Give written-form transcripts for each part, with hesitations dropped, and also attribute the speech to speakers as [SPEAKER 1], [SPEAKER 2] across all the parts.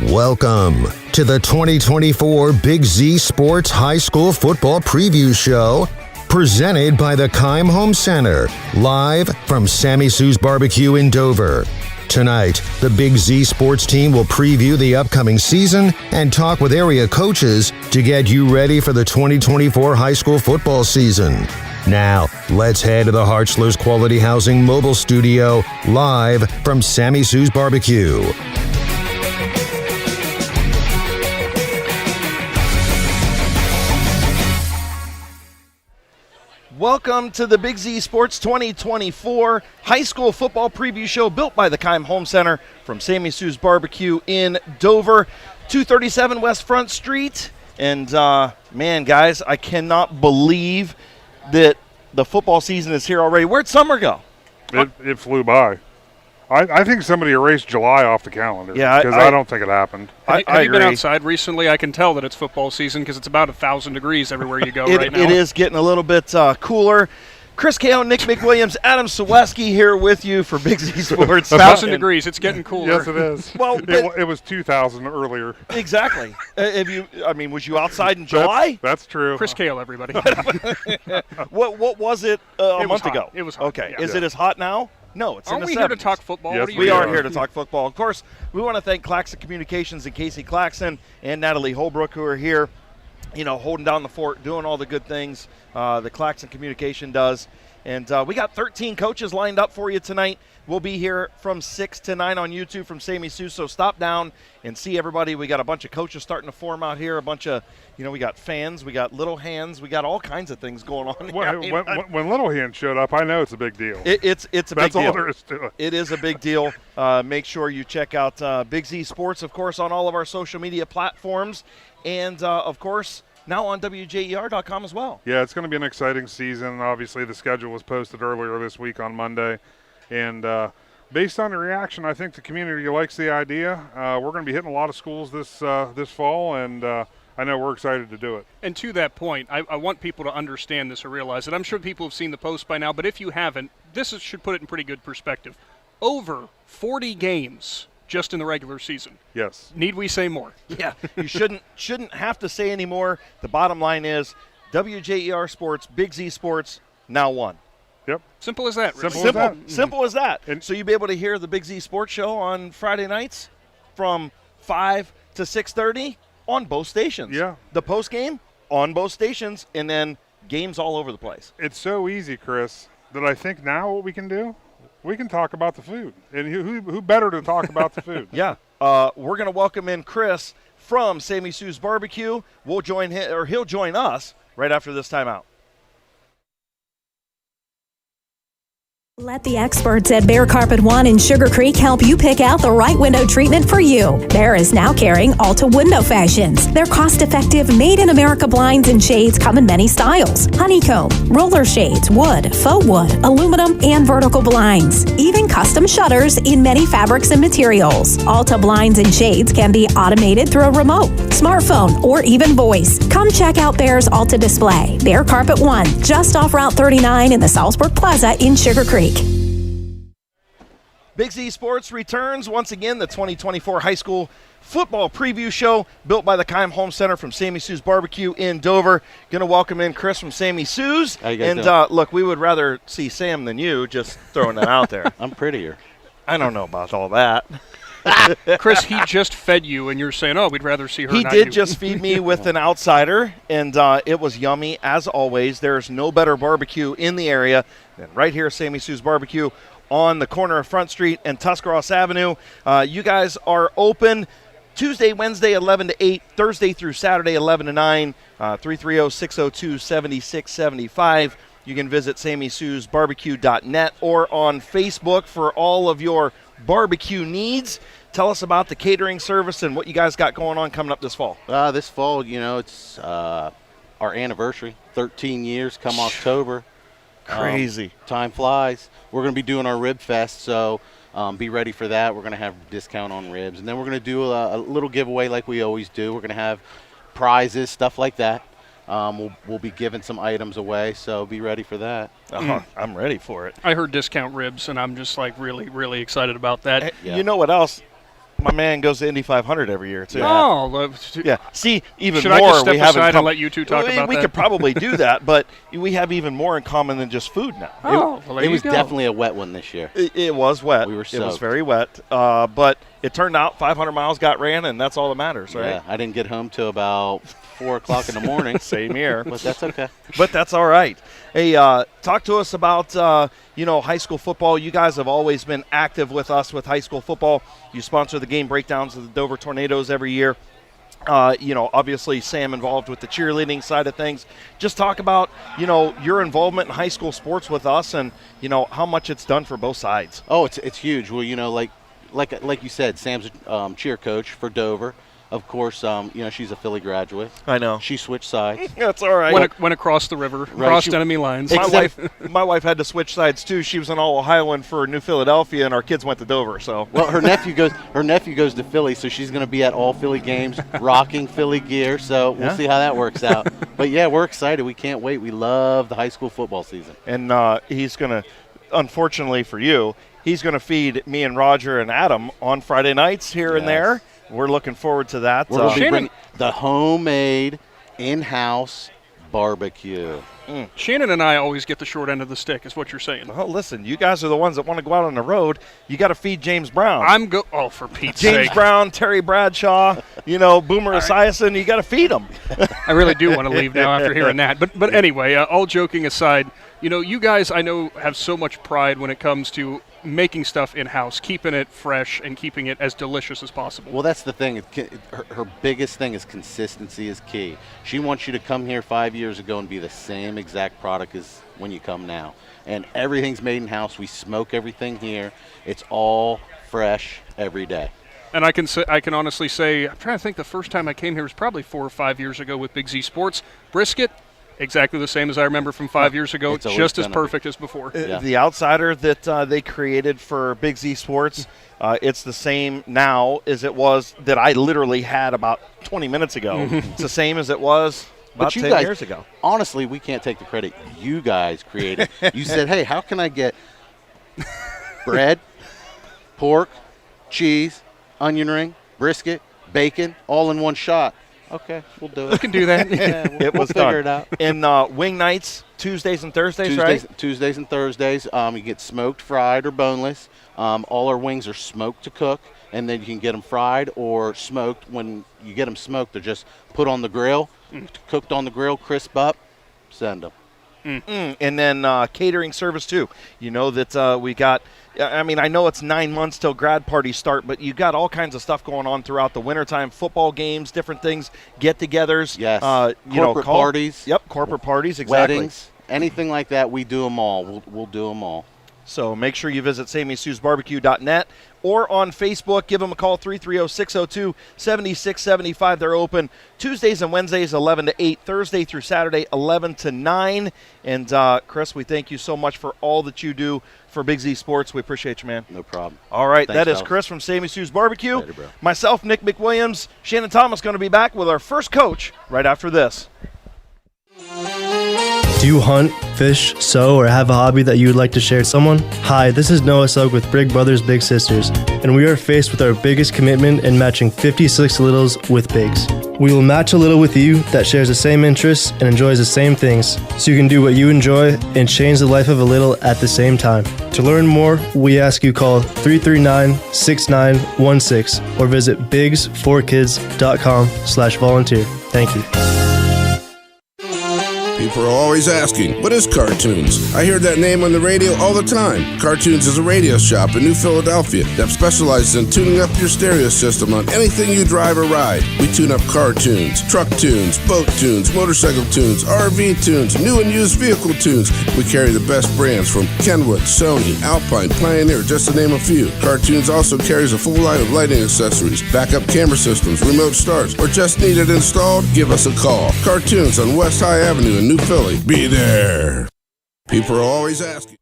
[SPEAKER 1] Welcome to the 2024 Big Z Sports High School Football Preview Show, presented by the Keim Home Center, live from Sammy Sue's Barbecue in Dover. Tonight, the Big Z Sports team will preview the upcoming season and talk with area coaches to get you ready for the 2024 high school football season. Now, let's head to the Hartzler's Quality Housing mobile studio, live from Sammy Sue's Barbecue.
[SPEAKER 2] Welcome to the Big Z Sports 2024 High School Football Preview Show, built by the Keim Home Center from Sammy Sue's Barbecue in Dover, 237 West Front Street. And, man, guys, I cannot believe that the football season is here already. Where'd summer go?
[SPEAKER 3] It flew by. I think somebody erased July off the calendar.
[SPEAKER 2] Yeah,
[SPEAKER 3] because I don't think it happened.
[SPEAKER 4] Have you been outside recently? I can tell that it's football season because it's about 1,000 degrees everywhere you go right now.
[SPEAKER 2] It is getting a little bit cooler. Chris Keim, Nick McWilliams, Adam Sawieski here with you for Big Z Sports.
[SPEAKER 4] 1,000 degrees. It's getting cooler.
[SPEAKER 3] Yes, it is. Well, it was 2,000 earlier.
[SPEAKER 2] Exactly. Was you outside in July?
[SPEAKER 3] That's true.
[SPEAKER 4] Chris Keim, everybody.
[SPEAKER 2] What was it a month ago?
[SPEAKER 4] It was hot.
[SPEAKER 2] Okay.
[SPEAKER 4] Yeah.
[SPEAKER 2] Is it as hot now? No, it's
[SPEAKER 4] Aren't
[SPEAKER 2] in the 70s.
[SPEAKER 4] we here to talk football?
[SPEAKER 3] Yes,
[SPEAKER 2] We are here to talk football. Of course, we want to thank Claxon Communications and Casey Claxon and Natalie Holbrook, who are here, holding down the fort, doing all the good things that Claxon Communication does. And we got 13 coaches lined up for you tonight. We'll be here from 6 to 9 on YouTube from Sammy Sue, so stop down and see everybody. We got a bunch of coaches starting to form out here, a bunch of, we got fans, we got little hands, we got all kinds of things going on here.
[SPEAKER 3] When Little Hand showed up, I know it's a big deal.
[SPEAKER 2] It's a big deal.
[SPEAKER 3] That's all there is to it.
[SPEAKER 2] It is a big deal. Make sure you check out Big Z Sports, of course, on all of our social media platforms. And, of course, now on WJER.com as well.
[SPEAKER 3] Yeah, it's going to be an exciting season. Obviously, the schedule was posted earlier this week on Monday. And based on the reaction, I think the community likes the idea. We're going to be hitting a lot of schools this fall, and I know we're excited to do it.
[SPEAKER 4] And to that point, I want people to understand this or realize it. I'm sure people have seen the post by now, but if you haven't, should put it in pretty good perspective. Over 40 games just in the regular season.
[SPEAKER 3] Yes.
[SPEAKER 4] Need we say more?
[SPEAKER 2] Yeah, you shouldn't have to say any more. The bottom line is WJER Sports, Big Z Sports, now one.
[SPEAKER 3] Yep.
[SPEAKER 4] Simple as that. Really.
[SPEAKER 2] Simple as that.
[SPEAKER 3] And
[SPEAKER 2] so you'll be able to hear the Big Z Sports Show on Friday nights from 5 to 6:30 on both stations.
[SPEAKER 3] Yeah.
[SPEAKER 2] The post game on both stations, and then games all over the place.
[SPEAKER 3] It's so easy, Chris, that I think now what we can do, we can talk about the food. And who better to talk about the food?
[SPEAKER 2] Yeah. We're going to welcome in Chris from Sammy Sue's Barbecue. We'll join him, or he'll join us right after this timeout.
[SPEAKER 5] Let the experts at Bear Carpet One in Sugar Creek help you pick out the right window treatment for you. Bear is now carrying Alta Window Fashions. Their cost-effective, made-in-America blinds and shades come in many styles. Honeycomb, roller shades, wood, faux wood, aluminum, and vertical blinds. Even custom shutters in many fabrics and materials. Alta blinds and shades can be automated through a remote, smartphone, or even voice. Come check out Bear's Alta display. Bear Carpet One, just off Route 39 in the Salzburg Plaza in Sugar Creek.
[SPEAKER 2] Big Z Sports returns once again, the 2024 high school football preview show built by the Keim Home Center from Sammy Sue's Barbecue in Dover. Going to welcome in Chris from Sammy Sue's.
[SPEAKER 6] How you guys doing?
[SPEAKER 2] Look, we would rather see Sam than you, just throwing that out there.
[SPEAKER 6] I'm prettier.
[SPEAKER 2] I don't know about all that.
[SPEAKER 4] Chris, he just fed you, and you're saying, we'd rather see her.
[SPEAKER 2] He
[SPEAKER 4] not
[SPEAKER 2] did
[SPEAKER 4] you.
[SPEAKER 2] just feed me with an outsider, and it was yummy as always. There's no better barbecue in the area than right here, Sammy Sue's Barbecue on the corner of Front Street and Tuscarawas Avenue. You guys are open Tuesday, Wednesday, 11 to 8, Thursday through Saturday, 11 to 9, 330-602-7675. You can visit SammySue'sBarbecue.net or on Facebook for all of your barbecue needs. Tell us about the catering service and what you guys got going on coming up this fall.
[SPEAKER 6] This fall, it's our anniversary, 13 years come October.
[SPEAKER 2] Crazy.
[SPEAKER 6] Time flies. We're going to be doing our Rib Fest, so be ready for that. We're going to have a discount on ribs. And then we're going to do a little giveaway like we always do. We're going to have prizes, stuff like that. We'll be giving some items away, so be ready for that.
[SPEAKER 2] I'm ready for it.
[SPEAKER 4] I heard discount ribs, and I'm just really, really excited about that.
[SPEAKER 2] You know what else? My man goes to Indy 500 every year, too.
[SPEAKER 4] Oh,
[SPEAKER 2] Yeah. See, even
[SPEAKER 4] should
[SPEAKER 2] more.
[SPEAKER 4] I just step
[SPEAKER 2] we have
[SPEAKER 4] aside and let you two talk about
[SPEAKER 2] we
[SPEAKER 4] that?
[SPEAKER 2] could probably do that, but we have even more in common than just food now.
[SPEAKER 4] Oh, well, there
[SPEAKER 6] It
[SPEAKER 4] you
[SPEAKER 6] was
[SPEAKER 4] go.
[SPEAKER 6] definitely a wet one this year.
[SPEAKER 2] It was wet.
[SPEAKER 6] We were
[SPEAKER 2] It was
[SPEAKER 6] soaked.
[SPEAKER 2] very wet, but it turned out 500 miles got ran, and that's all that matters, right?
[SPEAKER 6] Yeah, I didn't get home till about 4 o'clock in the morning.
[SPEAKER 2] Same here.
[SPEAKER 6] But that's okay.
[SPEAKER 2] But that's all right. Hey, talk to us about, high school football. You guys have always been active with us with high school football. You sponsor the game breakdowns of the Dover Tornadoes every year. Obviously Sam involved with the cheerleading side of things. Just talk about, your involvement in high school sports with us and, how much it's done for both sides.
[SPEAKER 6] Oh, it's huge. Well, like you said, Sam's a cheer coach for Dover. Of course, she's a Philly graduate.
[SPEAKER 2] I know.
[SPEAKER 6] She switched sides.
[SPEAKER 2] That's all right.
[SPEAKER 4] Went across the river, crossed enemy lines.
[SPEAKER 2] My wife had to switch sides too. She was an all-Ohioan for New Philadelphia, and our kids went to Dover. So
[SPEAKER 6] Well, her nephew goes to Philly, so she's going to be at all Philly games, rocking Philly gear. So we'll see how that works out. But yeah, we're excited. We can't wait. We love the high school football season.
[SPEAKER 2] And he's going to, unfortunately for you, he's going to feed me and Roger and Adam on Friday nights here and there. We're looking forward to that.
[SPEAKER 6] We're going to be bringing the homemade, in-house barbecue.
[SPEAKER 4] Shannon and I always get the short end of the stick, is what you're saying.
[SPEAKER 2] Well, listen, you guys are the ones that want to go out on the road. You got to feed James Brown.
[SPEAKER 4] Oh, for Pete's
[SPEAKER 2] James
[SPEAKER 4] sake.
[SPEAKER 2] Brown, Terry Bradshaw, Boomer Esiason. You got to feed them.
[SPEAKER 4] I really do want to leave now after hearing that. But anyway, all joking aside, you guys I know have so much pride when it comes to making stuff in-house, keeping it fresh and keeping it as delicious as possible.
[SPEAKER 6] Well, that's the thing. Her biggest thing is consistency is key. She wants you to come here 5 years ago and be the same exact product as when you come now. And everything's made in-house. We smoke everything here. It's all fresh every day.
[SPEAKER 4] And I can honestly say, I'm trying to think, the first time I came here was probably 4 or 5 years ago with Big Z Sports. Brisket, exactly the same as I remember from 5 years ago, just as perfect as before.
[SPEAKER 2] The outsider that they created for Big Z Sports, it's the same now as it was that I literally had about 20 minutes ago. It's the same as it was about 10 years ago.
[SPEAKER 6] Honestly, we can't take the credit. You guys created. You said, hey, how can I get bread, pork, cheese, onion ring, brisket, bacon, all in one shot? Okay, we'll do it.
[SPEAKER 4] We can do that.
[SPEAKER 2] We'll
[SPEAKER 6] figure it out.
[SPEAKER 2] And wing nights, Tuesdays and Thursdays, right?
[SPEAKER 6] Tuesdays and Thursdays. You get smoked, fried, or boneless. All our wings are smoked to cook, and then you can get them fried or smoked. When you get them smoked, they're just put on the grill, cooked on the grill, crisp up, send them.
[SPEAKER 2] And then catering service, too. You know that we got – I know it's 9 months till grad parties start, but you got all kinds of stuff going on throughout the wintertime, football games, different things, get-togethers.
[SPEAKER 6] Yes. Corporate parties.
[SPEAKER 2] Yep, corporate parties, exactly.
[SPEAKER 6] Weddings, anything like that, we do them all. We'll do them all.
[SPEAKER 2] So make sure you visit SammySue'sBarbecue.net or on Facebook. Give them a call, 330-602-7675. They're open Tuesdays and Wednesdays, 11 to 8, Thursday through Saturday, 11 to 9. And, Chris, we thank you so much for all that you do for Big Z Sports. We appreciate you, man.
[SPEAKER 6] No problem.
[SPEAKER 2] All right,
[SPEAKER 6] Thanks,
[SPEAKER 2] that is
[SPEAKER 6] fellas.
[SPEAKER 2] Chris from Sammy Sue's Barbecue.
[SPEAKER 6] Later, bro.
[SPEAKER 2] Myself, Nick McWilliams, Shannon Thomas going to be back with our first coach right after this.
[SPEAKER 7] Do you hunt, fish, sew, or have a hobby that you would like to share with someone? Hi, this is Noah Sugg with Big Brothers Big Sisters, and we are faced with our biggest commitment in matching 56 littles with bigs. We will match a little with you that shares the same interests and enjoys the same things, so you can do what you enjoy and change the life of a little at the same time. To learn more, we ask you call 339-6916 or visit bigs4kids.com/volunteer. Thank you.
[SPEAKER 8] People are always asking, what is Cartoons? I hear that name on the radio all the time. Cartoons is a radio shop in New Philadelphia that specializes in tuning up your stereo system on anything you drive or ride. We tune up car tunes, truck tunes, boat tunes, motorcycle tunes, RV tunes, new and used vehicle tunes. We carry the best brands from Kenwood, Sony, Alpine, Pioneer, just to name a few. Cartoons also carries a full line of lighting accessories, backup camera systems, remote starts, or just need it installed? Give us a call. Cartoons on West High Avenue in New Philly. Be there. People are always asking.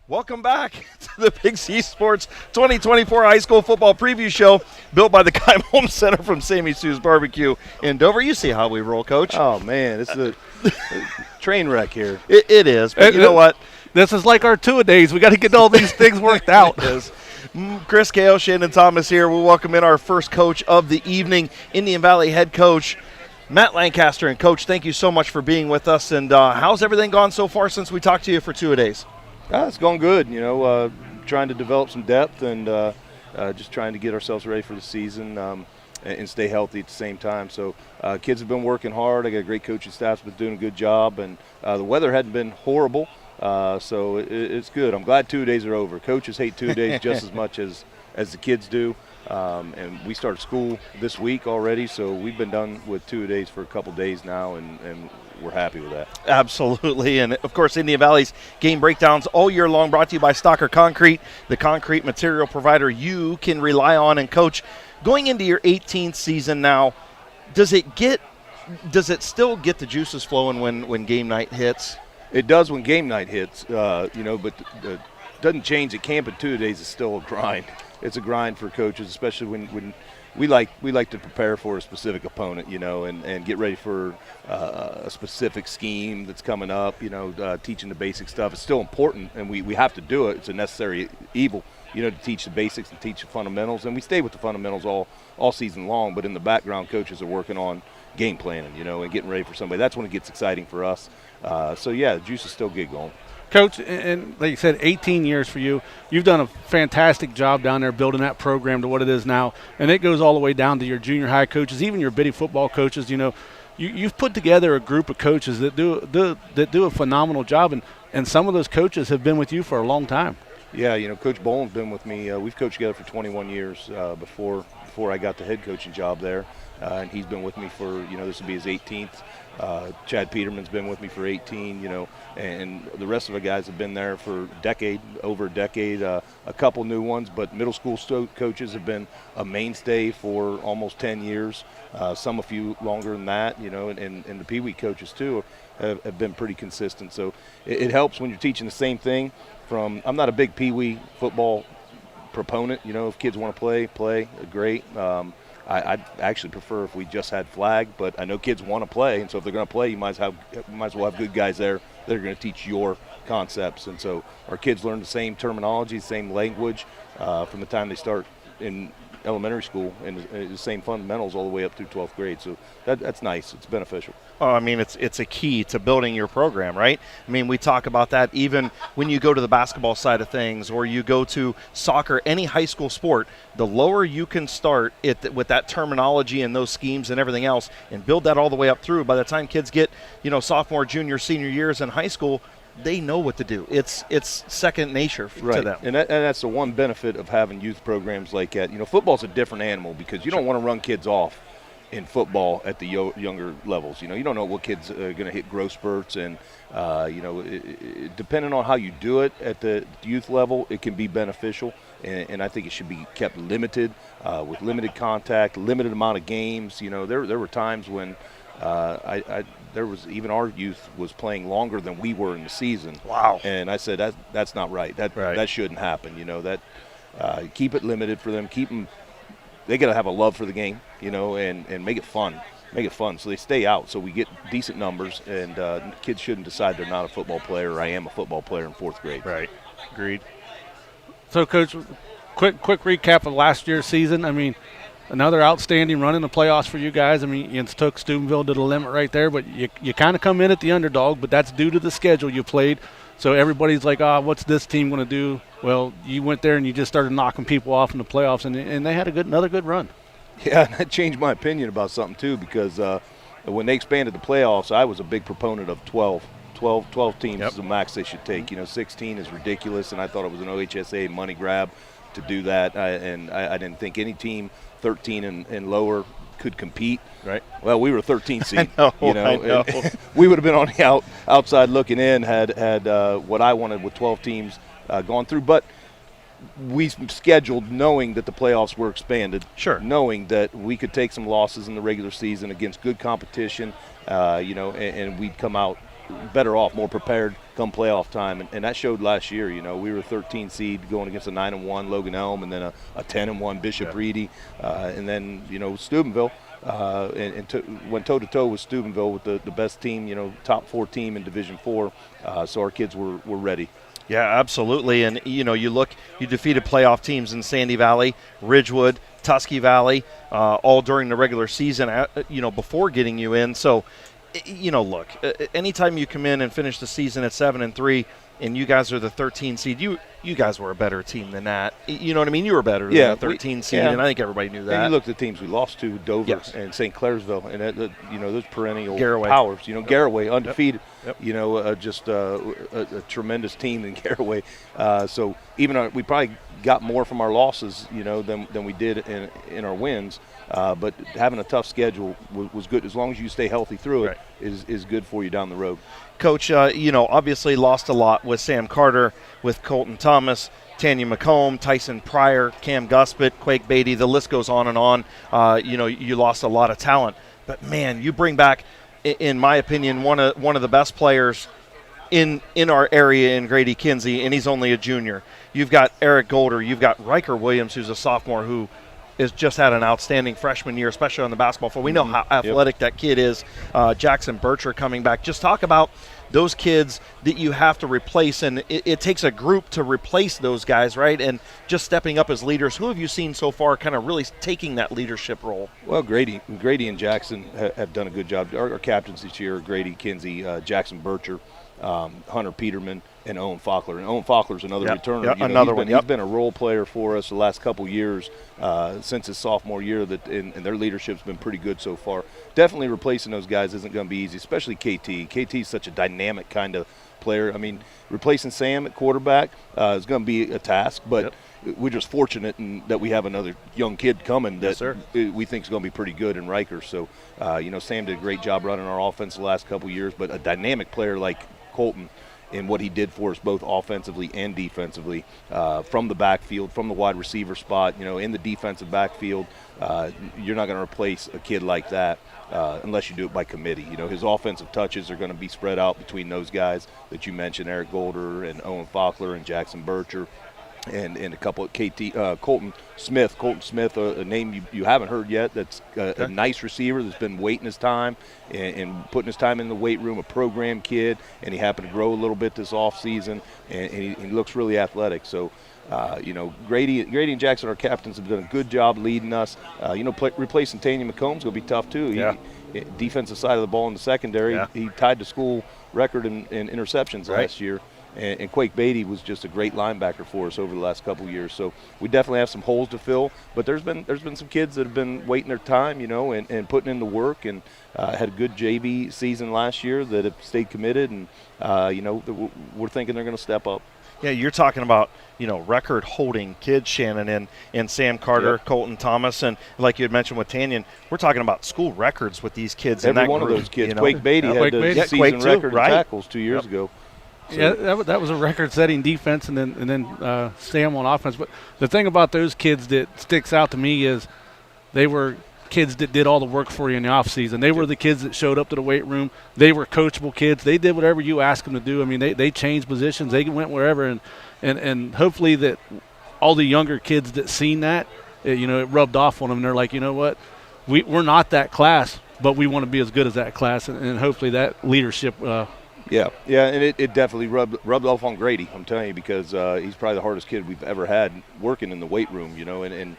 [SPEAKER 2] Welcome back to the Big Z Sports 2024 High School Football Preview Show, built by the Keim Home Center from Sammy Sue's Barbecue in Dover. You see how we roll, Coach.
[SPEAKER 9] Oh, man, it's a train wreck here.
[SPEAKER 2] It is, but you know what?
[SPEAKER 9] This is like our two-a-days. We got to get all these things worked out.
[SPEAKER 2] It is. Chris Kale, Shannon Thomas here. We'll welcome in our first coach of the evening, Indian Valley head coach Matt Lancaster. And Coach, thank you so much for being with us. And how's everything gone so far since we talked to you for 2 days?
[SPEAKER 9] It's going good. Trying to develop some depth and just trying to get ourselves ready for the season and stay healthy at the same time. So kids have been working hard. I got a great coaching staff's been doing a good job, and the weather hadn't been horrible. So it's good. I'm glad 2 days are over. Coaches hate 2 days just as much as the kids do. And we started school this week already, so we've been done with 2 days for a couple days now, and we're happy with that.
[SPEAKER 2] Absolutely. And, of course, Indian Valley's game breakdowns all year long brought to you by Stocker Concrete, the concrete material provider you can rely on. And, Coach, going into your 18th season now, does it still get the juices flowing when game night hits?
[SPEAKER 9] It does when game night hits, but it doesn't change at camp in 2 days. It's still a grind. It's a grind for coaches, especially when we like to prepare for a specific opponent, and get ready for a specific scheme that's coming up, teaching the basic stuff. It's still important, and we have to do it. It's a necessary evil, to teach the basics and teach the fundamentals. And we stay with the fundamentals all season long, but in the background, coaches are working on game planning, and getting ready for somebody. That's when it gets exciting for us. The juices still get going.
[SPEAKER 10] Coach, and like you said, 18 years for you. You've done a fantastic job down there building that program to what it is now, and it goes all the way down to your junior high coaches, even your bitty football coaches. You've put together a group of coaches that do a phenomenal job, and some of those coaches have been with you for a long time.
[SPEAKER 9] Yeah, Coach Boland's been with me. We've coached together for 21 years before I got the head coaching job there, and he's been with me for, this will be his 18th. Chad Peterman's been with me for 18, and the rest of the guys have been there for over a decade, a couple new ones, but middle school coaches have been a mainstay for almost 10 years, some a few longer than that, and the Pee Wee coaches too have been pretty consistent. So it helps when you're teaching the same thing. I'm not a big Pee Wee football proponent, if kids want to play, great. I'd actually prefer if we just had flag, but I know kids want to play, and so if they're going to play, you might as well have good guys there that are going to teach your concepts. And so our kids learn the same terminology, same language from the time they start in elementary school, and the same fundamentals all the way up through 12th grade. So that's nice. It's beneficial.
[SPEAKER 2] Oh, it's a key to building your program, right? We talk about that even when you go to the basketball side of things, or you go to soccer, any high school sport. The lower you can start it with that terminology and those schemes and everything else, and build that all the way up through. By the time kids get, sophomore, junior, senior years in high school, they know what to do. It's second nature to them.
[SPEAKER 9] And that's the one benefit of having youth programs like that. Football's a different animal because you don't want to run kids off in football at the younger levels. You don't know what kids are going to hit growth spurts, and depending on how you do it at the youth level, it can be beneficial. And I think it should be kept limited, with limited contact, limited amount of games. There were times when there was even our youth was playing longer than we were in the season.
[SPEAKER 2] Wow!
[SPEAKER 9] And I said that's not right. That shouldn't happen. Keep it limited for them. Keep them. They got to have a love for the game, and make it fun. Make it fun so they stay out, so we get decent numbers, and kids shouldn't decide they're not a football player or I am a football player in 4th grade.
[SPEAKER 2] Right. Agreed.
[SPEAKER 10] So, Coach, quick recap of last year's season. Another outstanding run in the playoffs for you guys. You took Steubenville to the limit right there, but you kind of come in at the underdog, but that's due to the schedule you played. So everybody's like, what's this team going to do? Well, you went there and you just started knocking people off in the playoffs, and they had another good run.
[SPEAKER 9] Yeah, and that changed my opinion about something too, because when they expanded the playoffs, I was a big proponent of 12 teams is the max they should take. 16 is ridiculous, and I thought it was an OHSA money grab to do that, and I didn't think any team 13 and lower could compete.
[SPEAKER 2] Right.
[SPEAKER 9] Well, we were a 13 seed.
[SPEAKER 2] I know.
[SPEAKER 9] We would have been on the outside looking in had what I wanted with 12 teams gone through. But we scheduled knowing that the playoffs were expanded.
[SPEAKER 2] Sure.
[SPEAKER 9] Knowing that we could take some losses in the regular season against good competition, and we'd come out better off, more prepared come playoff time, and that showed last year. We were a 13 seed going against a 9-1 Logan Elm, and then a 10-1 Bishop Reedy, and then Steubenville, and went toe to toe with Steubenville with the best team, top 4 team in Division 4. So our kids were ready.
[SPEAKER 2] Yeah, absolutely. And, you defeated playoff teams in Sandy Valley, Ridgewood, Tusky Valley, all during the regular season, before getting you in. So, look, anytime you come in and finish the season at 7-3 and you guys are the 13 seed, you guys were a better team than that. You know what I mean? You were better than the 13 seed, and I think everybody knew that.
[SPEAKER 9] And you look at the teams we lost to, Dover and St. Clairsville, and those perennial powers. Galloway, undefeated. Yep. Just a tremendous team in Galloway. So even we probably got more from our losses, than we did in our wins. But having a tough schedule was good. As long as you stay healthy through it, is good for you down the road.
[SPEAKER 2] Coach, obviously lost a lot with Sam Carter, with Colton Thomas, Tanya McComb, Tyson Pryor, Cam Guspett, Quake Beatty. The list goes on and on. You lost a lot of talent. But, man, you bring back, in my opinion, one of the best players in our area in Grady Kinsey, and he's only a junior. You've got Eric Golder. You've got Riker Williams, who's a sophomore, who has just had an outstanding freshman year, especially on the basketball floor. We know how athletic that kid is. Jackson Bircher coming back. Just talk about those kids that you have to replace, and it takes a group to replace those guys, right? And just stepping up as leaders. Who have you seen so far kind of really taking that leadership role?
[SPEAKER 9] Well, Grady and Jackson have done a good job. Our captains this year, Grady Kinsey, Jackson Bircher, Hunter Peterman, and Owen Faulkner. And Owen Faulkner's another returner.
[SPEAKER 2] Yep, another one.
[SPEAKER 9] He's been a role player for us the last couple years since his sophomore year, and their leadership's been pretty good so far. Definitely replacing those guys isn't going to be easy, especially KT. KT's such a dynamic kind of player. I mean, replacing Sam at quarterback is going to be a task, but we're just fortunate that we have another young kid coming that we think is going to be pretty good in Riker. So, Sam did a great job running our offense the last couple years, but a dynamic player like Colton and what he did for us both offensively and defensively from the backfield, from the wide receiver spot, in the defensive backfield. You're not going to replace a kid like that unless you do it by committee. His offensive touches are going to be spread out between those guys that you mentioned, Eric Golder and Owen Faulkner and Jackson Bircher. And a couple of Colton Smith, a name you haven't heard yet. That's a nice receiver that's been waiting his time and putting his time in the weight room. A program kid, and he happened to grow a little bit this off season, and he looks really athletic. So, Grady and Jackson, our captains, have done a good job leading us. Replacing Tanya McComb's going to be tough too. Defensive side of the ball in the secondary, he tied the school record in interceptions last year. And Quake Beatty was just a great linebacker for us over the last couple of years. So we definitely have some holes to fill. But there's been some kids that have been waiting their time, and putting in the work, and had a good JV season last year that have stayed committed. And, we're thinking they're going to step up.
[SPEAKER 2] Yeah, you're talking about, record-holding kids, Shannon, and Sam Carter, Colton Thomas, and like you had mentioned with Tanyan, we're talking about school records with these kids.
[SPEAKER 9] Every
[SPEAKER 2] in that
[SPEAKER 9] one
[SPEAKER 2] group,
[SPEAKER 9] of those kids. Quake Beatty had the season record in tackles 2 years ago.
[SPEAKER 10] So. Yeah, that was a record-setting defense, and then Sam on offense. But the thing about those kids that sticks out to me is they were kids that did all the work for you in the off season. They were the kids that showed up to the weight room. They were coachable kids. They did whatever you asked them to do. I mean, they changed positions. They went wherever, and hopefully that all the younger kids that seen that, it rubbed off on them. And they're like, you know what, we're not that class, but we want to be as good as that class, and hopefully that leadership.
[SPEAKER 9] And it definitely rubbed off on Grady, I'm telling you, because he's probably the hardest kid we've ever had working in the weight room, and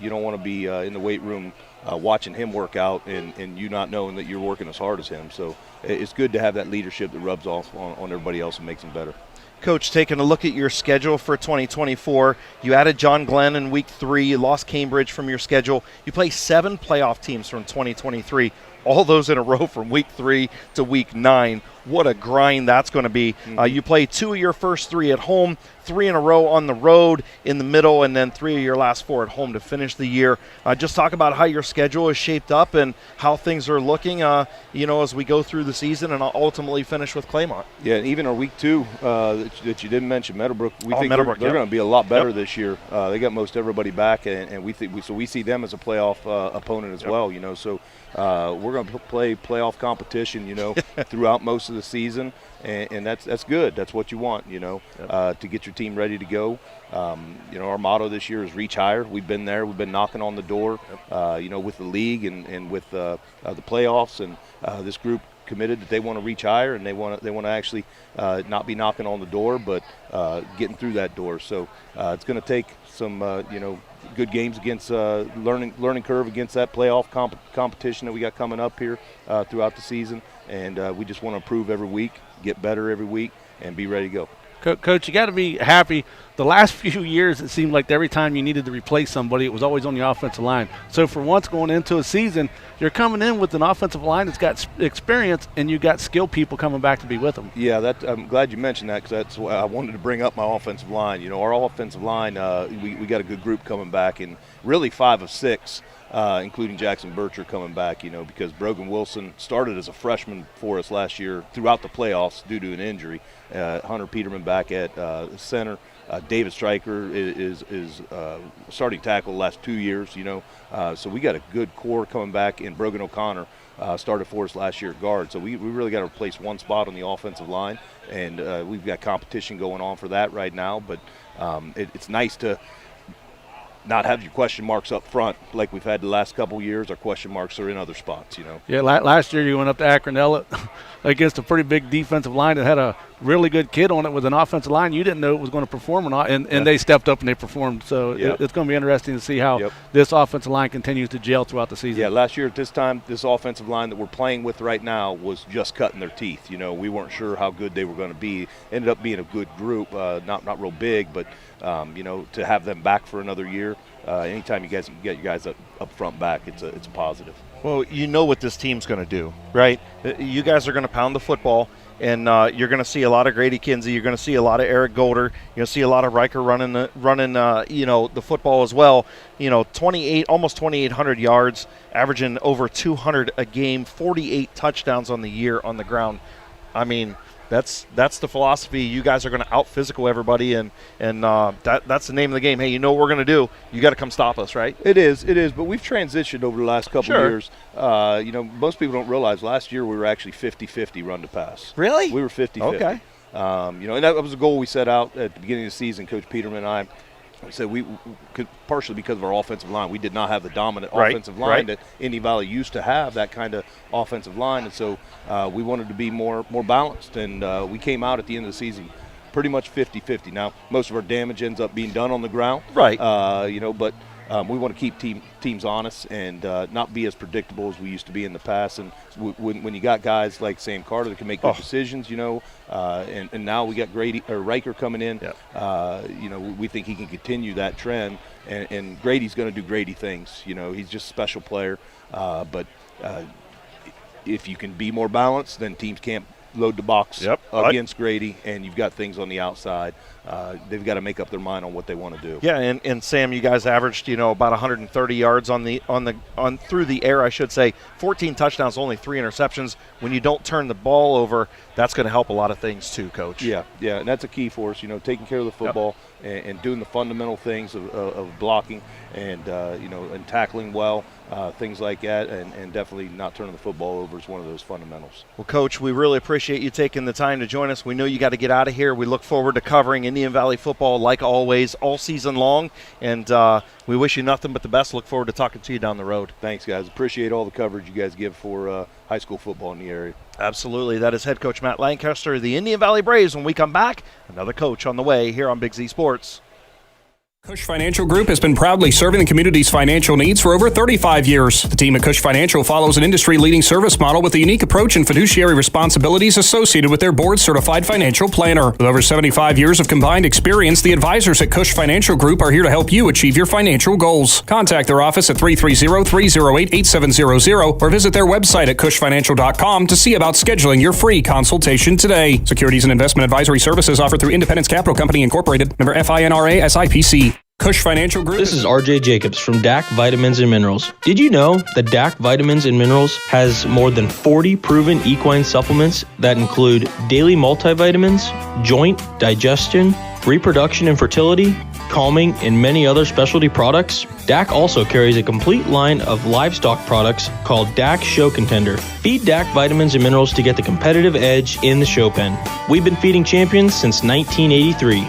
[SPEAKER 9] you don't want to be in the weight room watching him work out and you not knowing that you're working as hard as him. So it's good to have that leadership that rubs off on everybody else and makes them better.
[SPEAKER 2] Coach, taking a look at your schedule for 2024, you added John Glenn in week 3, you lost Cambridge from your schedule. You play 7 playoff teams from 2023, all those in a row from week 3 to week 9. What a grind that's going to be. You play 2 of your first 3 at home, 3 in a row on the road in the middle, and then 3 of your last 4 at home to finish the year. Just talk about how your schedule is shaped up and how things are looking, as we go through the season and ultimately finish with Claymont.
[SPEAKER 9] Yeah, and even our week 2 that you didn't mention, Meadowbrook, we think they're going to be a lot better this year. They got most everybody back, and we see them as a playoff opponent as well. So we're going to play playoff competition, throughout most of the season, and that's good. That's what you want, to get your team ready to go. Our motto this year is reach higher. We've been there. We've been knocking on the door, with the league and with the playoffs, and this group committed that they want to reach higher, and they want to actually not be knocking on the door, but getting through that door. So it's going to take some good games against learning curve against that playoff competition that we got coming up here throughout the season, and we just want to improve every week, get better every week, and be ready to go.
[SPEAKER 10] Coach, you got to be happy. The last few years, it seemed like every time you needed to replace somebody, it was always on the offensive line. So for once going into a season, you're coming in with an offensive line that's got experience, and you got skilled people coming back to be with them.
[SPEAKER 9] Yeah, I'm glad you mentioned that, because that's why I wanted to bring up my offensive line. You know, our offensive line, we got a good group coming back, and really 5 of 6. Including Jackson Bircher coming back, because Brogan Wilson started as a freshman for us last year throughout the playoffs due to an injury. Hunter Peterman back at center. David Stryker is starting tackle the last 2 years, so we got a good core coming back, and Brogan O'Connor started for us last year at guard. So we really got to replace one spot on the offensive line, and we've got competition going on for that right now, but it's nice to not have your question marks up front like we've had the last couple years. Our question marks are in other spots,
[SPEAKER 10] Yeah, last year you went up to Akron against a pretty big defensive line that had a really good kid on it with an offensive line. You didn't know it was going to perform or not, and they stepped up and they performed. So it's going to be interesting to see how this offensive line continues to gel throughout the season.
[SPEAKER 9] Yeah, last year at this time, this offensive line that we're playing with right now was just cutting their teeth. We weren't sure how good they were going to be. Ended up being a good group, not real big, but to have them back for another year, anytime you get your guys up front back, it's a positive.
[SPEAKER 2] Well, you know what this team's going to do, right? You guys are going to pound the football, and you're going to see a lot of Grady Kinsey. You're going to see a lot of Eric Golder. You're going to see a lot of Riker running the football as well. 28, almost 2,800 yards, averaging over 200 a game, 48 touchdowns on the year on the ground. I mean, that's the philosophy. You guys are going to out-physical everybody, and that's the name of the game. Hey, you know what we're going to do. You got to come stop us, right?
[SPEAKER 9] It is. But we've transitioned over the last couple of years. Most people don't realize last year we were actually 50-50 run to pass.
[SPEAKER 2] Really?
[SPEAKER 9] We were 50-50.
[SPEAKER 2] Okay.
[SPEAKER 9] And that was a goal we set out at the beginning of the season. Coach Peterman and I said we could, partially because of our offensive line, we did not have the dominant offensive line that Indy Valley used to have, that kind of offensive line, and so we wanted to be more balanced, and we came out at the end of the season pretty much 50-50. Now, most of our damage ends up being done on the ground,
[SPEAKER 2] right?
[SPEAKER 9] But we want to keep teams honest and not be as predictable as we used to be in the past. And when you got guys like Sam Carter that can make good decisions, and now we got Riker coming in, we think he can continue that trend. And Grady's going to do Grady things. He's just a special player. But if you can be more balanced, then teams can't load the box against Grady, and you've got things on the outside. They've got to make up their mind on what they want to do.
[SPEAKER 2] Yeah, and Sam, you guys averaged about 130 yards on through the air, I should say. 14 touchdowns, only 3 interceptions. When you don't turn the ball over, that's going to help a lot of things too, Coach.
[SPEAKER 9] Yeah, and that's a key for us. Taking care of the football and doing the fundamental things of blocking and and tackling well, things like that, and definitely not turning the football over is one of those fundamentals.
[SPEAKER 2] Well, Coach, we really appreciate you taking the time to join us. We know you got to get out of here. We look forward to covering Indian Valley football like always all season long, and we wish you nothing but the best. Look forward to talking to you down the road.
[SPEAKER 9] Thanks, guys. Appreciate all the coverage you guys give for high school football in the area.
[SPEAKER 2] Absolutely. That is head coach Matt Lancaster of the Indian Valley Braves. When we come back, another coach on the way here on Big Z Sports.
[SPEAKER 4] Cush Financial Group has been proudly serving the community's financial needs for over 35 years. The team at Cush Financial follows an industry-leading service model with a unique approach and fiduciary responsibilities associated with their board-certified financial planner. With over 75 years of combined experience, the advisors at Cush Financial Group are here to help you achieve your financial goals. Contact their office at 330-308-8700 or visit their website at cushfinancial.com to see about scheduling your free consultation today. Securities and investment advisory services offered through Independence Capital Company Incorporated, member FINRA SIPC. Cush Financial Group.
[SPEAKER 11] This is RJ Jacobs from DAC Vitamins and Minerals. Did you know that DAC Vitamins and Minerals has more than 40 proven equine supplements that include daily multivitamins, joint, digestion, reproduction and fertility, calming, and many other specialty products? DAC also carries a complete line of livestock products called DAC Show Contender. Feed DAC Vitamins and Minerals to get the competitive edge in the show pen. We've been feeding champions since 1983.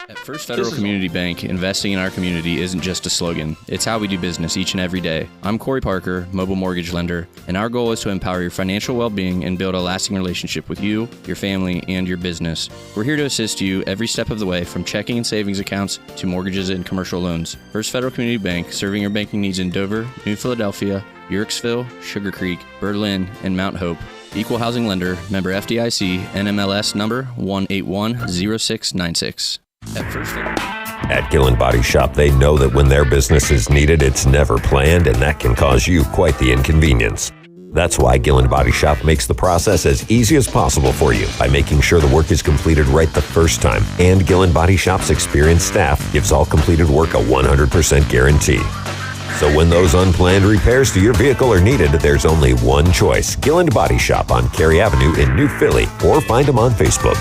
[SPEAKER 12] At First Federal Community Bank, investing in our community isn't just a slogan. It's how we do business each and every day. I'm Corey Parker, mobile mortgage lender, and our goal is to empower your financial well-being and build a lasting relationship with you, your family, and your business. We're here to assist you every step of the way, from checking and savings accounts to mortgages and commercial loans. First Federal Community Bank, serving your banking needs in Dover, New Philadelphia, Yorksville, Sugar Creek, Berlin, and Mount Hope. Equal housing lender, member FDIC, NMLS number 1810696.
[SPEAKER 13] At Gillen Body Shop, they know that when their business is needed, it's never planned, and that can cause you quite the inconvenience. That's why Gillen Body Shop makes the process as easy as possible for you by making sure the work is completed right the first time. And Gillen Body Shop's experienced staff gives all completed work a 100% guarantee. So when those unplanned repairs to your vehicle are needed, there's only one choice: Gillen Body Shop on Cary Avenue in New Philly, or find them on Facebook.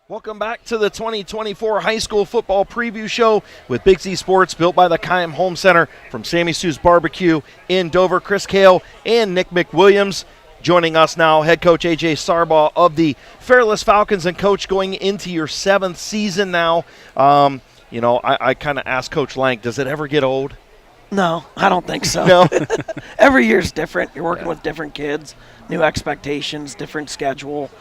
[SPEAKER 2] Welcome back to the 2024 High School Football Preview Show with Big Z Sports, built by the Keim Home Center, from Sammy Sue's Barbecue in Dover. Chris Kale and Nick McWilliams joining us now. Head coach A.J. Sarbaugh of the Fairless Falcons, and coach, going into your 7th season now. I kind of asked Coach Lank, does it ever get old?
[SPEAKER 14] No, I don't think so.
[SPEAKER 2] No.
[SPEAKER 14] Every year's different. You're working with different kids, new expectations, different schedule.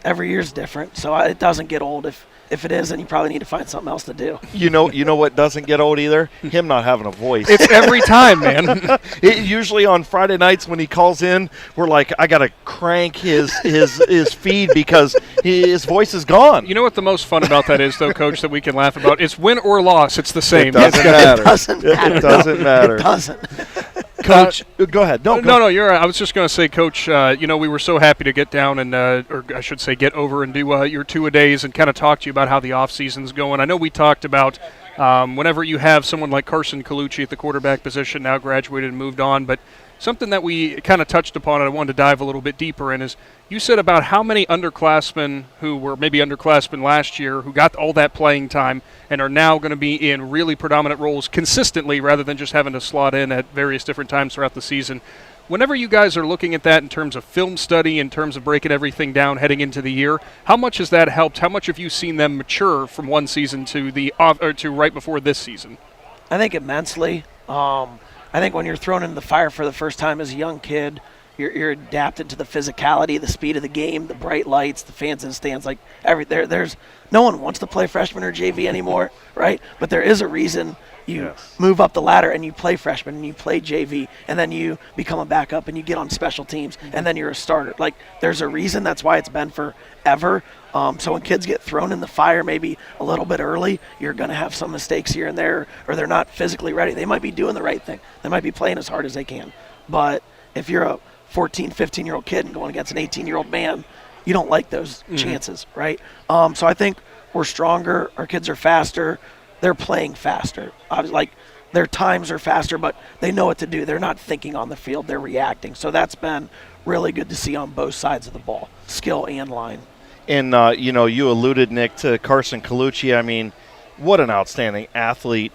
[SPEAKER 14] Every year's different, so it doesn't get old. If it is, then you probably need to find something else to do.
[SPEAKER 2] You know what doesn't get old either? Him not having a voice.
[SPEAKER 4] It's every time, man.
[SPEAKER 2] Usually on Friday nights when he calls in, we're like, I got to crank his feed because his voice is gone.
[SPEAKER 4] You know what the most fun about that is, though, Coach, that we can laugh about? It's win or loss. It's the same.
[SPEAKER 2] It doesn't matter.
[SPEAKER 14] It doesn't matter.
[SPEAKER 2] It doesn't matter.
[SPEAKER 14] It doesn't.
[SPEAKER 2] Coach, go ahead.
[SPEAKER 4] No, you're right. I was just going to say, Coach, we were so happy to get down and, or I should say get over and do your two-a-days and kind of talk to you about how the off-season's going. I know we talked about whenever you have someone like Carson Colucci at the quarterback position, now graduated and moved on, but something that we kind of touched upon and I wanted to dive a little bit deeper in is you said about how many underclassmen who were maybe underclassmen last year who got all that playing time and are now going to be in really predominant roles consistently rather than just having to slot in at various different times throughout the season. Whenever you guys are looking at that in terms of film study, in terms of breaking everything down heading into the year, how much has that helped? How much have you seen them mature from one season to to right before this season?
[SPEAKER 14] I think immensely. I think when you're thrown into the fire for the first time as a young kid, you're adapted to the physicality, the speed of the game, the bright lights, the fans in the stands. Like there's no one wants to play freshman or JV anymore, right? But there is a reason you move up the ladder and you play freshman and you play JV and then you become a backup and you get on special teams and then you're a starter. Like there's a reason. That's why it's been forever. So when kids get thrown in the fire maybe a little bit early, you're going to have some mistakes here and there, or they're not physically ready. They might be doing the right thing. They might be playing as hard as they can. But if you're a 14, 15-year-old kid and going against an 18-year-old man, you don't like those chances, right? So I think we're stronger. Our kids are faster. They're playing faster. Like their times are faster, but they know what to do. They're not thinking on the field. They're reacting. So that's been really good to see on both sides of the ball, skill and line.
[SPEAKER 2] And, you alluded, Nick, to Carson Colucci. I mean, what an outstanding athlete.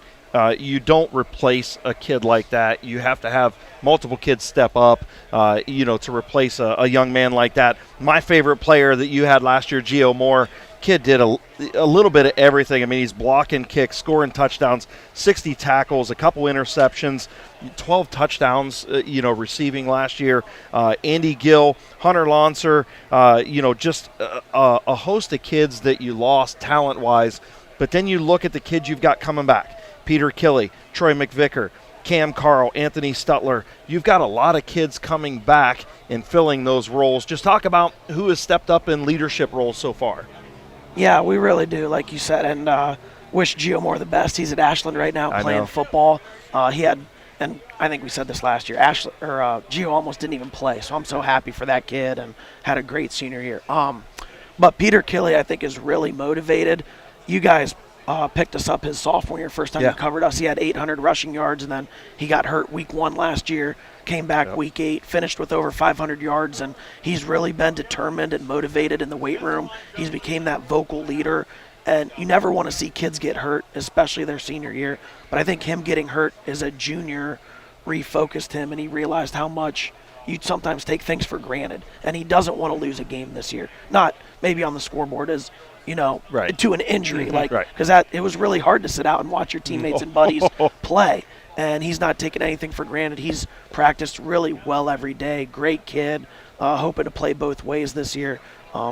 [SPEAKER 2] You don't replace a kid like that. You have to have multiple kids step up, to replace a young man like that. My favorite player that you had last year, Gio Moore, kid did a little bit of everything. I mean, he's blocking kicks, scoring touchdowns, 60 tackles, a couple interceptions, 12 touchdowns, receiving last year. Andy Gill, Hunter Launcer, just a host of kids that you lost talent-wise. But then you look at the kids you've got coming back. Peter Killey, Troy McVicker, Cam Carl, Anthony Stutler. You've got a lot of kids coming back and filling those roles. Just talk about who has stepped up in leadership roles so far.
[SPEAKER 14] Yeah, we really do, like you said, and wish Gio Moore the best. He's at Ashland right now playing football. He had, and I think we said this last year, Gio almost didn't even play, so I'm so happy for that kid and had a great senior year. But Peter Killey, I think, is really motivated. You guys picked us up his sophomore year, first time he covered us. He had 800 rushing yards, and then he got hurt week 1 last year, came back week 8, finished with over 500 yards, and he's really been determined and motivated in the weight room. He's became that vocal leader, and you never want to see kids get hurt, especially their senior year. But I think him getting hurt as a junior refocused him, and he realized how much you sometimes take things for granted, and he doesn't want to lose a game this year. Not maybe on the scoreboard as, to an injury, because it was really hard to sit out and watch your teammates and buddies play. And he's not taking anything for granted. He's practiced really well every day. Great kid, hoping to play both ways this year.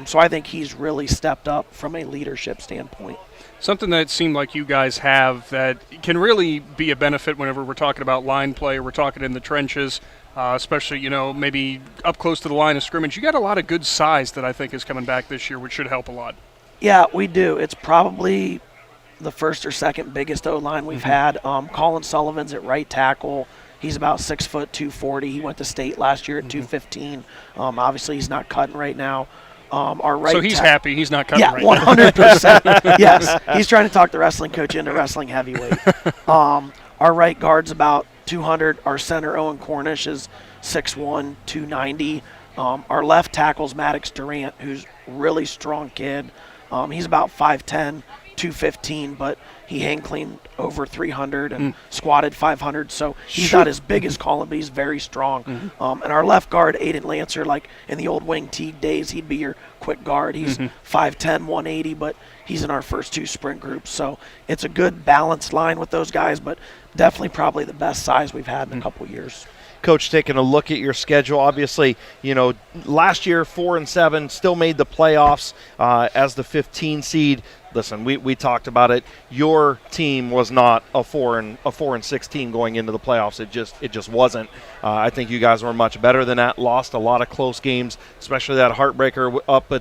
[SPEAKER 14] So I think he's really stepped up from a leadership standpoint.
[SPEAKER 4] Something that seemed like you guys have that can really be a benefit whenever we're talking about line play, we're talking in the trenches, especially, maybe up close to the line of scrimmage. You got a lot of good size that I think is coming back this year, which should help a lot.
[SPEAKER 14] Yeah, we do. It's probably the first or second biggest O-line we've had. Colin Sullivan's at right tackle. He's about 6 foot 240. He went to state last year at 215. Obviously, he's not cutting right now. Our right
[SPEAKER 4] so he's happy he's not cutting right
[SPEAKER 14] now. Yeah, 100%. Yes, he's trying to talk the wrestling coach into wrestling heavyweight. Our right guard's about 200. Our center, Owen Cornish, is 6'1", 290. Our left tackle's Maddox Durant, who's a really strong kid. He's about 5'10", 215, but he hang cleaned over 300 and squatted 500, so he's not as big as Colin, but he's very strong. And our left guard, Aiden Lancer, like in the old Wing Teague days, he'd be your quick guard. He's 5'10", 180, but he's in our first 2 sprint groups, so it's a good balanced line with those guys, but definitely probably the best size we've had in a couple years.
[SPEAKER 2] Coach, taking a look at your schedule, obviously, last year 4-7, still made the playoffs as the 15 seed. Listen, we talked about it. Your team was not a 4-6 team going into the playoffs. It just wasn't. I think you guys were much better than that. Lost a lot of close games, especially that heartbreaker up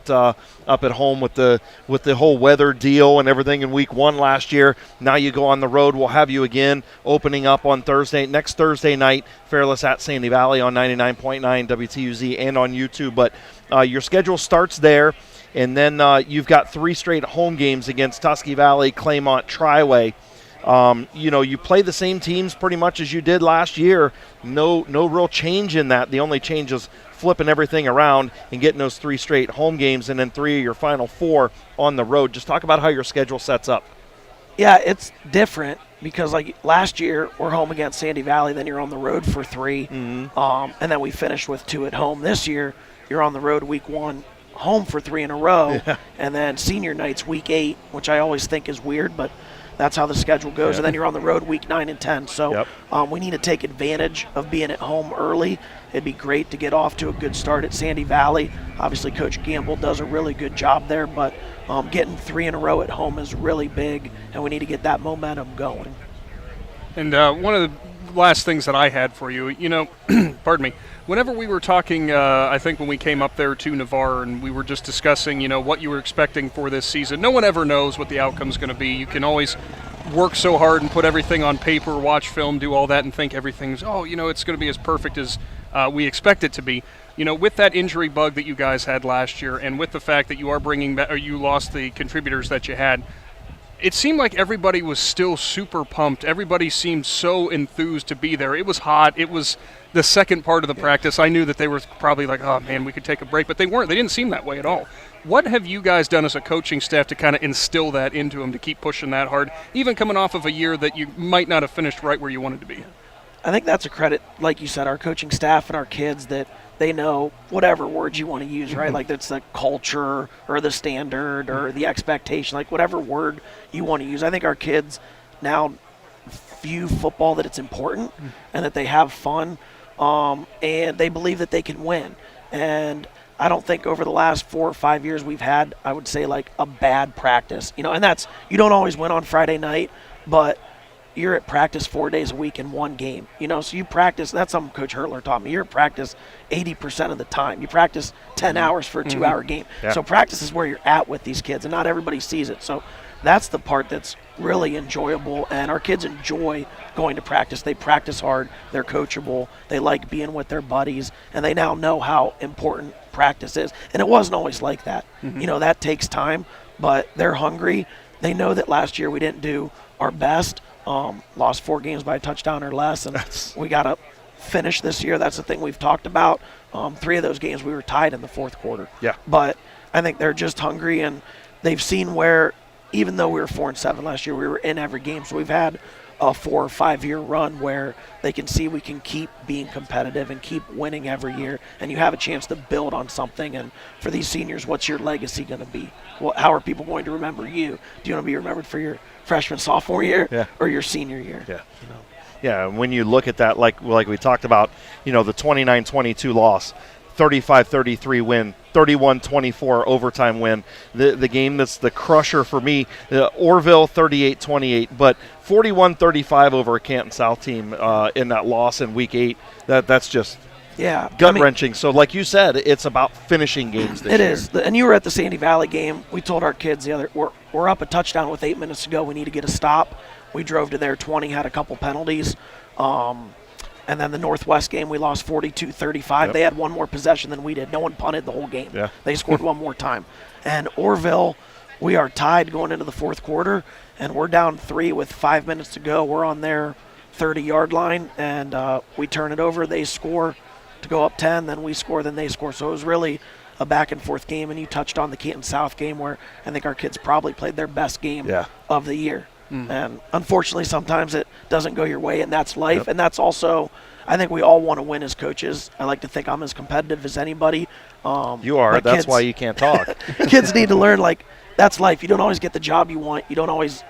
[SPEAKER 2] at home with the whole weather deal and everything in week 1 last year. Now you go on the road. We'll have you again opening up on next Thursday night. Fairless at Sandy Valley on 99.9 WTUZ and on YouTube. But your schedule starts there. And then you've got 3 straight home games against Tusky Valley, Claymont, Triway. You play the same teams pretty much as you did last year. No real change in that. The only change is flipping everything around and getting those 3 straight home games and then 3 of your final 4 on the road. Just talk about how your schedule sets up.
[SPEAKER 14] Yeah, it's different because like last year we're home against Sandy Valley, then you're on the road for 3, and then we finished with 2 at home. This year you're on the road week 1, home for 3 in a row, and then senior night's week 8, which I always think is weird, but that's how the schedule goes. And then you're on the road week 9 and 10. So we need to take advantage of being at home early. It'd be great to get off to a good start at Sandy Valley. Obviously, Coach Gamble does a really good job there, but getting 3 in a row at home is really big, and we need to get that momentum going.
[SPEAKER 4] And one of the last things that I had for you, pardon me, whenever we were talking, I think when we came up there to Navarre and we were just discussing, what you were expecting for this season, no one ever knows what the outcome's going to be. You can always work so hard and put everything on paper, watch film, do all that, and think everything's, it's going to be as perfect as we expect it to be. With that injury bug that you guys had last year and with the fact that you are bringing back, or you lost the contributors that you had, it seemed like everybody was still super pumped. Everybody seemed so enthused to be there. It was hot. It was the second part of the practice. I knew that they were probably like, oh, man, we could take a break. But they weren't. They didn't seem that way at all. What have you guys done as a coaching staff to kind of instill that into them, to keep pushing that hard, even coming off of a year that you might not have finished right where you wanted to be?
[SPEAKER 14] I think that's a credit, like you said, our coaching staff and our kids, that they know whatever words you want to use, right? Like that's the culture or the standard or the expectation, like whatever word you want to use. I think our kids now view football that it's important and that they have fun, and they believe that they can win. And I don't think over the last 4 or 5 years we've had, I would say, like a bad practice. And that's, you don't always win on Friday night, but you're at practice 4 days a week in one game, so you practice. That's something Coach Hurtler taught me. You're at practice 80% of the time. You practice 10 hours for a 2-hour game. So practice is where you're at with these kids, and not everybody sees it. So that's the part that's really enjoyable, and our kids enjoy going to practice. They practice hard. They're coachable. They like being with their buddies, and they now know how important practice is. And it wasn't always like that. That takes time, but they're hungry. They know that last year we didn't do our best. Lost 4 games by a touchdown or less, and we got to finish this year. That's the thing we've talked about. 3 of those games we were tied in the fourth quarter. But I think they're just hungry, and they've seen where, even though we were 4-7 last year, we were in every game. So we've had a 4 or 5 year run where they can see we can keep being competitive and keep winning every year, and you have a chance to build on something. And for these seniors, what's your legacy going to be? Well, how are people going to remember you? Do you want to be remembered for your freshman, sophomore year or your senior year?
[SPEAKER 2] Yeah. Yeah, and when you look at that, like we talked about, the 29-22 loss, 35-33 win, 31-24 overtime win. The game that's the crusher for me, Orville 38-28, but 41-35 over a Canton South team in that loss in Week 8. That's just gut-wrenching. So like you said, it's about finishing games this year.
[SPEAKER 14] It is. And you were at the Sandy Valley game. We told our kids we're up a touchdown with 8 minutes to go. We need to get a stop. We drove to their 20, had a couple penalties. And then the Northwest game, we lost 42-35. They had one more possession than we did. No one punted the whole game.
[SPEAKER 2] Yeah.
[SPEAKER 14] They scored one more time. And Orville, we are tied going into the fourth quarter, and we're down 3 with 5 minutes to go. We're on their 30-yard line, and we turn it over. They score to go up 10, then we score, then they score. So it was really a back-and-forth game, and you touched on the Canton South game where I think our kids probably played their best game of the year. And unfortunately, sometimes it doesn't go your way, and that's life. And that's also, I think we all want to win as coaches. I like to think I'm as competitive as anybody.
[SPEAKER 2] You are. That's why you can't talk.
[SPEAKER 14] Kids need to learn, that's life. You don't always get the job you want. You don't always,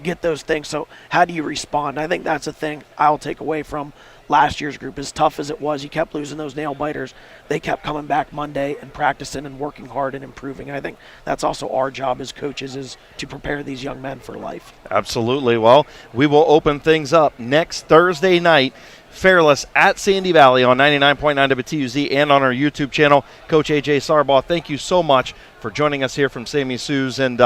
[SPEAKER 14] get those things. So how do you respond? I think that's a thing I'll take away from last year's group. As tough as it was, you kept losing those nail biters. They kept coming back Monday and practicing and working hard and improving. I think that's also our job as coaches, is to prepare these young men for life.
[SPEAKER 2] Absolutely. Well, we will open things up next Thursday night. Fairless at Sandy Valley on 99.9 WTUZ and on our YouTube channel. Coach A.J. Sarbaugh, thank you so much for joining us here from Sammy Sue's, and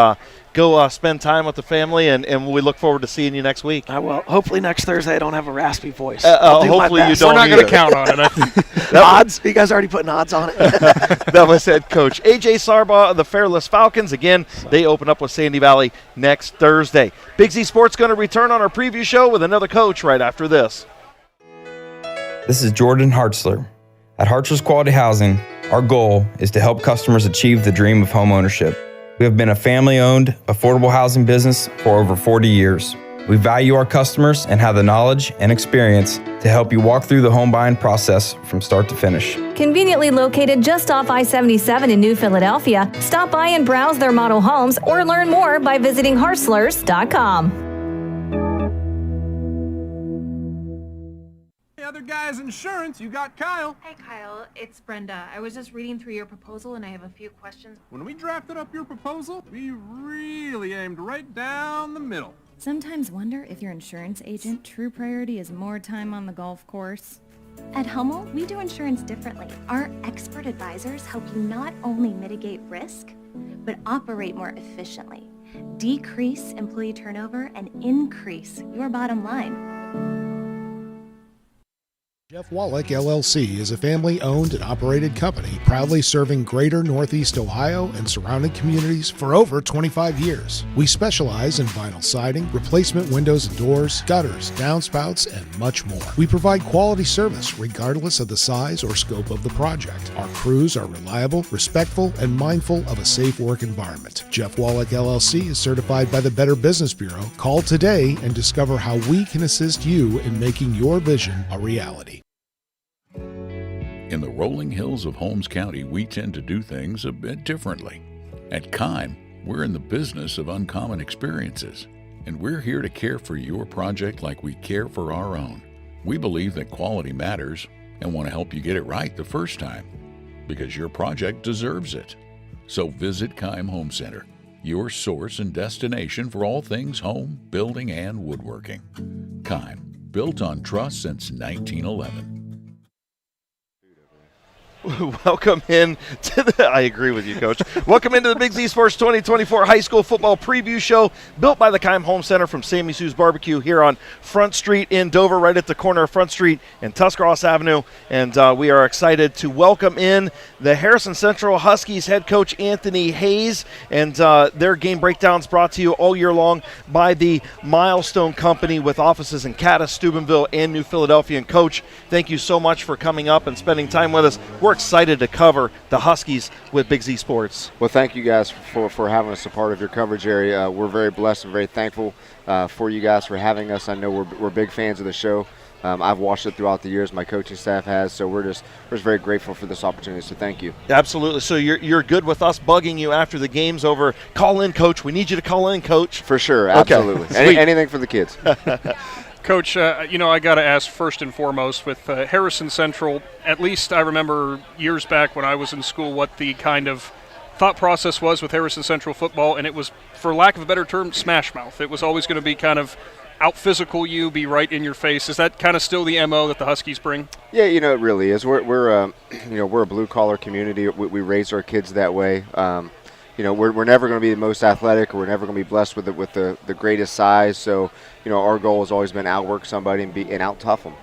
[SPEAKER 2] go spend time with the family, and we look forward to seeing you next week.
[SPEAKER 14] I will. Hopefully next Thursday I don't have a raspy voice.
[SPEAKER 2] Hopefully you don't.
[SPEAKER 4] We're not going to count on it.
[SPEAKER 14] Odds? You guys already putting odds on it?
[SPEAKER 2] That was head coach A.J. Sarbaugh of the Fairless Falcons. Again, they open up with Sandy Valley next Thursday. Big Z Sports going to return on our preview show with another coach right after this.
[SPEAKER 15] This is Jordan Hartzler. At Hartzler's Quality Housing, our goal is to help customers achieve the dream of home ownership. We have been a family-owned, affordable housing business for over 40 years. We value our customers and have the knowledge and experience to help you walk through the home buying process from start to finish.
[SPEAKER 5] Conveniently located just off I-77 in New Philadelphia, stop by and browse their model homes or learn more by visiting Hartzlers.com.
[SPEAKER 16] Other guy's insurance, you got Kyle.
[SPEAKER 17] Hey Kyle, it's Brenda. I was just reading through your proposal and I have a few questions.
[SPEAKER 16] When we drafted up your proposal, we really aimed right down the middle.
[SPEAKER 18] Sometimes wonder if your insurance agent true priority is more time on the golf course. At Hummel, we do insurance differently. Our expert advisors help you not only mitigate risk, but operate more efficiently, decrease employee turnover, and increase your bottom line.
[SPEAKER 19] Jeff Wallach, LLC is a family-owned and operated company proudly serving greater Northeast Ohio and surrounding communities for over 25 years. We specialize in vinyl siding, replacement windows and doors, gutters, downspouts, and much more. We provide quality service regardless of the size or scope of the project. Our crews are reliable, respectful, and mindful of a safe work environment. Jeff Wallach, LLC is certified by the Better Business Bureau. Call today and discover how we can assist you in making your vision a reality.
[SPEAKER 20] In the rolling hills of Holmes County, we tend to do things a bit differently. At Keim, we're in the business of uncommon experiences, and we're here to care for your project like we care for our own. We believe that quality matters and want to help you get it right the first time, because your project deserves it. So visit Keim Home Center, your source and destination for all things home, building, and woodworking. Keim, built on trust since 1911.
[SPEAKER 2] Welcome in to the, I agree with you, Coach. Welcome into the Big Z Sports 2024 High School Football Preview Show, built by the Keim Home Center from Sammy Sue's Barbecue here on Front Street in Dover, right at the corner of Front Street and Tuscarawas Avenue. And we are excited to welcome in the Harrison Central Huskies head coach Anthony Hayes, and their game breakdowns brought to you all year long by the Milestone Company with offices in Cadiz, Steubenville, and New Philadelphia. And Coach, thank you so much for coming up and spending time with us. We're excited to cover the Huskies with Big Z Sports.
[SPEAKER 21] Well, thank you guys for having us a part of your coverage area. We're very blessed and very thankful for you guys for having us. I know we're big fans of the show. I've watched it throughout the years. My coaching staff has, so we're just very grateful for this opportunity. So thank you.
[SPEAKER 2] Absolutely. So you're good with us bugging you after the game's over. Call in, Coach. We need you to call in, Coach.
[SPEAKER 21] For sure. Absolutely.
[SPEAKER 2] Okay.
[SPEAKER 21] Anything for the kids.
[SPEAKER 4] Coach, I got to ask first and foremost with Harrison Central. At least I remember years back when I was in school what the kind of thought process was with Harrison Central football, and it was, for lack of a better term, smash mouth. It was always going to be kind of out physical you, be right in your face. Is that kind of still the MO that the Huskies bring?
[SPEAKER 21] Yeah, it really is. We're a blue collar community. We raise our kids that way. We're never going to be the most athletic, or we're never going to be blessed with the greatest size. So, our goal has always been outwork somebody and out tough them.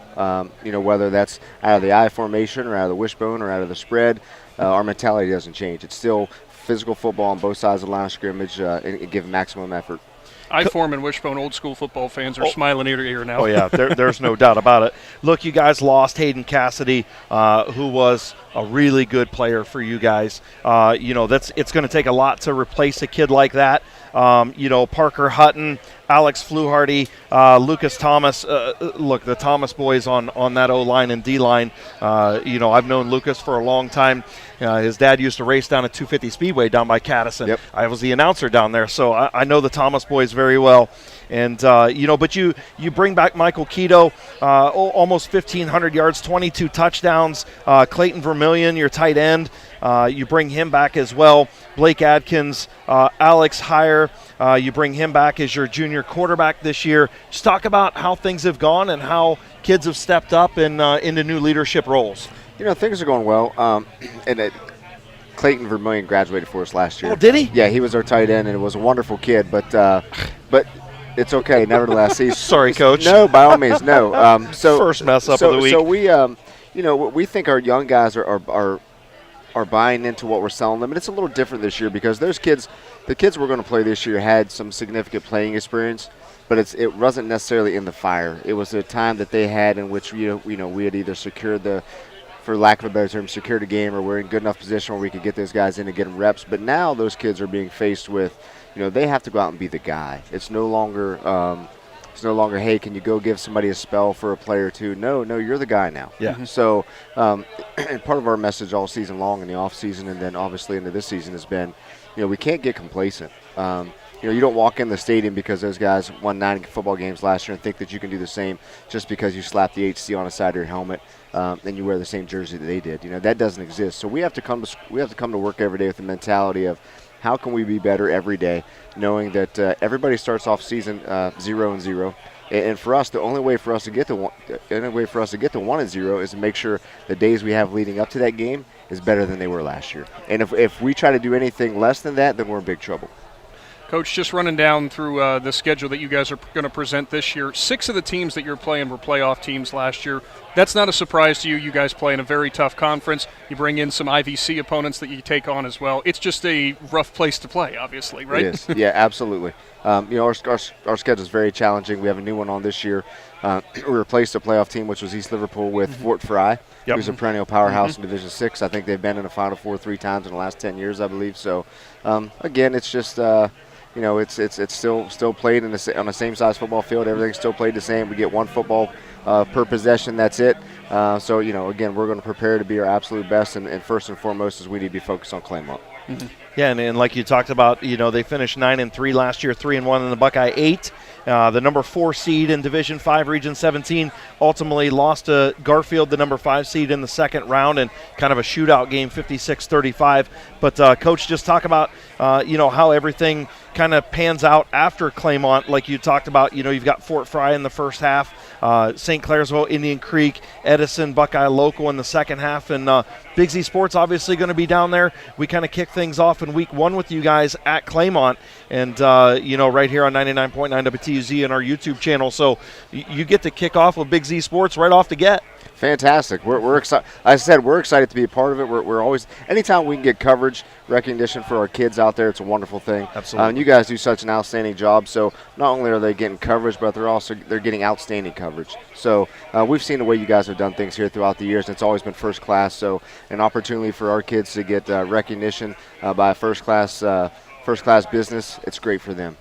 [SPEAKER 21] Whether that's out of the I formation or out of the wishbone or out of the spread, our mentality doesn't change. It's still physical football on both sides of the line of scrimmage and give maximum effort.
[SPEAKER 4] I-form and wishbone old school football fans are smiling ear to ear now.
[SPEAKER 2] Oh, yeah, there's no doubt about it. Look, you guys lost Hayden Cassidy, who was a really good player for you guys. It's going to take a lot to replace a kid like that. Parker Hutton, Alex Fluharty, Lucas Thomas. Look, the Thomas boys on that O-line and D-line. I've known Lucas for a long time. His dad used to race down at 250 Speedway down by Caddison. Yep. I was the announcer down there, so I know the Thomas boys very well. And, but you bring back Michael Keto, almost 1,500 yards, 22 touchdowns. Clayton Vermillion, your tight end, you bring him back as well. Blake Adkins, Alex Heyer, you bring him back as your junior quarterback this year. Just talk about how things have gone and how kids have stepped up into new leadership roles.
[SPEAKER 21] Things are going well. Clayton Vermillion graduated for us last year.
[SPEAKER 2] Oh, did he?
[SPEAKER 21] Yeah, he was our tight end, and it was a wonderful kid. But it's okay. Nevertheless, he's
[SPEAKER 2] sorry, Coach.
[SPEAKER 21] No, by all means, no.
[SPEAKER 2] First mess up of the week.
[SPEAKER 21] So we think our young guys are buying into what we're selling them, and it's a little different this year because the kids we're going to play this year had some significant playing experience, but it wasn't necessarily in the fire. It was a time that they had in which we had either secured for lack of a better term, secured a game, or we're in good enough position where we could get those guys in and get them reps. But now those kids are being faced with, they have to go out and be the guy. It's no longer, hey, can you go give somebody a spell for a play or two? No, you're the guy now.
[SPEAKER 2] Yeah. Mm-hmm.
[SPEAKER 21] So, and part of our message all season long in the off season, and then obviously into this season has been, we can't get complacent. You don't walk in the stadium because those guys won 9 football games last year and think that you can do the same just because you slap the HC on the side of your helmet and you wear the same jersey that they did. That doesn't exist. So we have to come to work every day with the mentality of how can we be better every day, knowing that everybody starts off season 0-0. And for us, the only way for us to get to 1-0 is to make sure the days we have leading up to that game is better than they were last year. And if we try to do anything less than that, then we're in big trouble.
[SPEAKER 4] Coach, just running down through the schedule that you guys are going to present this year, 6 of the teams that you're playing were playoff teams last year. That's not a surprise to you. You guys play in a very tough conference. You bring in some IVC opponents that you take on as well. It's just a rough place to play, obviously, right?
[SPEAKER 21] It is. Yeah, absolutely. Our schedule is very challenging. We have a new one on this year. We replaced a playoff team, which was East Liverpool, with Fort Fry, who's a perennial powerhouse in Division 6. I think they've been in the Final Four 3 times in the last 10 years, I believe. So, again, it's just it's still played on the same size football field. Everything's still played the same. We get 1 football per possession. That's it. So again, we're going to prepare to be our absolute best, and first and foremost is we need to be focused on Claymont.
[SPEAKER 2] Mm-hmm. Yeah, and like you talked about, they finished 9-3 last year, 3-1 in the Buckeye 8. The number 4 seed in Division 5, Region 17, ultimately lost to Garfield, the number 5 seed, in the second round, and kind of a shootout game, 56-35. But Coach, just talk about how everything kind of pans out after Claymont, like you talked about. You've got Fort Fry in the first half, St. Clairsville, Indian Creek, Edison, Buckeye Local in the second half, and Big Z Sports obviously going to be down there. We kind of kick things off in week 1 with you guys at Claymont, and right here on 99.9 WTUZ and our YouTube channel. So you get to kick off with Big Z Sports right off the get.
[SPEAKER 21] Fantastic. We're excited. As I said, we're excited to be a part of it. We're always, anytime we can get coverage, recognition for our kids out there, it's a wonderful thing.
[SPEAKER 2] Absolutely.
[SPEAKER 21] And you guys do such an outstanding job. So not only are they getting coverage, but they're getting outstanding coverage. So we've seen the way you guys have done things here throughout the years, and it's always been first class. So an opportunity for our kids to get recognition by a first class business, it's great for them.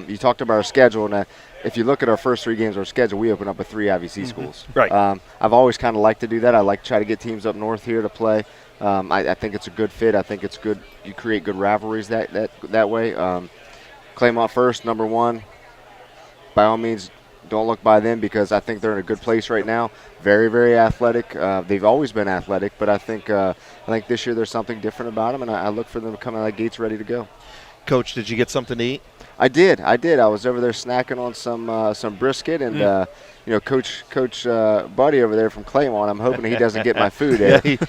[SPEAKER 21] You talked about our schedule, and if you look at our first 3 games of our schedule, we open up with 3 IVC schools.
[SPEAKER 2] Right.
[SPEAKER 21] I've always kind of liked to do that. I like to try to get teams up north here to play. I think it's a good fit. I think it's good. You create good rivalries that way. Claymont first, number 1. By all means, don't look by them because I think they're in a good place right now. Very, very athletic. They've always been athletic, but I think this year there's something different about them, and I look for them to come out of the gates ready to go.
[SPEAKER 2] Coach, did you get something to eat?
[SPEAKER 21] I did. I was over there snacking on some brisket, and Coach Buddy over there from Claymont. I'm hoping he doesn't get my food.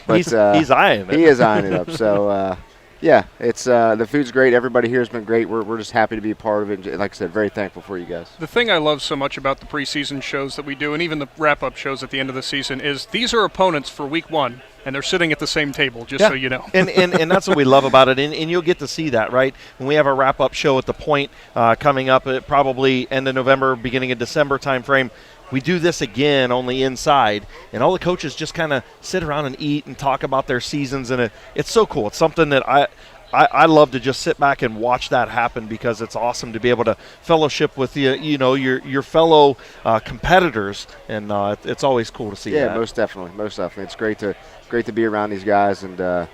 [SPEAKER 2] He's eyeing it.
[SPEAKER 21] He is eyeing it up. So it's the food's great. Everybody here has been great. We're just happy to be a part of it. And like I said, very thankful for you guys.
[SPEAKER 4] The thing I love so much about the preseason shows that we do, and even the wrap-up shows at the end of the season, is these are opponents for week 1. And they're sitting at the same table, just so you know.
[SPEAKER 2] and that's what we love about it. And you'll get to see that, right? When we have our wrap-up show at the Point coming up at probably end of November, beginning of December time frame, we do this again, only inside. And all the coaches just kind of sit around and eat and talk about their seasons. And it's so cool. It's something that I love to just sit back and watch that happen because it's awesome to be able to fellowship with your fellow competitors, and it's always cool to see that.
[SPEAKER 21] Yeah, most definitely. It's great to be around these guys, and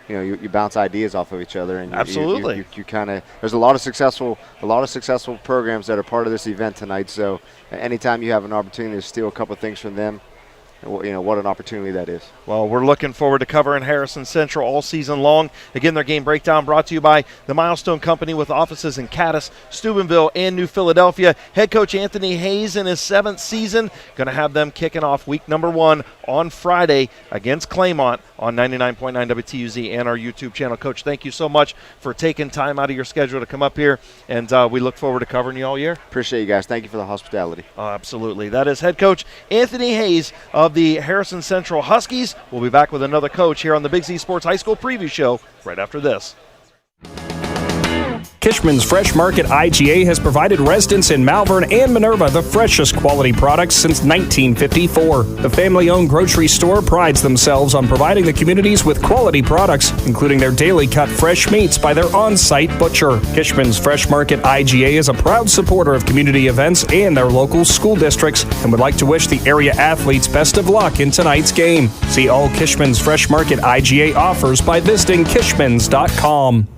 [SPEAKER 21] you bounce ideas off of each other, and
[SPEAKER 2] absolutely
[SPEAKER 21] you kind of, there's a lot of successful programs that are part of this event tonight. So anytime you have an opportunity to steal a couple of things from them, what an opportunity that is.
[SPEAKER 2] Well, we're looking forward to covering Harrison Central all season long. Again, their game breakdown brought to you by the Milestone Company with offices in Caddis, Steubenville, and New Philadelphia. Head coach Anthony Hayes in his 7th season. Going to have them kicking off week number 1 on Friday against Claymont on 99.9 WTUZ and our YouTube channel. Coach, thank you so much for taking time out of your schedule to come up here, and we look forward to covering you all year.
[SPEAKER 21] Appreciate you guys. Thank you for the hospitality.
[SPEAKER 2] Absolutely. That is head coach Anthony Hayes of the Harrison Central Huskies. We'll be back with another coach here on the Big Z Sports High School Preview Show right after this.
[SPEAKER 1] Kishman's Fresh Market IGA has provided residents in Malvern and Minerva the freshest quality products since 1954. The family-owned grocery store prides themselves on providing the communities with quality products, including their daily cut fresh meats by their on-site butcher. Kishman's Fresh Market IGA is a proud supporter of community events and their local school districts and would like to wish the area athletes best of luck in tonight's game. See all Kishman's Fresh Market IGA offers by visiting kishmans.com.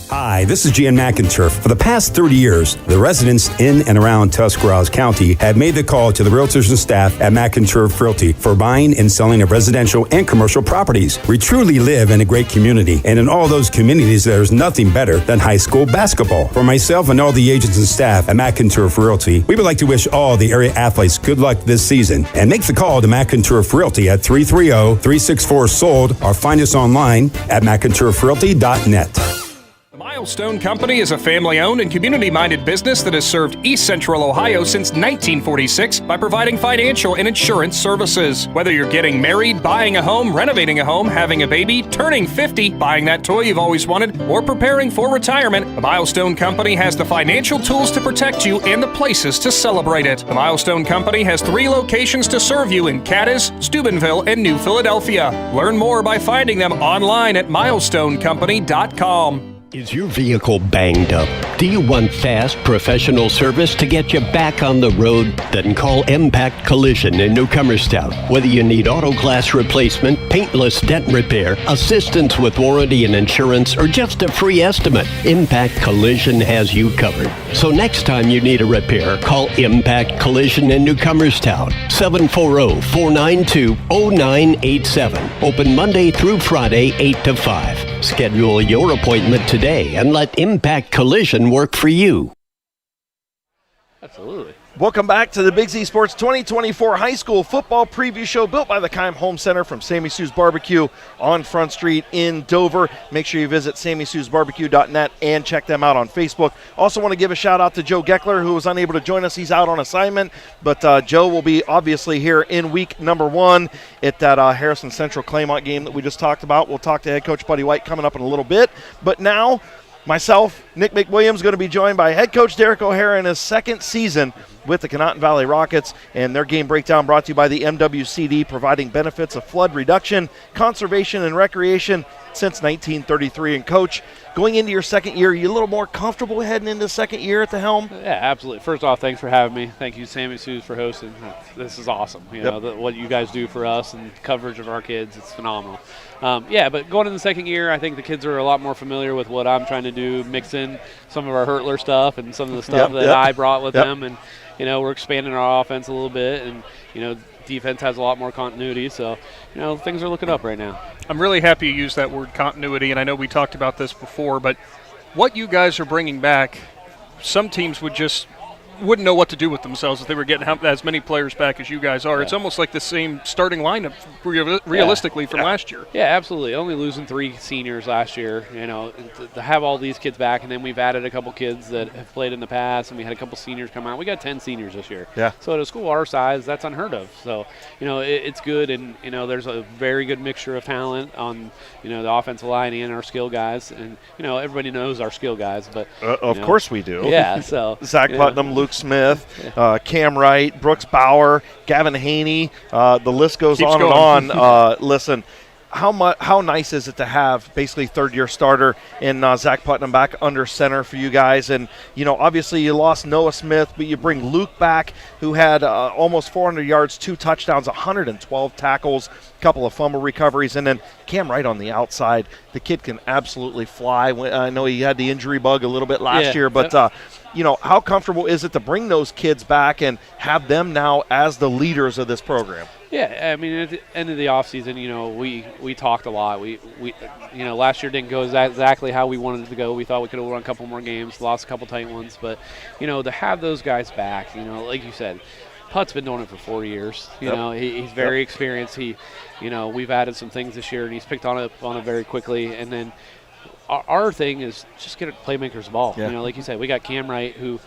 [SPEAKER 22] Hi, this is Gian McInturf. For the past 30 years, the residents in and around Tuscarawas County have made the call to the realtors and staff at McInturf Realty for buying and selling of residential and commercial properties. We truly live in a great community, and in all those communities, there's nothing better than high school basketball. For myself and all the agents and staff at McInturf Realty, we would like to wish all the area athletes good luck this season, and make the call to McInturf Realty at 330-364-SOLD or find us online at McInturfRealty.net.
[SPEAKER 1] Milestone Company is a family-owned and community-minded business that has served East Central Ohio since 1946 by providing financial and insurance services. Whether you're getting married, buying a home, renovating a home, having a baby, turning 50, buying that toy you've always wanted, or preparing for retirement, the Milestone Company has the financial tools to protect you and the places to celebrate it. The Milestone Company has 3 locations to serve you in Caddis, Steubenville, and New Philadelphia. Learn more by finding them online at milestonecompany.com.
[SPEAKER 23] Is your vehicle banged up? Do you want fast, professional service to get you back on the road? Then call Impact Collision in Newcomerstown. Whether you need auto glass replacement, paintless dent repair, assistance with warranty and insurance, or just a free estimate, Impact Collision has you covered. So next time you need a repair, call Impact Collision in Newcomerstown. 740-492-0987. Open Monday through Friday, 8 to 5. Schedule your appointment today and let Impact Collision work for you.
[SPEAKER 3] Absolutely.
[SPEAKER 2] Welcome back to the Big Z Sports 2024 High School Football Preview Show, built by the Keim Home Center from Sammy Sue's Barbecue on Front Street in Dover. Make sure you visit SammySue'sBarbecue.net and check them out on Facebook. Also want to give a shout out to Joe Geckler, who was unable to join us. He's out on assignment, but Joe will be obviously here in week number 1 at that Harrison Central Claymont game that we just talked about. We'll talk to head coach Buddy White coming up in a little bit, but now myself, Nick McWilliams, going to be joined by head coach Derek O'Hara in his second season with the Conotton Valley Rockets, and their game breakdown brought to you by the MWCD, providing benefits of flood reduction, conservation, and recreation since 1933. And Coach, going into your second year, are you a little more comfortable heading into the second year at the helm?
[SPEAKER 3] Yeah, absolutely. First off, thanks for having me. Thank you, Sammy Sue, for hosting. This is awesome. You know, what you guys do for us and coverage of our kids, it's phenomenal. But going into the second year, I think the kids are a lot more familiar with what I'm trying to do, mix in some of our Hurtler stuff and some of the stuff that I brought with them. And, you know, we're expanding our offense a little bit, and, you know, defense has a lot more continuity. So, you know, things are looking up right now.
[SPEAKER 4] I'm really happy you used that word continuity, and I know we talked about this before, but what you guys are bringing back, some teams wouldn't know what to do with themselves if they were getting as many players back as you guys are. Yeah. It's almost like the same starting lineup realistically from last year.
[SPEAKER 3] Yeah, absolutely. Only losing 3 seniors last year, you know, to have all these kids back, and then we've added a couple kids that have played in the past, and we had a couple seniors come out. We got 10 seniors this year.
[SPEAKER 2] Yeah.
[SPEAKER 3] So at a school our size, that's unheard of. So, you know, it's good, and, you know, there's a very good mixture of talent on, you know, the offensive line and our skill guys. And, you know, everybody knows our skill guys, but
[SPEAKER 2] of course we do.
[SPEAKER 3] Yeah, so
[SPEAKER 2] Zach Putnam, Luke Smith, Cam Wright, Brooks Bauer, Gavin Haney, the list goes
[SPEAKER 4] Keeps
[SPEAKER 2] on
[SPEAKER 4] going.
[SPEAKER 2] and on. Listen, how nice is it to have basically third-year starter in Zach Putnam back under center for you guys? And, you know, obviously you lost Noah Smith, but you bring Luke back, who had almost 400 yards, 2 touchdowns, 112 tackles, a couple of fumble recoveries, and then Cam Wright on the outside. The kid can absolutely fly. I know he had the injury bug a little bit last year, but you know, how comfortable is it to bring those kids back and have them now as the leaders of this program?
[SPEAKER 3] Yeah, I mean, at the end of the offseason, you know, we talked a lot. We you know, last year didn't go exactly how we wanted it to go. We thought we could have won a couple more games, lost a couple tight ones. But, you know, to have those guys back, you know, like you said, Put's been doing it for 4 years. You know, he's very experienced. You know, we've added some things this year, and he's picked on it very quickly. And then our thing is just get playmakers the ball. You know, like you said, we got Cam Wright, who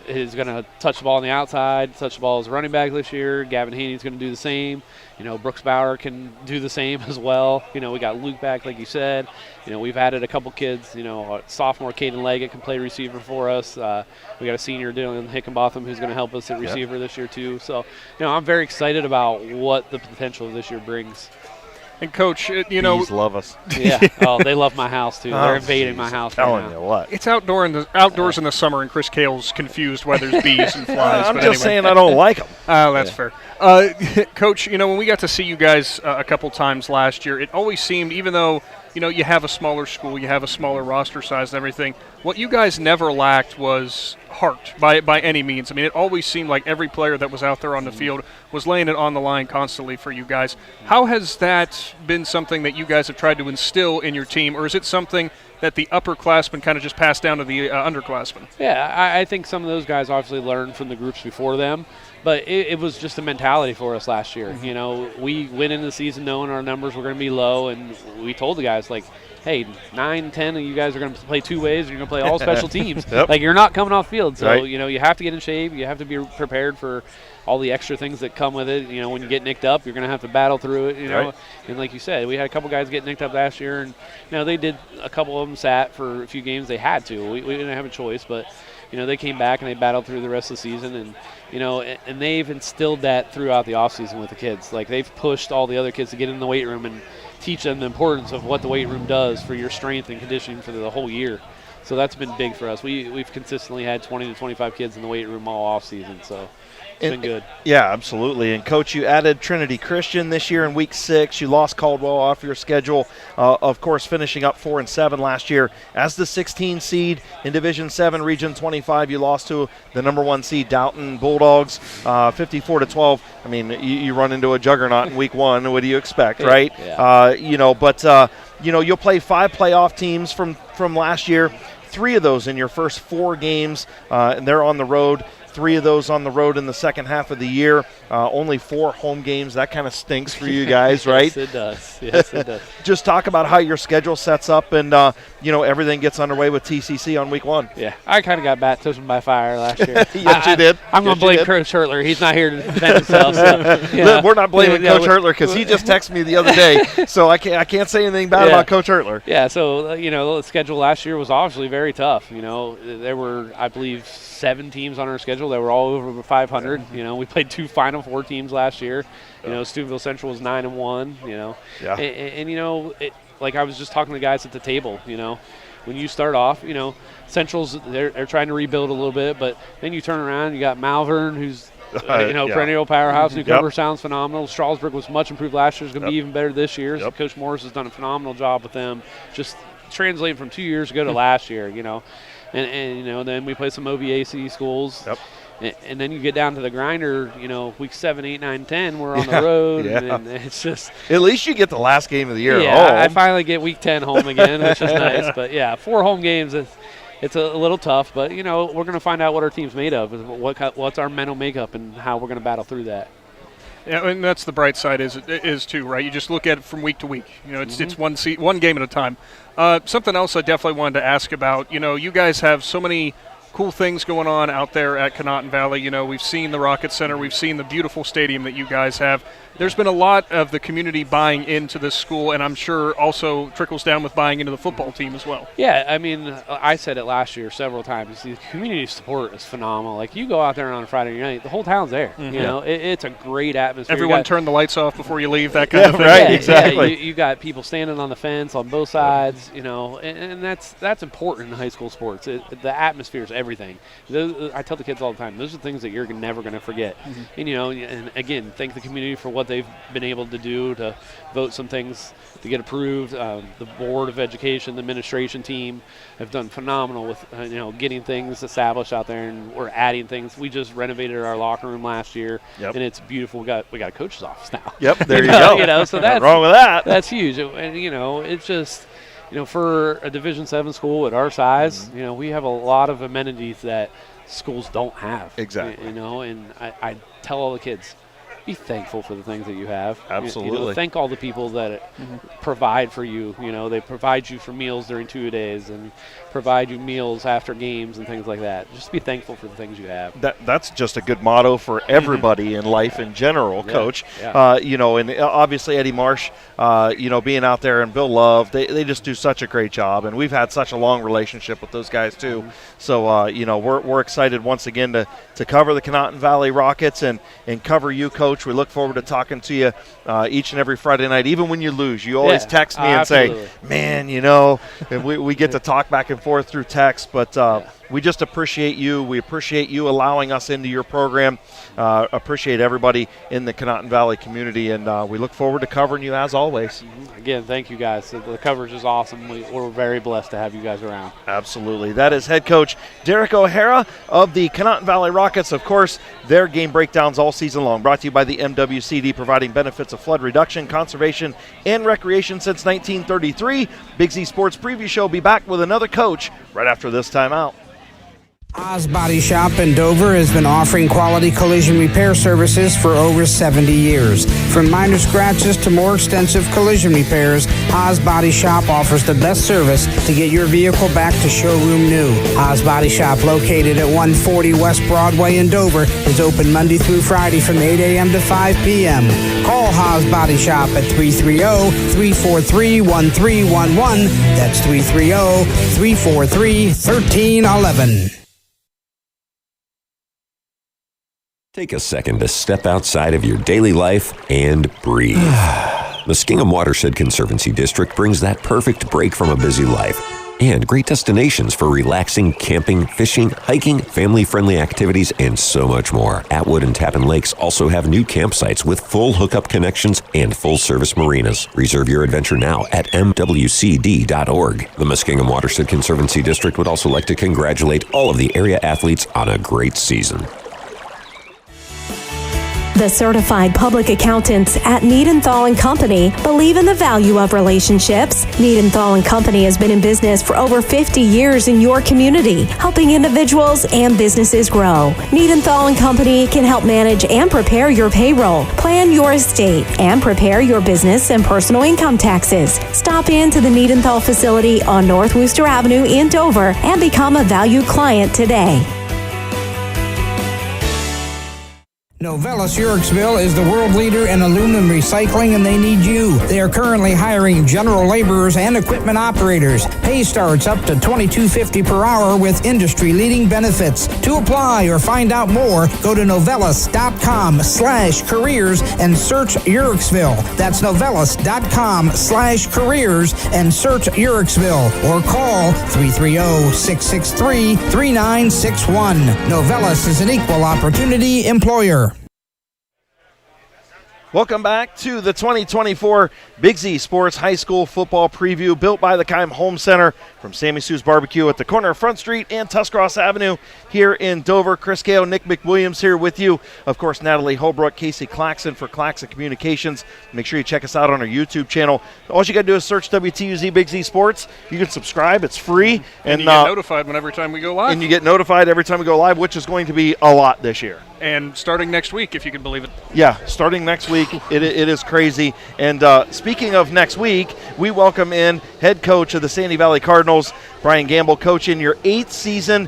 [SPEAKER 3] is going to touch the ball on the outside, touch the ball as a running back this year. Gavin Haney's going to do the same. You know, Brooks Bauer can do the same as well. You know, we got Luke back, like you said. You know, we've added a couple kids. You know, sophomore Caden Leggett can play receiver for us. We got a senior Dylan Hickenbotham who's going to help us at receiver this year too. So, you know, I'm very excited about what the potential of this year brings.
[SPEAKER 4] And Coach, you know,
[SPEAKER 2] bees love us.
[SPEAKER 3] Yeah. Oh, they love my house too. They're invading my house.
[SPEAKER 2] Telling you what,
[SPEAKER 4] it's outdoors in the summer, and Chris Cale's confused why there's bees and flies.
[SPEAKER 2] I'm just saying I don't like them.
[SPEAKER 4] Oh, that's fair. Coach, you know, when we got to see you guys a couple times last year, it always seemed, even though, you know, you have a smaller school, you have a smaller roster size and everything, what you guys never lacked was heart by any means. I mean, it always seemed like every player that was out there on the field was laying it on the line constantly for you guys. How has that been something that you guys have tried to instill in your team, or is it something that the upperclassmen kind of just passed down to the underclassmen?
[SPEAKER 3] Yeah, I think some of those guys obviously learned from the groups before them, but it was just a mentality for us last year. You know, we went into the season knowing our numbers were going to be low, and we told the guys, like, hey, 9, 10 of you guys are going to play 2 ways. You're going to play all special teams. Like, you're not coming off field. So, you know, you have to get in shape. You have to be prepared for all the extra things that come with it. You know, when you get nicked up, you're going to have to battle through it, you know. And like you said, we had a couple guys get nicked up last year, and, you know, they did – a couple of them sat for a few games. They had to. We didn't have a choice, but – you know, they came back and they battled through the rest of the season, and, you know, and they've instilled that throughout the offseason with the kids. Like, they've pushed all the other kids to get in the weight room and teach them the importance of what the weight room does for your strength and conditioning for the whole year. So that's been big for us. We've consistently had 20 to 25 kids in the weight room all offseason, so it's been good.
[SPEAKER 2] Yeah, absolutely. And, Coach, you added Trinity Christian this year in Week 6. You lost Caldwell off your schedule, of course, finishing up 4-7 last year. As the 16 seed in Division 7, Region 25, you lost to the number 1 seed, Downton Bulldogs, 54-12. I mean, you run into a juggernaut in Week 1. What do you expect, right?
[SPEAKER 3] Yeah.
[SPEAKER 2] You know, but, you know, you'll play 5 playoff teams from last year. 3 of those in your first 4 games, and they're on the road. 3 of those on the road in the second half of the year. Only 4 home games. That kind of stinks for you guys, right?
[SPEAKER 3] Yes, it does. Yes, it does.
[SPEAKER 2] Just talk about how your schedule sets up and, everything gets underway with TCC on week 1.
[SPEAKER 3] Yeah, I kind of got baptized by fire last year.
[SPEAKER 2] Yes, you did.
[SPEAKER 3] I'm going to blame Coach Hurtler. He's not here to defend himself. So,
[SPEAKER 2] we're not blaming Coach Hurtler because he just texted me the other day, so I can't say anything bad about Coach Hurtler.
[SPEAKER 3] Yeah, so, the schedule last year was obviously very tough. There were, I believe, 7 teams on our schedule that were all over 500. We played 2 Final Four teams last year. Steubenville Central was 9-1. And like I was just talking to guys at the table. When you start off, Central's they're trying to rebuild a little bit, but then you turn around, you got Malvern, who's perennial powerhouse. Newcomerstown's phenomenal. Strasburg was much improved last year. It's going to be even better this year. So Coach Morris has done a phenomenal job with them, just translating from 2 years ago to last year. And then we play some OVAC schools. And then you get down to the grinder, week 7, 8, 9, 10, we're on the road, and it's just...
[SPEAKER 2] At least you get the last game of the year
[SPEAKER 3] home.
[SPEAKER 2] I
[SPEAKER 3] finally get week 10 home again, which is nice. But, 4 home games, it's a little tough. But, we're going to find out what our team's made of, what's our mental makeup, and how we're going to battle through that.
[SPEAKER 4] Yeah, and that's the bright side is too, right? You just look at it from week to week. It's one game at a time. Something else I definitely wanted to ask about, you guys have so many cool things going on out there at Conotton Valley. We've seen the Rocket Center. We've seen the beautiful stadium that you guys have. There's been a lot of the community buying into this school, and I'm sure also trickles down with buying into the football team as well.
[SPEAKER 3] Yeah, I mean, I said it last year several times. The community support is phenomenal. Like, you go out there on a Friday night, the whole town's there. It's a great atmosphere.
[SPEAKER 4] Everyone turn the lights off before you leave, that kind of thing.
[SPEAKER 2] Right, exactly.
[SPEAKER 3] You got people standing on the fence on both sides, and that's important in high school sports. The atmosphere is everything. I tell the kids all the time, those are things that you're never going to forget. And, and again, thank the community for what they've been able to do to vote some things to get approved. The Board of Education, the administration team have done phenomenal with getting things established out there, and we're adding things. We just renovated our locker room last year, and it's beautiful. We got a coach's office now.
[SPEAKER 2] Yep, there you go.
[SPEAKER 3] So that's
[SPEAKER 2] wrong with that.
[SPEAKER 3] That's huge, and it's just. For a Division VII school at our size, we have a lot of amenities that schools don't have.
[SPEAKER 2] Exactly.
[SPEAKER 3] And I tell all the kids, be thankful for the things that you have.
[SPEAKER 2] Absolutely.
[SPEAKER 3] Thank all the people that provide for you. They provide you for meals during 2 days and provide you meals after games and things like that. Just be thankful for the things you have.
[SPEAKER 2] That's just a good motto for everybody in life in general, Coach.
[SPEAKER 3] Yeah.
[SPEAKER 2] And obviously Eddie Marsh, being out there, and Bill Love, they just do such a great job. And we've had such a long relationship with those guys too. So, we're excited once again to cover the Conotton Valley Rockets and cover you, Coach. We look forward to talking to you each and every Friday night. Even when you lose, you always text me and say, man, and we get to talk back and forth through text. But we just appreciate you. We appreciate you allowing us into your program. Appreciate everybody in the Conotton Valley community, and we look forward to covering you as always.
[SPEAKER 3] Again, thank you guys. The coverage is awesome. We're very blessed to have you guys around.
[SPEAKER 2] Absolutely. That is head coach Derek O'Hara of the Conotton Valley Rockets. Of course, their game breakdowns all season long, brought to you by the MWCD, providing benefits of flood reduction, conservation, and recreation since 1933. Big Z Sports Preview Show will be back with another coach right after this timeout.
[SPEAKER 6] Oz Body Shop in Dover has been offering quality collision repair services for over 70 years. From minor scratches to more extensive collision repairs, Oz Body Shop offers the best service to get your vehicle back to showroom new. Oz Body Shop, located at 140 West Broadway in Dover, is open Monday through Friday from 8 a.m. to 5 p.m. Call Oz Body Shop at 330-343-1311. That's 330-343-1311.
[SPEAKER 13] Take a second to step outside of your daily life and breathe. Muskingum Watershed Conservancy District brings that perfect break from a busy life and great destinations for relaxing, camping, fishing, hiking, family-friendly activities, and so much more. Atwood and Tappan Lakes also have new campsites with full hookup connections and full-service marinas. Reserve your adventure now at mwcd.org. The Muskingum Watershed Conservancy District would also like to congratulate all of the area athletes on a great season.
[SPEAKER 5] The certified public accountants at Niedenthal & Company believe in the value of relationships. Niedenthal & Company has been in business for over 50 years in your community, helping individuals and businesses grow. Niedenthal & Company can help manage and prepare your payroll, plan your estate, and prepare your business and personal income taxes. Stop in to the Niedenthal facility on North Worcester Avenue in Dover and become a valued client today.
[SPEAKER 6] Novelis Urixville is the world leader in aluminum recycling, and they need you. They are currently hiring general laborers and equipment operators. Pay starts up to $22.50 per hour with industry-leading benefits. To apply or find out more, go to novelis.com/careers and search Urixville. That's novelis.com/careers and search Urixville, or call 330-663-3961. Novelis is an equal opportunity employer.
[SPEAKER 2] Welcome back to the 2024 Big Z Sports High School Football Preview, built by the Keim Home Center from Sammy Sue's Barbecue at the corner of Front Street and Tuscarawas Avenue here in Dover. Chris Kale, Nick McWilliams here with you. Of course, Natalie Holbrook, Casey Claxon for Claxon Communications. Make sure you check us out on our YouTube channel. All you got to do is search WTUZ Big Z Sports. You can subscribe. It's free.
[SPEAKER 4] And you get notified every time we go live.
[SPEAKER 2] And you get notified every time we go live, which is going to be a lot this year.
[SPEAKER 4] And starting next week, if you can believe it.
[SPEAKER 2] Yeah, starting next week. It is crazy. And speaking of next week, we welcome in head coach of the Sandy Valley Cardinals, Brian Gamble, coach in your 8th season.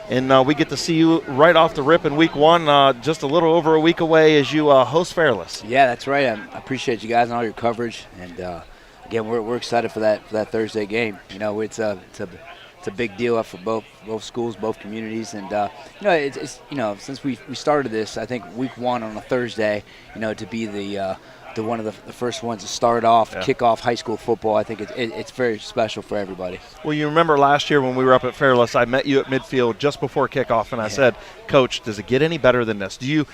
[SPEAKER 2] And we get to see you right off the rip in week 1, just a little over a week away as you host Fairless.
[SPEAKER 7] Yeah, that's right. I appreciate you guys and all your coverage. And, again, we're excited for that Thursday game. You know, it's a big deal for both schools, both communities, and it's since we started this, I think week 1 on a Thursday, to be the one of the first ones to start off, kick off high school football. I think it's very special for everybody.
[SPEAKER 2] Well, you remember last year when we were up at Fairless, I met you at midfield just before kickoff, and I said, Coach, does it get any better than this? Do you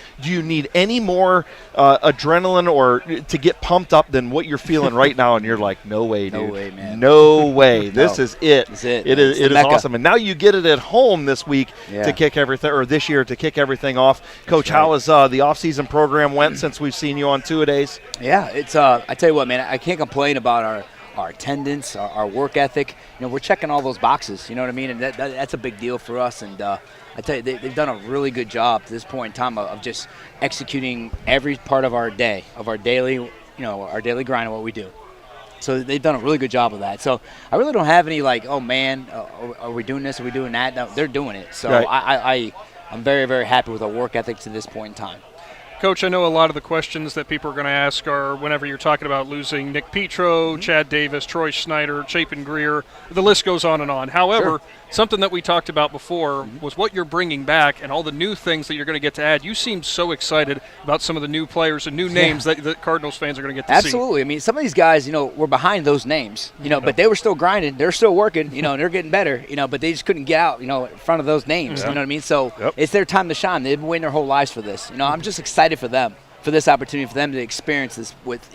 [SPEAKER 2] need any more adrenaline or to get pumped up than what you're feeling right now? And you're like, no way, dude.
[SPEAKER 7] No way, man.
[SPEAKER 2] No way. This is it.
[SPEAKER 7] It's it.
[SPEAKER 2] It is awesome. And now you get it at home this week to kick everything, or this year to kick everything off. Coach, how has the off-season program went since we've seen you on 2-a-days?
[SPEAKER 7] Yeah, it's I tell you what, man, I can't complain about our attendance, our work ethic. We're checking all those boxes, you know what I mean? And that's a big deal for us. And I tell you, they've done a really good job to this point in time of just executing every part of our day, of our daily, our daily grind of what we do. So they've done a really good job of that. So I really don't have any like, oh man, are we doing this? Are we doing that? No, they're doing it. So right. I'm very, very happy with our work ethic to this point in time.
[SPEAKER 4] Coach, I know a lot of the questions that people are going to ask are whenever you're talking about losing Nick Petro, Chad Davis, Troy Snyder, Chapin Greer, the list goes on and on. However, something that we talked about before was what you're bringing back and all the new things that you're going to get to add. You seem so excited about some of the new players and new names that the Cardinals fans are going to get to see.
[SPEAKER 7] Absolutely. I mean, some of these guys, were behind those names, but they were still grinding. They're still working, and they're getting better, but they just couldn't get out, in front of those names, you know what I mean? So it's their time to shine. They've been waiting their whole lives for this. I'm just excited for them, for this opportunity for them to experience this with,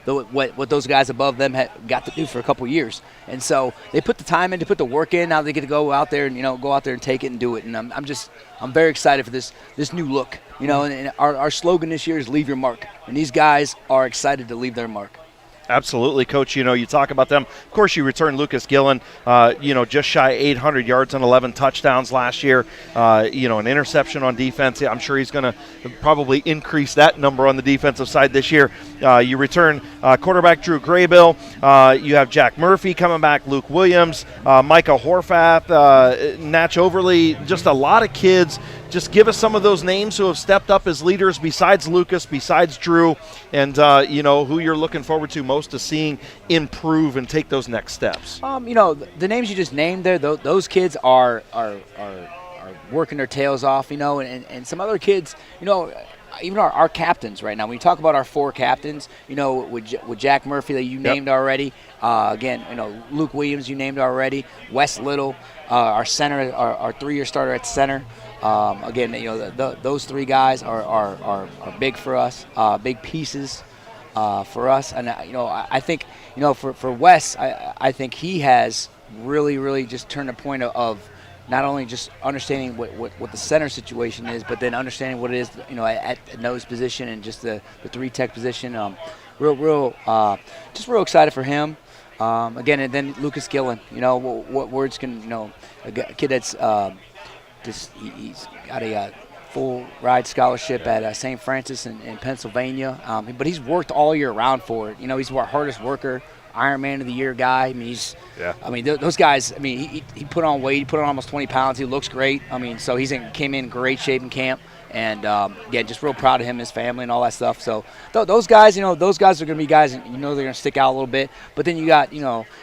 [SPEAKER 7] what those guys above them got to do for a couple years. And so they put the time in, to put the work in. Now they get to go out there and, go out there and take it and do it. And I'm very excited for this new look, and our slogan this year is leave your mark. And these guys are excited to leave their mark.
[SPEAKER 2] Absolutely, Coach. You talk about them. Of course, you return Lucas Gillen, just shy 800 yards and 11 touchdowns last year. An interception on defense. I'm sure he's going to probably increase that number on the defensive side this year. You return quarterback Drew Graybill. You have Jack Murphy coming back, Luke Williams, Micah Horvath, Natch Overly, just a lot of kids. Just give us some of those names who have stepped up as leaders besides Lucas, besides Drew, and, who you're looking forward to most to seeing improve and take those next steps.
[SPEAKER 7] The names you just named there, those kids are working their tails off, and some other kids, even our captains right now. When you talk about our 4 captains, with Jack Murphy that you named already, Luke Williams you named already, Wes Little, our center, our 3-year starter at center. Those 3 guys are big for us, big pieces for us. And, I think, for Wes, I think he has really, really just turned a point of not only just understanding what the center situation is, but then understanding what it is, at nose position and just the 3-tech position. Just real excited for him. Again, and then Lucas Gillen. What words can a kid that's he's got a full ride scholarship at St. Francis in Pennsylvania, but he's worked all year round for it. He's our hardest worker. Ironman of the Year guy. Those guys. He put on weight. He put on almost 20 pounds. He looks great. So came in great shape in camp, and just real proud of him, his family, and all that stuff. So those guys, those guys are going to be guys. They're going to stick out a little bit. But then you got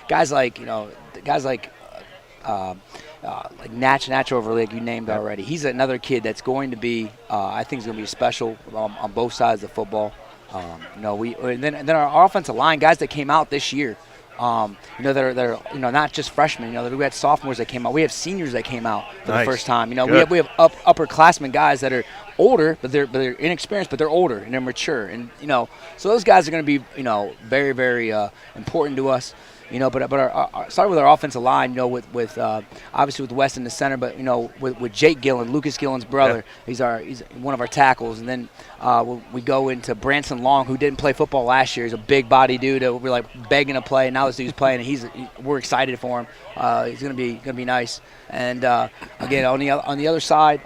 [SPEAKER 7] guys like Natch over like you named already. He's another kid that's going to be. I think he's going to be special on both sides of the football. And then our offensive line guys that came out this year, they're not just freshmen. We had sophomores that came out. We have seniors that came out for the first time. We have upperclassmen guys that are older, but they're inexperienced, but they're older and they're mature. And so those guys are going to be very very important to us. But starting with our offensive line, with obviously with West in the center, but with Jake Gillen, Lucas Gillen's brother, he's one of our tackles, and then we go into Branson Long, who didn't play football last year. He's a big body dude. We're like begging to play, and now this dude's playing, and we're excited for him. He's gonna be nice. And again, on the other side,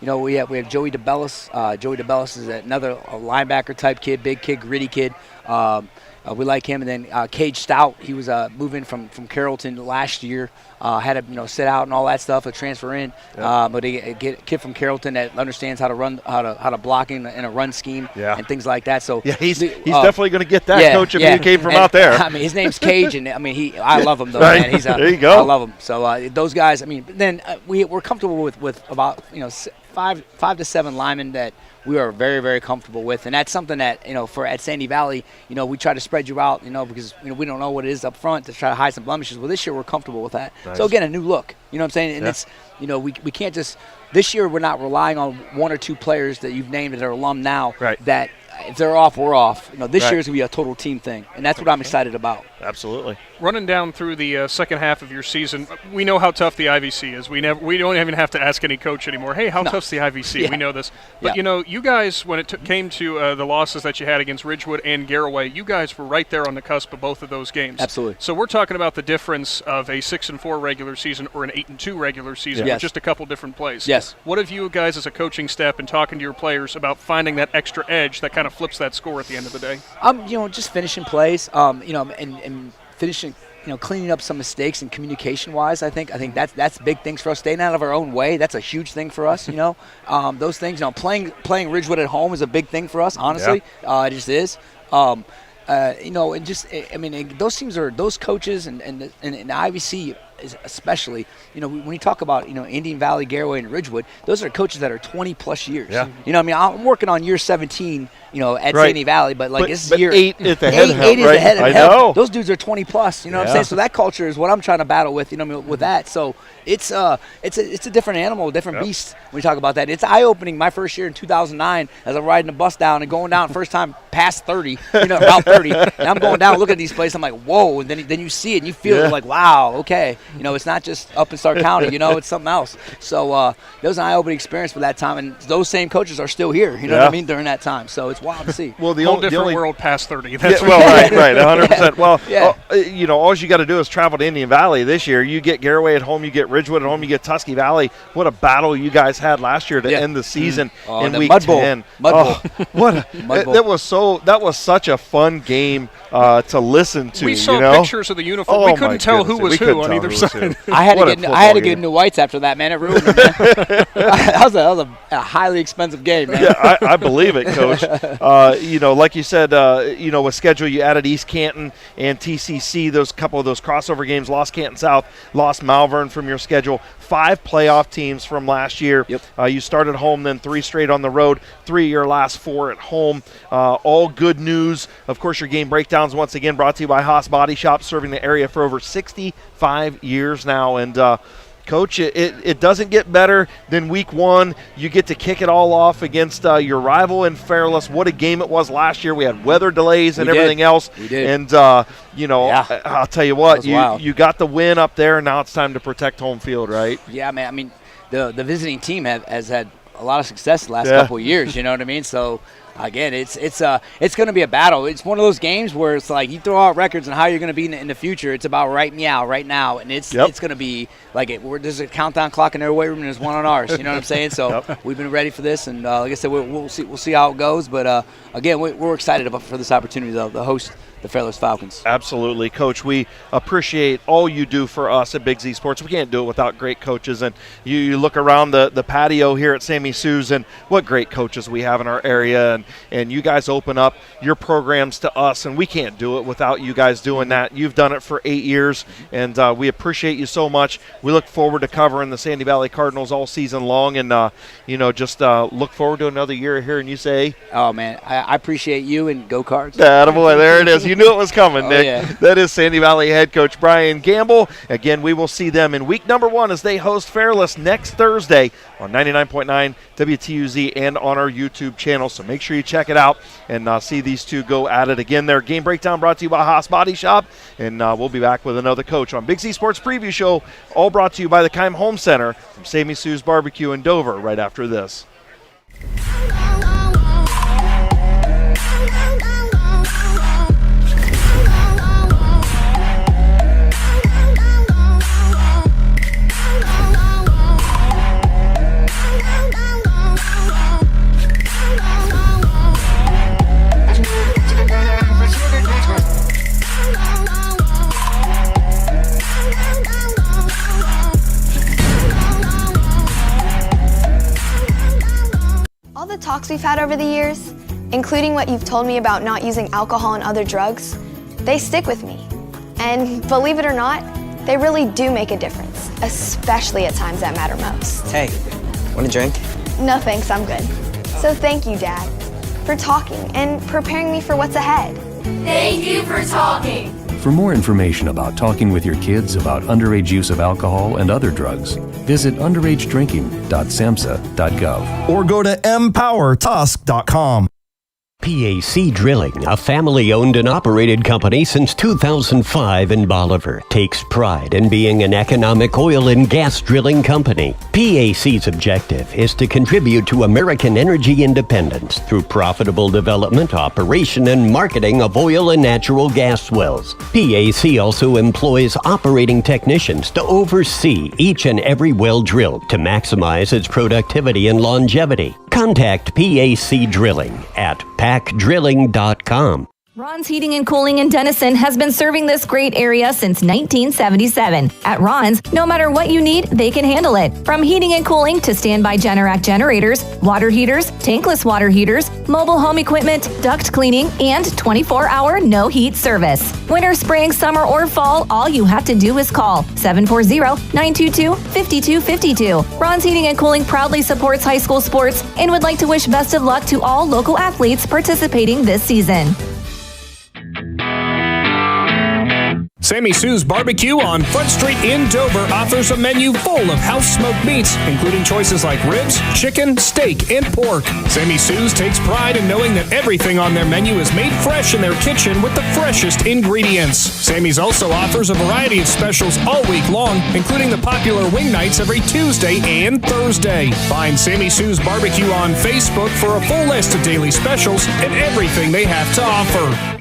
[SPEAKER 7] we have Joey DeBellis. Joey DeBellis is another linebacker type kid, big kid, gritty kid. We like him. And then Cage Stout, he was moving from Carrollton last year, had to sit out and all that stuff, a transfer in. But a kid from Carrollton that understands how to run, how to block in a run scheme and things like that. So
[SPEAKER 2] he's definitely going to get that, Coach, if he came from out there.
[SPEAKER 7] His name's Cage, and I love him though,
[SPEAKER 2] right.
[SPEAKER 7] man.
[SPEAKER 2] There you go.
[SPEAKER 7] I love him. So those guys. Then we're comfortable with about 5 to 7 linemen that we are very, very comfortable with, and that's something that at Sandy Valley, we try to spread you out, because we don't know what it is up front to try to hide some blemishes. Well, this year we're comfortable with that. Nice. So again, a new look. You know what I'm saying? And it's we can't just this year we're not relying on 1 or 2 players that you've named that are alum now.
[SPEAKER 2] Right.
[SPEAKER 7] That if they're off, we're off. This year is gonna be a total team thing, and that's what I'm excited about.
[SPEAKER 2] Absolutely.
[SPEAKER 4] Running down through the second half of your season, we know how tough the IVC is. We don't even have to ask any coach anymore. Hey, how tough's the IVC? Yeah. We know this. But you guys, when it came to the losses that you had against Ridgewood and Galloway, you guys were right there on the cusp of both of those games.
[SPEAKER 7] Absolutely.
[SPEAKER 4] So we're talking about the difference of a 6-4 regular season or an 8-2 regular season with just a couple different plays.
[SPEAKER 7] Yes.
[SPEAKER 4] What have you guys as a coaching staff been talking to your players about finding that extra edge that kind of flips that score at the end of the day?
[SPEAKER 7] Just finishing plays, and finishing, cleaning up some mistakes and communication-wise. I think that's big things for us. Staying out of our own way, that's a huge thing for us. Those things. Playing Ridgewood at home is a big thing for us. Honestly, it just is. And just those teams are those coaches and the IVC especially. When you talk about Indian Valley, Galloway, and Ridgewood, those are coaches that are 20+ years.
[SPEAKER 2] Yeah.
[SPEAKER 7] I'm working on year 17. At Sandy Valley, but it's year
[SPEAKER 2] 8 is the head.
[SPEAKER 7] 8 is the head.
[SPEAKER 2] I know.
[SPEAKER 7] Those dudes are 20+. You know what I'm saying? So that culture is what I'm trying to battle with. With that. So it's a different animal, a different beast when we talk about that. It's eye-opening. My first year in 2009, as I'm riding the bus down and going down first time past 30, about 30, and I'm going down, looking at these places. I'm like, whoa! And then you see it, and you feel it, like, wow, okay. It's not just up in Stark County. It's something else. So it was an eye-opening experience for that time, and those same coaches are still here. You know what I mean? During that time, so it's wild to see.
[SPEAKER 2] Well, the
[SPEAKER 4] whole
[SPEAKER 2] only
[SPEAKER 4] different world past 30. That's
[SPEAKER 2] right, 100%. Well, all you got to do is travel to Indian Valley this year. You get Galloway at home, you get Ridgewood at home, you get Tusky Valley. What a battle you guys had last year to end the season in week 10. That was such a fun game to listen to.
[SPEAKER 4] We saw pictures of the uniform. We couldn't tell who was who on either side.
[SPEAKER 7] I had to get new whites after that, man. It ruined it, man. that was a highly expensive game, man.
[SPEAKER 2] Yeah, I believe it, Coach. Like you said, with schedule, you added East Canton and TCC, couple of those crossover games, lost Canton South, lost Malvern from your schedule. 5 playoff teams from last year.
[SPEAKER 7] Yep.
[SPEAKER 2] You started home, then 3 straight on the road, 3 of your last 4 at home. All good news. Of course, your game breakdowns, once again, brought to you by Haas Body Shop, serving the area for over 65 years now. And Coach, it doesn't get better than week one. You get to kick it all off against your rival in Fairless. What a game it was last year. We had weather delays and everything else.
[SPEAKER 7] We did.
[SPEAKER 2] And, I'll tell you what, you got the win up there, and now it's time to protect home field, right?
[SPEAKER 7] Yeah, man. I mean, the visiting team has had a lot of success the last couple of years, you know what I mean? So, again, it's going to be a battle. It's one of those games where it's like you throw out records and how you're going to be in the future. It's about right now, and it's going to be like there's a countdown clock in their weight room and there's one on ours. You know what I'm saying? So we've been ready for this, and like I said, we'll see how it goes. But again, we're excited for this opportunity to host the Fairless Falcons.
[SPEAKER 2] Absolutely, Coach. We appreciate all you do for us at Big Z Sports. We can't do it without great coaches. And you look around the patio here at Sammy Sue's, and what great coaches we have in our area. And you guys open up your programs to us, and we can't do it without you guys doing that. You've done it for 8 years, and we appreciate you so much. We look forward to covering the Sandy Valley Cardinals all season long, and just look forward to another year here. And you say,
[SPEAKER 7] "Oh man, I appreciate you, and go Cards."
[SPEAKER 2] Attaboy, there it is. You knew it was coming, Nick.
[SPEAKER 7] Yeah.
[SPEAKER 2] That is Sandy Valley head coach Brian Gamble. Again, we will see them in week number 1 as they host Fairless next Thursday on 99.9 WTUZ and on our YouTube channel. So make sure you check it out and see these two go at it again. Their game breakdown brought to you by Haas Body Shop, and we'll be back with another coach on Big Z Sports Preview Show, all brought to you by the Keim Home Center from Sammy Sue's Barbecue in Dover right after this.
[SPEAKER 8] All the talks we've had over the years, including what you've told me about not using alcohol and other drugs, they stick with me. And believe it or not, they really do make a difference, especially at times that matter most.
[SPEAKER 9] Hey, want a drink?
[SPEAKER 8] No thanks, I'm good. So thank you, Dad, for talking and preparing me for what's ahead.
[SPEAKER 10] Thank you for talking.
[SPEAKER 24] For more information about talking with your kids about underage use of alcohol and other drugs, visit underagedrinking.samhsa.gov
[SPEAKER 25] or go to empowertusk.com.
[SPEAKER 23] PAC Drilling, a family-owned and operated company since 2005 in Bolivar, takes pride in being an economic oil and gas drilling company. PAC's objective is to contribute to American energy independence through profitable development, operation, and marketing of oil and natural gas wells. PAC also employs operating technicians to oversee each and every well drilled to maximize its productivity and longevity. Contact PAC Drilling at pacdrilling.com.
[SPEAKER 5] Ron's Heating and Cooling in Denison has been serving this great area since 1977. At Ron's, no matter what you need, they can handle it. From heating and cooling to standby Generac generators, water heaters, tankless water heaters, mobile home equipment, duct cleaning, and 24-hour no-heat service. Winter, spring, summer, or fall, all you have to do is call 740-922-5252. Ron's Heating and Cooling proudly supports high school sports and would like to wish best of luck to all local athletes participating this season.
[SPEAKER 1] Sammy Sue's Barbecue on Front Street in Dover offers a menu full of house-smoked meats, including choices like ribs, chicken, steak, and pork. Sammy Sue's takes pride in knowing that everything on their menu is made fresh in their kitchen with the freshest ingredients. Sammy's also offers a variety of specials all week long, including the popular wing nights every Tuesday and Thursday. Find Sammy Sue's Barbecue on Facebook for a full list of daily specials and everything they have to offer.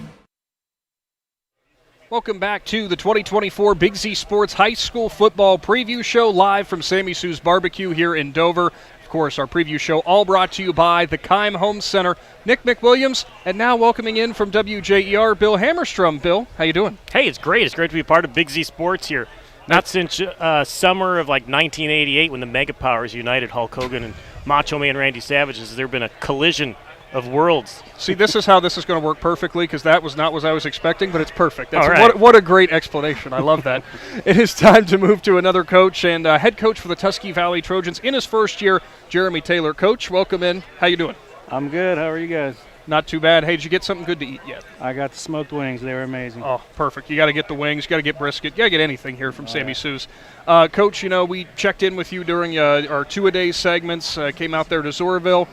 [SPEAKER 4] Welcome back to the 2024 Big Z Sports High School Football Preview Show, live from Sammy Sue's Barbecue here in Dover. Of course, our preview show all brought to you by the Keim Home Center. Nick McWilliams, and now welcoming in from WJER, Bill Hammerstrom. Bill, how you doing?
[SPEAKER 26] Hey, it's great. It's great to be a part of Big Z Sports here. Not since summer of like 1988 when the Mega Powers united Hulk Hogan and Macho Man Randy Savage. Has there been a collision of worlds?
[SPEAKER 4] See, this is how this is going to work perfectly, because that was not what I was expecting, but it's perfect. That's
[SPEAKER 26] all right.
[SPEAKER 4] What a great explanation. I love that. It is time to move to another coach, and head coach for the Tusky Valley Trojans in his first year, Jeremy Taylor. Coach, welcome in. How you doing?
[SPEAKER 27] I'm good. How are you guys?
[SPEAKER 4] Not too bad. Hey, did you get something good to eat yet?
[SPEAKER 9] I got the smoked wings. They were amazing.
[SPEAKER 4] Oh, perfect. You got to get the wings. You got to get brisket. You got to get anything here from Sammy Sue's. Coach, we checked in with you during our two-a-day segments, came out there to Zoraville.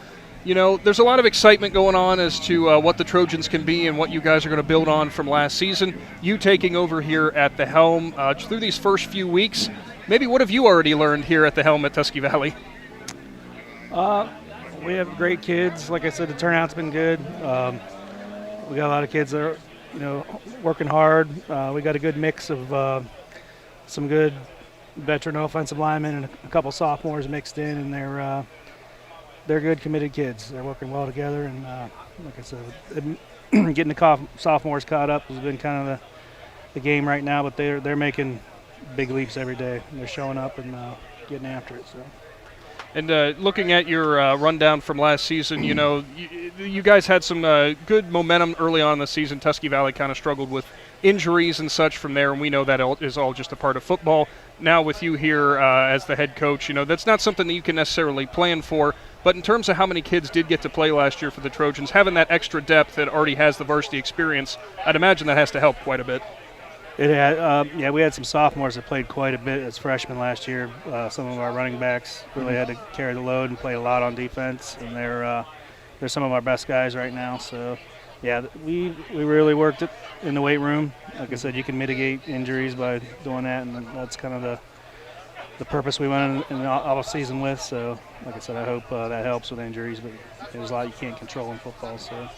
[SPEAKER 4] There's a lot of excitement going on as to what the Trojans can be and what you guys are going to build on from last season. You taking over here at the helm through these first few weeks. Maybe what have you already learned here at the helm at Tusky Valley?
[SPEAKER 9] We have great kids. Like I said, the turnout's been good. We got a lot of kids that are, working hard. We got a good mix of some good veteran offensive linemen and a couple sophomores mixed in, and they're good, committed kids. They're working well together, and like I said, getting the sophomores caught up has been kind of the game right now. But they're making big leaps every day. They're showing up and getting after it. So.
[SPEAKER 4] And looking at your rundown from last season, you guys had some good momentum early on in the season. Tusky Valley kind of struggled with injuries and such from there, and we know that is all just a part of football. Now with you here as the head coach, that's not something that you can necessarily plan for. But in terms of how many kids did get to play last year for the Trojans, having that extra depth that already has the varsity experience, I'd imagine that has to help quite a bit.
[SPEAKER 9] It had, we had some sophomores that played quite a bit as freshmen last year. Some of our running backs really had to carry the load and play a lot on defense, and they're some of our best guys right now. So, we really worked it in the weight room. Like I said, you can mitigate injuries by doing that, and that's kind of the purpose we went in the off season with. So, like I said, I hope that helps with injuries, but there's a lot you can't control in football. So.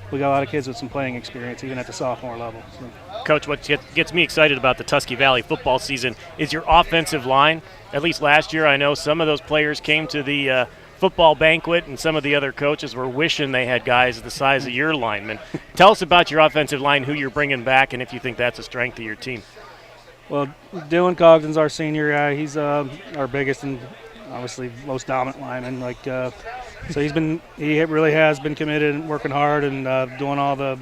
[SPEAKER 9] We got a lot of kids with some playing experience, even at the sophomore level. So.
[SPEAKER 26] Coach, what gets me excited about the Tusky Valley football season is your offensive line. At least last year, I know some of those players came to the football banquet, and some of the other coaches were wishing they had guys the size of your linemen. Tell us about your offensive line, who you're bringing back, and if you think that's a strength of your team.
[SPEAKER 9] Well, Dylan Cogden's our senior guy. He's our biggest and obviously most dominant lineman. So he really has been committed and working hard and doing all the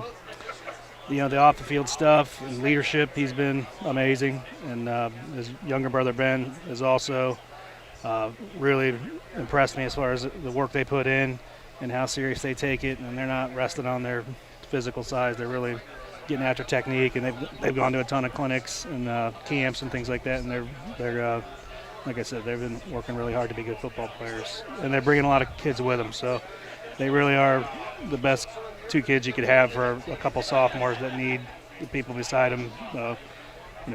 [SPEAKER 9] off the field stuff and leadership. He's been amazing, and his younger brother Ben is also really impressed me as far as the work they put in and how serious they take it, and they're not resting on their physical size. They're really getting after technique, and they've gone to a ton of clinics and camps and things like that, and they're like I said, they've been working really hard to be good football players, and they're bringing a lot of kids with them. So they really are the best two kids you could have for a couple sophomores that need the people beside them,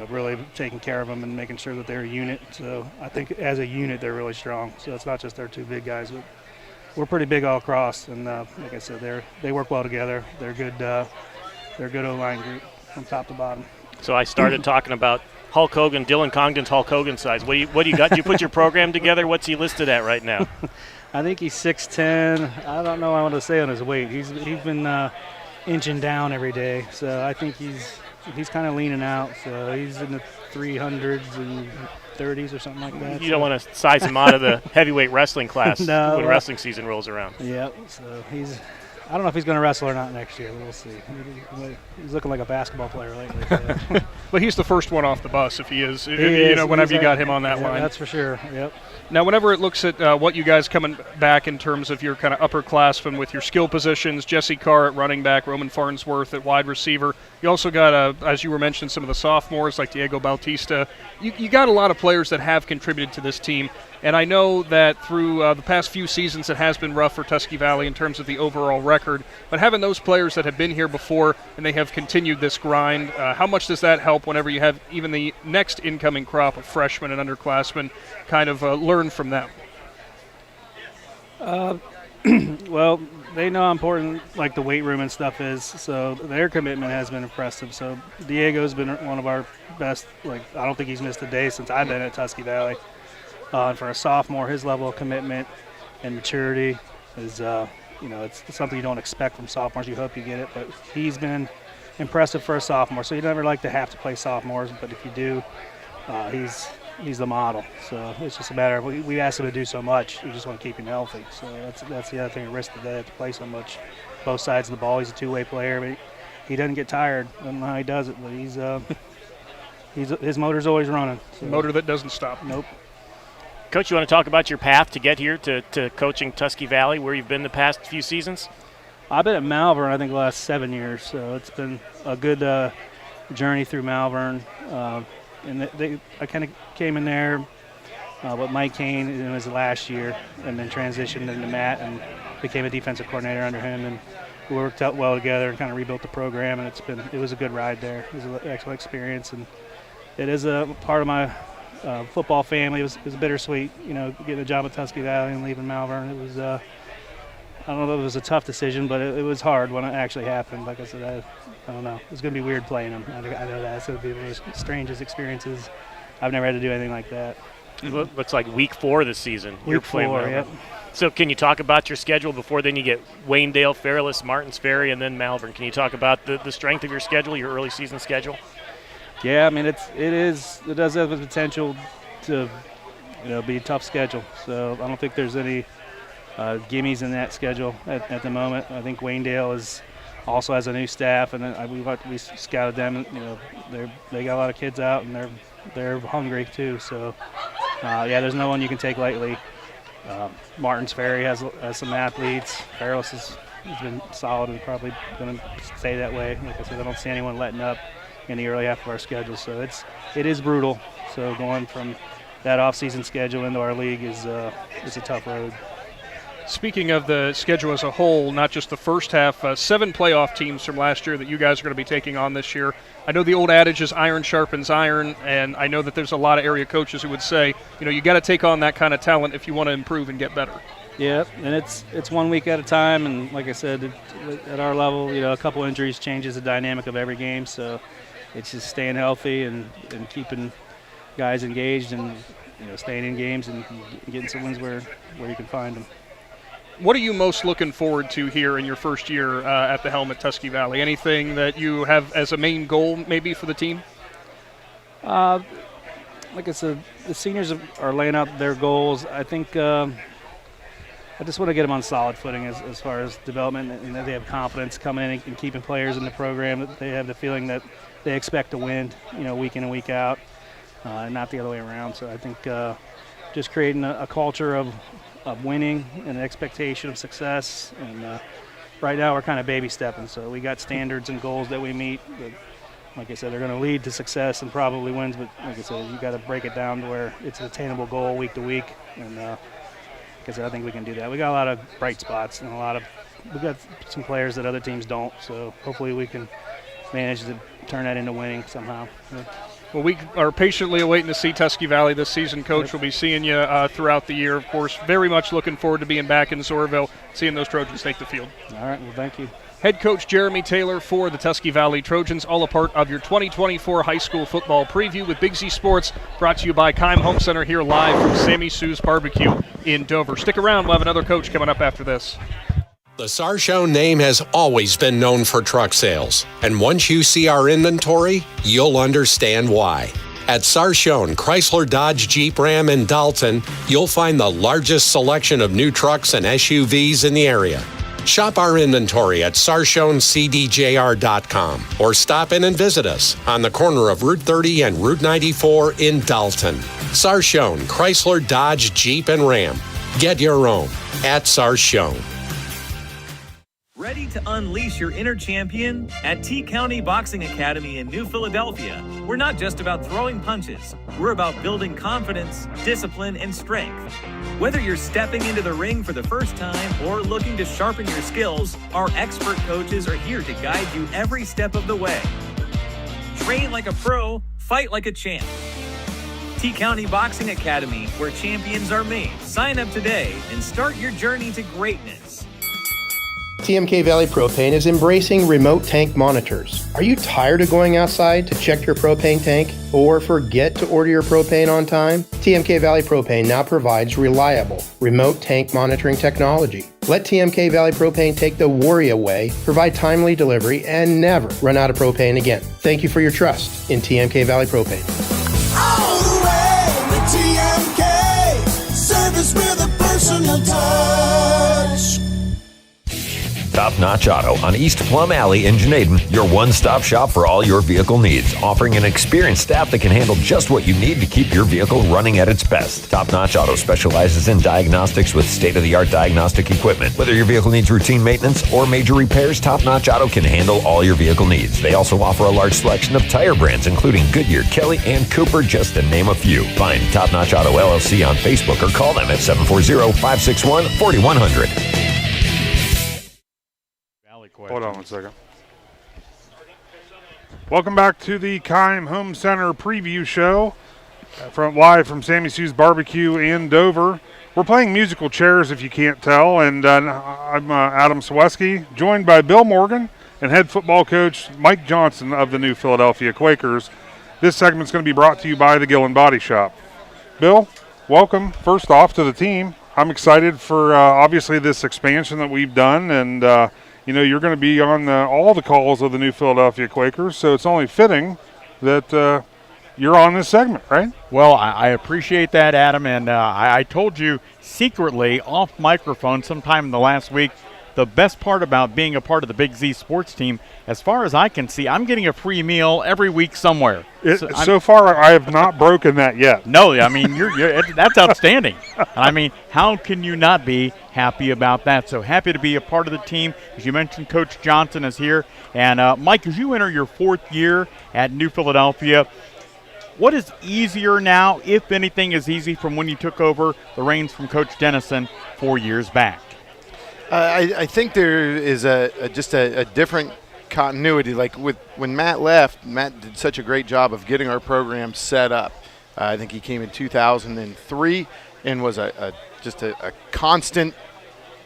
[SPEAKER 9] really taking care of them and making sure that they're a unit. So I think as a unit, they're really strong. So it's not just their two big guys, but we're pretty big all across. And like I said, they work well together. They're good. They're a good O-line group from top to bottom.
[SPEAKER 26] So I started talking about Hulk Hogan, Dylan Congdon's Hulk Hogan size. What do you got? Did you put your program together? What's he listed at right now?
[SPEAKER 9] I think he's 6'10". I don't know what I want to say on his weight. He's been inching down every day, so I think he's kind of leaning out. So he's in the 300s and 30s or something like that.
[SPEAKER 26] You don't want to size him out of the heavyweight wrestling class
[SPEAKER 9] No,
[SPEAKER 26] when wrestling season rolls around.
[SPEAKER 9] Yeah, so I don't know if he's going to wrestle or not next year. We'll see. He's looking like a basketball player lately. So.
[SPEAKER 4] But he's the first one off the bus if he is. Whenever you got him on that line.
[SPEAKER 9] That's for sure. Yep.
[SPEAKER 4] Now, whenever it looks at what you guys coming back in terms of your kind of upperclassmen with your skill positions, Jesse Carr at running back, Roman Farnsworth at wide receiver. You also got, as you were mentioning, some of the sophomores like Diego Bautista. You got a lot of players that have contributed to this team. And I know that through the past few seasons it has been rough for Tusky Valley in terms of the overall record. But having those players that have been here before and they have continued this grind, how much does that help whenever you have even the next incoming crop of freshmen and underclassmen kind of learn from them?
[SPEAKER 9] Well, they know how important like the weight room and stuff is, so their commitment has been impressive. So Diego's been one of our best. I don't think he's missed a day since I've been at Tusky Valley. And for a sophomore, his level of commitment and maturity is, it's something you don't expect from sophomores. You hope you get it, but he's been impressive for a sophomore. So you never like to have to play sophomores, but if you do, he's the model. So it's just a matter of we ask him to do so much. We just want to keep him healthy. So that's the other thing at risk that they have to play so much, both sides of the ball. He's a two-way player, but he doesn't get tired. I don't know how he does it, but his motor's always running. So.
[SPEAKER 4] Motor that doesn't stop.
[SPEAKER 9] Nope.
[SPEAKER 26] Coach, you want to talk about your path to get here to coaching Tusky Valley, where you've been the past few seasons?
[SPEAKER 9] I've been at Malvern, I think, the last 7 years, so it's been a good journey through Malvern. And I kind of came in there with Mike Kane in his last year, and then transitioned into Matt and became a defensive coordinator under him, and we worked out well together and kind of rebuilt the program, and it was a good ride there. It was an excellent experience, and it is a part of my football family. It was bittersweet, getting a job at Tusky Valley and leaving Malvern. It was I don't know if it was a tough decision, but it was hard when it actually happened. Like I said, I don't know. It's going to be weird playing them. I know that. It's going to be one of the strangest experiences. I've never had to do anything like that.
[SPEAKER 26] It looks like week 4 this season.
[SPEAKER 9] Week 4, yep.
[SPEAKER 26] So can you talk about your schedule before then you get Waynedale, Fairless, Martins Ferry, and then Malvern? Can you talk about the strength of your schedule, your early season schedule?
[SPEAKER 9] Yeah, I mean, it does have the potential to be a tough schedule. So I don't think there's any gimmies in that schedule at the moment. I think Waynedale also has a new staff, and we scouted them. And, they got a lot of kids out, and they're hungry too. So there's no one you can take lightly. Martins Ferry has some athletes. Fairless has been solid and probably going to stay that way. Like I said, I don't see anyone letting up in the early half of our schedule. So it is brutal. So going from that off-season schedule into our league is a tough road.
[SPEAKER 4] Speaking of the schedule as a whole, not just the first half, 7 playoff teams from last year that you guys are going to be taking on this year. I know the old adage is iron sharpens iron, and I know that there's a lot of area coaches who would say, you got to take on that kind of talent if you want to improve and get better.
[SPEAKER 9] Yeah, and it's 1 week at a time, and like I said, at our level, a couple injuries changes the dynamic of every game, so it's just staying healthy and keeping guys engaged and staying in games and getting some wins where you can find them.
[SPEAKER 4] What are you most looking forward to here in your first year at the helm at Tusky Valley? Anything that you have as a main goal maybe for the team?
[SPEAKER 9] Like I said, the seniors are laying out their goals. I think I just want to get them on solid footing as far as development, and that they have confidence coming in and keeping players in the program, that they have the feeling that they expect to win, week in and week out, and not the other way around. So I think just creating a culture of winning and an expectation of success. And right now we're kind of baby stepping. So we got standards and goals that we meet. But like I said, they're going to lead to success and probably wins. But like I said, you got to break it down to where it's an attainable goal week to week. And like I said, I think we can do that. We got a lot of bright spots and we've got some players that other teams don't. So hopefully we can manage to turn that into winning somehow. Yeah.
[SPEAKER 4] Well, we are patiently awaiting to see Tusky Valley this season, Coach. We'll be seeing you throughout the year, of course. Very much looking forward to being back in Zorville, seeing those Trojans take the field.
[SPEAKER 9] All right, well, thank you.
[SPEAKER 4] Head coach Jeremy Taylor for the Tusky Valley Trojans, all a part of your 2024 high school football preview with Big Z Sports, brought to you by Keim Home Center here live from Sammy Sue's Barbecue in Dover. Stick around, we'll have another coach coming up after this.
[SPEAKER 11] The Sarchone name has always been known for truck sales, and once you see our inventory, you'll understand why. At Sarchone Chrysler Dodge Jeep Ram in Dalton, you'll find the largest selection of new trucks and SUVs in the area. Shop our inventory at sarchonecdjr.com or stop in and visit us on the corner of Route 30 and Route 94 in Dalton. Sarchone Chrysler Dodge Jeep and Ram. Get your own at Sarchone.
[SPEAKER 12] Ready to unleash your inner champion? At T-County Boxing Academy in New Philadelphia, we're not just about throwing punches. We're about building confidence, discipline, and strength. Whether you're stepping into the ring for the first time or looking to sharpen your skills, our expert coaches are here to guide you every step of the way. Train like a pro, fight like a champ. T-County Boxing Academy, where champions are made. Sign up today and start your journey to greatness.
[SPEAKER 14] TMK Valley Propane is embracing remote tank monitors. Are you tired of going outside to check your propane tank or forget to order your propane on time? TMK Valley Propane now provides reliable remote tank monitoring technology. Let TMK Valley Propane take the worry away, provide timely delivery, and never run out of propane again. Thank you for your trust in TMK Valley Propane.
[SPEAKER 15] All the way with TMK, service with a personal touch.
[SPEAKER 13] Top Notch Auto on East Plum Alley in Janaden, your one-stop shop for all your vehicle needs, offering an experienced staff that can handle just what you need to keep your vehicle running at its best. Top Notch Auto specializes in diagnostics with state-of-the-art diagnostic equipment. Whether your vehicle needs routine maintenance or major repairs, Top Notch Auto can handle all your vehicle needs. They also offer a large selection of tire brands, including Goodyear, Kelly, and Cooper, just to name a few. Find Top Notch Auto LLC on Facebook or call them at 740-561-4100.
[SPEAKER 16] Hold on one second. Welcome back to the Keim Home Center preview show live from Sammy Sue's Barbecue in Dover. We're playing musical chairs, if you can't tell, and I'm Adam Sweski, joined by Bill Morgan and head football coach Mike Johnson of the New Philadelphia Quakers. This segment's going to be brought to you by the Gillen Body Shop. Bill, welcome first off to the team. I'm excited for obviously this expansion that we've done, and you're going to be on all the calls of the New Philadelphia Quakers, so it's only fitting that you're on this segment, right?
[SPEAKER 17] Well, I appreciate that, Adam, and I told you secretly off microphone sometime in the last week, the best part about being a part of the Big Z sports team, as far as I can see, I'm getting a free meal every week somewhere.
[SPEAKER 16] So far, I have not broken that yet.
[SPEAKER 17] No, I mean, that's outstanding. I mean, how can you not be happy about that? So happy to be a part of the team. As you mentioned, Coach Johnson is here. And, Mike, as you enter your 4th year at New Philadelphia, what is easier now, if anything is easy, from when you took over the reins from Coach Dennison 4 years back?
[SPEAKER 18] I think there is just a different continuity. Like when Matt left, Matt did such a great job of getting our program set up. I think he came in 2003 and was just a constant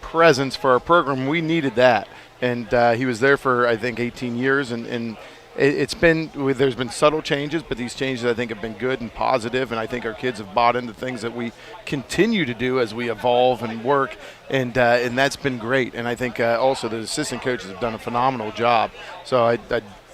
[SPEAKER 18] presence for our program. We needed that, and he was there for I think 18 years, and there's been subtle changes, but these changes I think have been good and positive, and I think our kids have bought into things that we continue to do as we evolve and work, and that's been great. And I think also the assistant coaches have done a phenomenal job. So I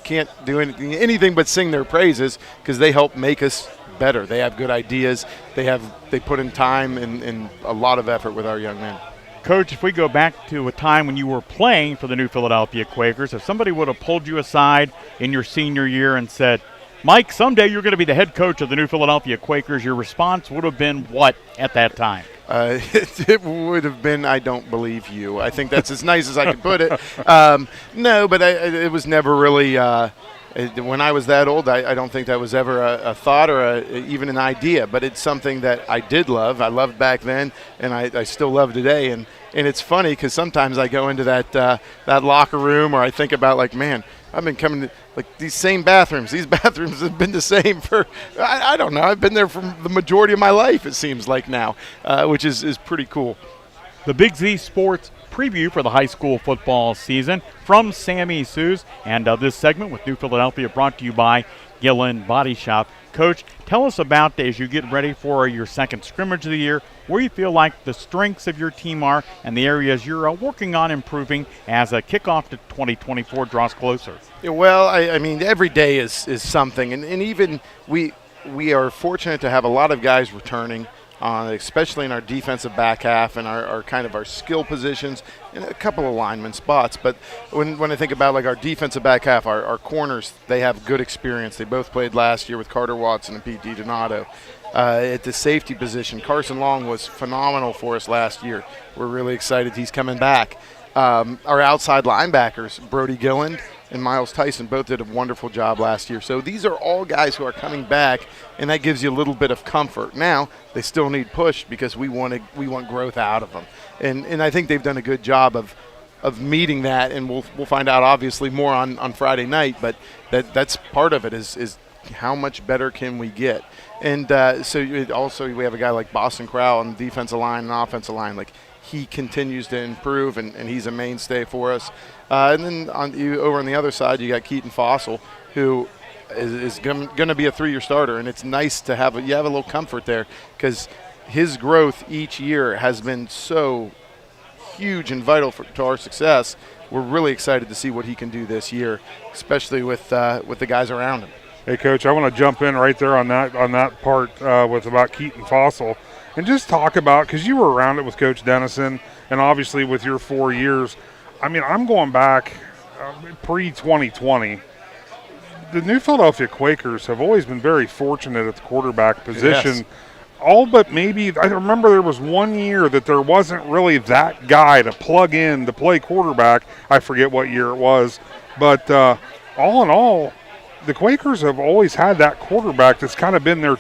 [SPEAKER 18] can't do anything but sing their praises because they help make us better. They have good ideas. They put in time and a lot of effort with our young men.
[SPEAKER 17] Coach, if we go back to a time when you were playing for the New Philadelphia Quakers, if somebody would have pulled you aside in your senior year and said, Mike, someday you're going to be the head coach of the New Philadelphia Quakers, your response would have been what at that time?
[SPEAKER 18] It would have been, I don't believe you. I think that's as nice as I could put it. No, but it was never really when I was that old, I don't think that was ever a thought or even an idea, but it's something that I did love. I loved back then, and I still love today. And it's funny because sometimes I go into that locker room, or I think about, like, man, I've been coming to, like, these same bathrooms. These bathrooms have been the same for, I don't know, I've been there for the majority of my life, it seems like now, which is pretty cool.
[SPEAKER 17] The Big Z Sports preview for the high school football season from Sammy Sue's, and this segment with New Philadelphia brought to you by Gillen Body Shop. Coach, tell us about, as you get ready for your second scrimmage of the year, where you feel like the strengths of your team are and the areas you're working on improving as a kickoff to 2024 draws closer.
[SPEAKER 18] Yeah, well, I mean, every day is something, and even we are fortunate to have a lot of guys returning, especially in our defensive back half and our kind of our skill positions and a couple of lineman spots. But when I think about, like, our defensive back half, our corners, they have good experience. They both played last year with Carter Watson and Pete DiDonato. At the safety position, Carson Long was phenomenal for us last year. We're really excited he's coming back. Our outside linebackers, Brody Gilland and Miles Tyson, both did a wonderful job last year. So these are all guys who are coming back, and that gives you a little bit of comfort. Now they still need push because we want growth out of them, and I think they've done a good job of meeting that. And we'll find out obviously more on Friday night, but that's part of it is how much better can we get. And also we have a guy like Boston Crowell on the defensive line and offensive line. Like, he continues to improve, and he's a mainstay for us. And then over on the other side, you got Keaton Fossil, who is going to be a 3-year starter, and it's nice to have a little comfort there because his growth each year has been so huge and vital to our success. We're really excited to see what he can do this year, especially with the guys around him.
[SPEAKER 16] Hey, Coach, I want to jump in right there on that part with about Keaton Fossil. And just talk about, because you were around it with Coach Dennison and obviously with your 4 years, I mean, I'm going back pre-2020. The New Philadelphia Quakers have always been very fortunate at the quarterback position.
[SPEAKER 18] Yes.
[SPEAKER 16] All but maybe, I remember there was one year that there wasn't really that guy to plug in to play quarterback. I forget what year it was. But all in all, the Quakers have always had that quarterback that's kind of been their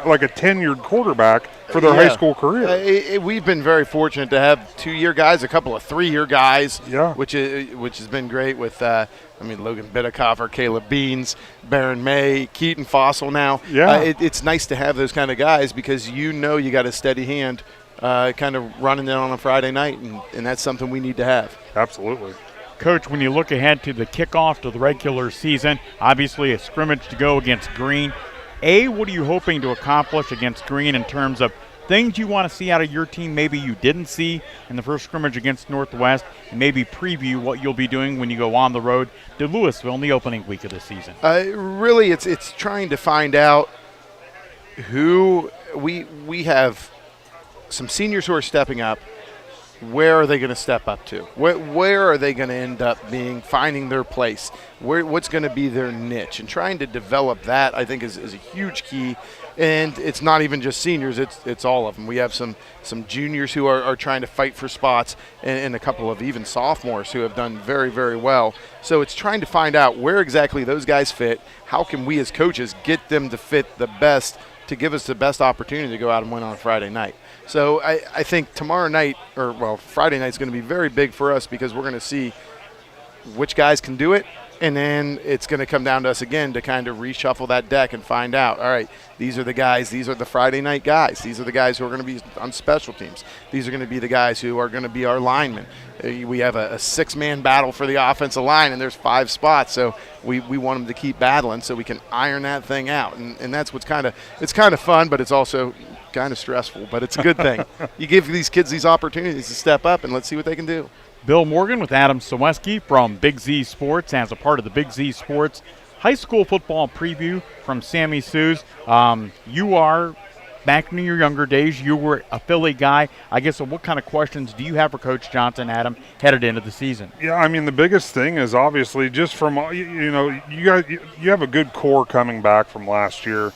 [SPEAKER 16] like a tenured quarterback for their high school career.
[SPEAKER 18] We've been very fortunate to have 2-year guys, a couple of 3-year guys,
[SPEAKER 16] yeah,
[SPEAKER 18] which has been great with, Logan Bidikofer, Caleb Beans, Baron May, Keaton Fossil now.
[SPEAKER 16] Yeah.
[SPEAKER 18] It's nice to have those kind of guys because you got a steady hand kind of running it on a Friday night, and that's something we need to have.
[SPEAKER 16] Absolutely.
[SPEAKER 17] Coach, when you look ahead to the kickoff to the regular season, obviously a scrimmage to go against Green. What are you hoping to accomplish against Green in terms of things you want to see out of your team maybe you didn't see in the first scrimmage against Northwest, and maybe preview what you'll be doing when you go on the road to Louisville in the opening week of the season?
[SPEAKER 18] Really, it's trying to find out who we have some seniors who are stepping up. Where are they going to step up to? Where are they going to end up finding their place? What's going to be their niche? And trying to develop that, I think, is a huge key. And it's not even just seniors, it's all of them. We have some juniors who are trying to fight for spots, and a couple of even sophomores who have done very, very well. So it's trying to find out where exactly those guys fit. How can we as coaches get them to fit the best to give us the best opportunity to go out and win on a Friday night? So I think tomorrow night, Friday night is going to be very big for us because we're going to see which guys can do it, and then it's going to come down to us again to kind of reshuffle that deck and find out, all right, these are the guys, these are the Friday night guys, these are the guys who are going to be on special teams, these are going to be the guys who are going to be our linemen. We have a 6-man battle for the offensive line, and there's 5 spots, so we want them to keep battling so we can iron that thing out, and that's what's it's kind of fun, but it's also kind of stressful, but it's a good thing. You give these kids these opportunities to step up, and let's see what they can do.
[SPEAKER 17] Bill Morgan with Adam Soweski from Big Z Sports as a part of the Big Z Sports High School Football Preview from Sammy Sue's. You are back in your younger days. You were a Philly guy. I guess, what kind of questions do you have for Coach Johnson, Adam, headed into the season?
[SPEAKER 16] Yeah, I mean, the biggest thing is obviously just from, you have a good core coming back from last year.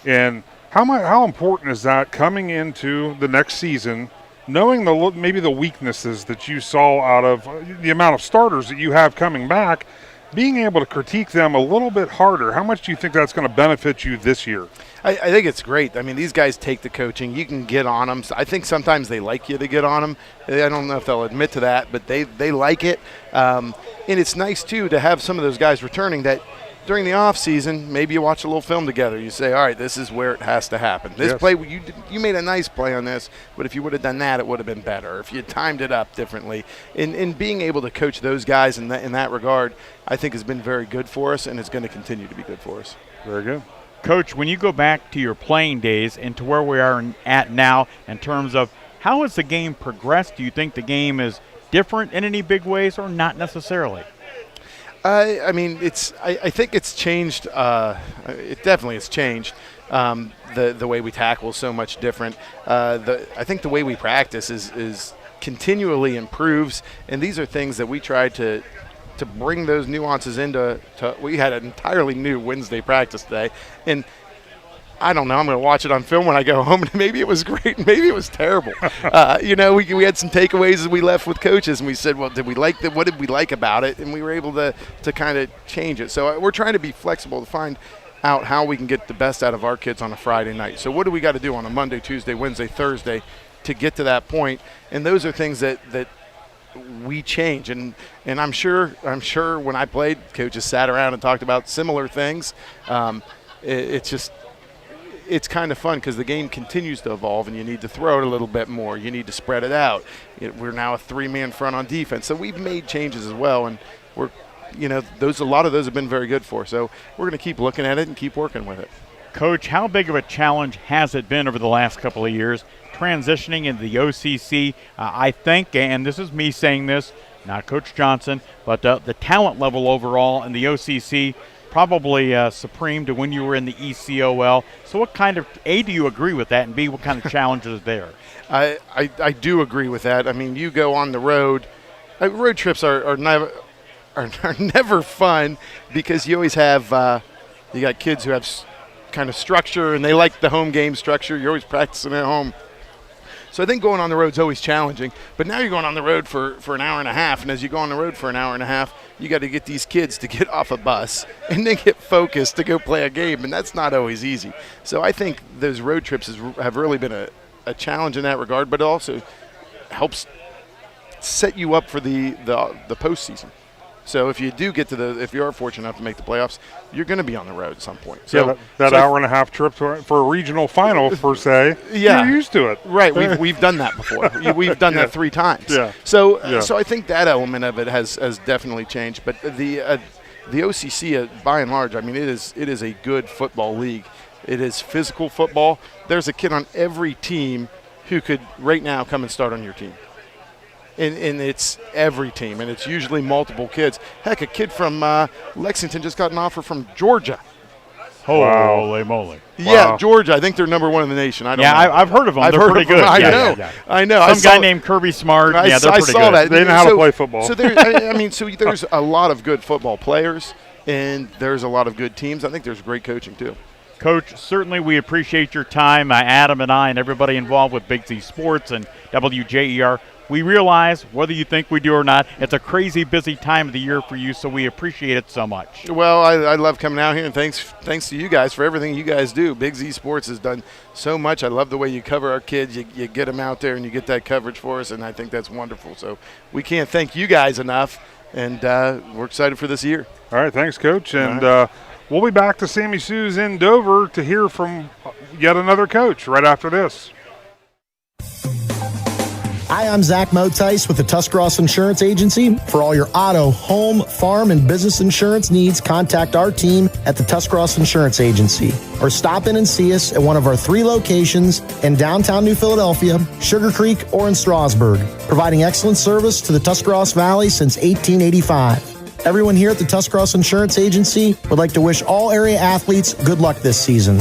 [SPEAKER 16] And how important is that coming into the next season, knowing maybe the weaknesses that you saw out of the amount of starters that you have coming back, being able to critique them a little bit harder? How much do you think that's going to benefit you this year?
[SPEAKER 18] I think it's great. I mean, these guys take the coaching. You can get on them. I think sometimes they like you to get on them. I don't know if they'll admit to that, but they like it. And it's nice, too, to have some of those guys returning that during the off season, maybe you watch a little film together. You say, all right, this is where it has to happen. This play, you made a nice play on this, but if you would have done that, it would have been better. If you had timed it up differently. And being able to coach those guys in that regard, I think has been very good for us, and it's going to continue to be good for us.
[SPEAKER 16] Very good.
[SPEAKER 17] Coach, when you go back to your playing days and to where we are at now in terms of how has the game progressed, do you think the game is different in any big ways or not necessarily?
[SPEAKER 18] I mean, I think it's changed. It definitely has changed. The way we tackle is so much different. I think the way we practice is continually improves, and these are things that we try to bring those nuances into. We had an entirely new Wednesday practice today, and I don't know. I'm going to watch it on film when I go home, and maybe it was great, maybe it was terrible. We had some takeaways as we left with coaches, and we said, well, what did we like about it? And we were able to kind of change it. So we're trying to be flexible to find out how we can get the best out of our kids on a Friday night. So what do we got to do on a Monday, Tuesday, Wednesday, Thursday to get to that point? And those are things that we change. And I'm sure when I played, coaches sat around and talked about similar things. It's kind of fun because the game continues to evolve, and you need to throw it a little bit more. You need to spread it out. We're now a 3-man front on defense, so we've made changes as well, and a lot of those have been very good for us. So we're going to keep looking at it and keep working with it.
[SPEAKER 17] Coach, how big of a challenge has it been over the last couple of years transitioning into the OCC? I think, and this is me saying this, not Coach Johnson, but the talent level overall in the OCC probably supreme to when you were in the ECOL. So what kind of, A, do you agree with that, and B, what kind of challenges are there?
[SPEAKER 18] I do agree with that. I mean, you go on the road road trips are never fun because you always have you got kids who have kind of structure and they like the home game structure. You're always practicing at home. So I think going on the road is always challenging. But now you're going on the road for an hour and a half, and as you go on the road for an hour and a half, you got to get these kids to get off a bus and then get focused to go play a game, and that's not always easy. So I think those road trips have really been a challenge in that regard, but it also helps set you up for the postseason. So if you do get if you are fortunate enough to make the playoffs, you're going to be on the road at some point. So
[SPEAKER 16] that hour and a half trip for a regional final, per se,
[SPEAKER 18] yeah,
[SPEAKER 16] you're used to it.
[SPEAKER 18] Right, we've done that before. We've done that 3 times.
[SPEAKER 16] Yeah.
[SPEAKER 18] So I think that element of it has definitely changed. But the OCC, by and large, I mean, it is a good football league. It is physical football. There's a kid on every team who could right now come and start on your team. And it's every team, and it's usually multiple kids. Heck, a kid from Lexington just got an offer from Georgia.
[SPEAKER 17] Holy moly.
[SPEAKER 18] Yeah, Georgia. I think they're number 1 in the nation. I don't know.
[SPEAKER 17] I've heard of them. They're pretty good.
[SPEAKER 18] I know.
[SPEAKER 17] Some guy named Kirby Smart. They're pretty good.
[SPEAKER 18] I saw that.
[SPEAKER 16] They know how to play football.
[SPEAKER 18] So there's a lot of good football players, and there's a lot of good teams. I think there's great coaching, too.
[SPEAKER 17] Coach, certainly we appreciate your time. Adam and I and everybody involved with Big Z Sports and WJER. We realize, whether you think we do or not, it's a crazy busy time of the year for you, so we appreciate it so much.
[SPEAKER 18] Well, I love coming out here, and thanks to you guys for everything you guys do. Big Z Sports has done so much. I love the way you cover our kids. You get them out there, and you get that coverage for us, and I think that's wonderful. So we can't thank you guys enough, and we're excited for this year.
[SPEAKER 16] All right, thanks, Coach. And we'll be back to Sammy Sue's in Dover to hear from yet another coach right after this.
[SPEAKER 25] Hi, I'm Zach Motice with the Tuscarawas Insurance Agency. For all your auto, home, farm, and business insurance needs, contact our team at the Tuscarawas Insurance Agency. Or stop in and see us at one of our 3 locations in downtown New Philadelphia, Sugar Creek, or in Strasburg, providing excellent service to the Tuscarawas Valley since 1885. Everyone here at the Tuscarawas Insurance Agency would like to wish all area athletes good luck this season.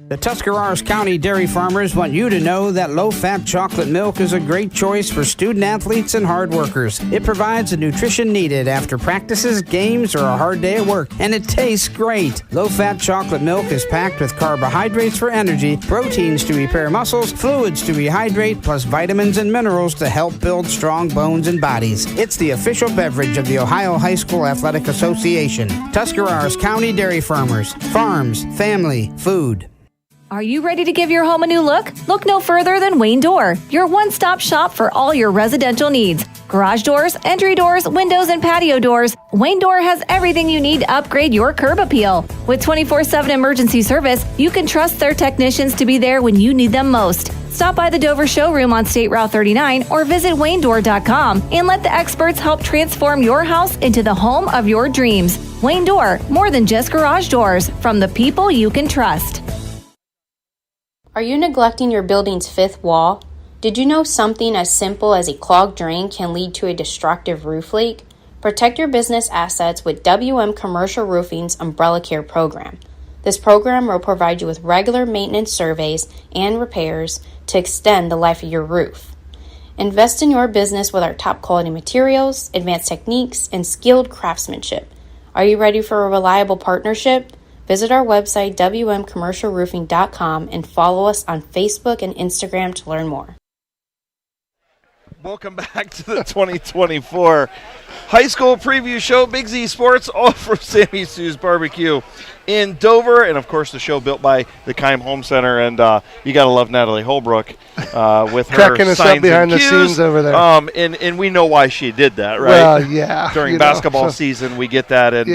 [SPEAKER 3] The Tuscarawas County dairy farmers want you to know that low-fat chocolate milk is a great choice for student athletes and hard workers. It provides the nutrition needed after practices, games, or a hard day at work, and it tastes great. Low-fat chocolate milk is packed with carbohydrates for energy, proteins to repair muscles, fluids to rehydrate, plus vitamins and minerals to help build strong bones and bodies. It's the official beverage of the Ohio High School Athletic Association. Tuscarawas County Dairy Farmers. Farms, family, food.
[SPEAKER 5] Are you ready to give your home a new look? Look no further than Wayne Door, your one-stop shop for all your residential needs. Garage doors, entry doors, windows, and patio doors. Wayne Door has everything you need to upgrade your curb appeal. With 24/7 emergency service, you can trust their technicians to be there when you need them most. Stop by the Dover showroom on State Route 39 or visit WayneDoor.com and let the experts help transform your house into the home of your dreams. Wayne Door, more than just garage doors, from the people you can trust.
[SPEAKER 6] Are you neglecting your building's 5th wall? Did you know something as simple as a clogged drain can lead to a destructive roof leak? Protect your business assets with WM Commercial Roofing's Umbrella Care program. This program will provide you with regular maintenance surveys and repairs to extend the life of your roof. Invest in your business with our top quality materials, advanced techniques, and skilled craftsmanship. Are you ready for a reliable partnership? Visit our website, wmcommercialroofing.com, and follow us on Facebook and Instagram to learn more.
[SPEAKER 2] Welcome back to the 2024 High School Preview Show. Big Z Sports, all from Sammy Sue's Barbecue in Dover. And, of course, the show built by the Keim Home Center. And you got to love Natalie Holbrook with her
[SPEAKER 19] cracking us
[SPEAKER 2] signs
[SPEAKER 19] up behind
[SPEAKER 2] and
[SPEAKER 19] the
[SPEAKER 2] cues.
[SPEAKER 19] scenes over there.
[SPEAKER 2] And we know why she did that, right?
[SPEAKER 19] Well, yeah.
[SPEAKER 2] During basketball season, we get that. And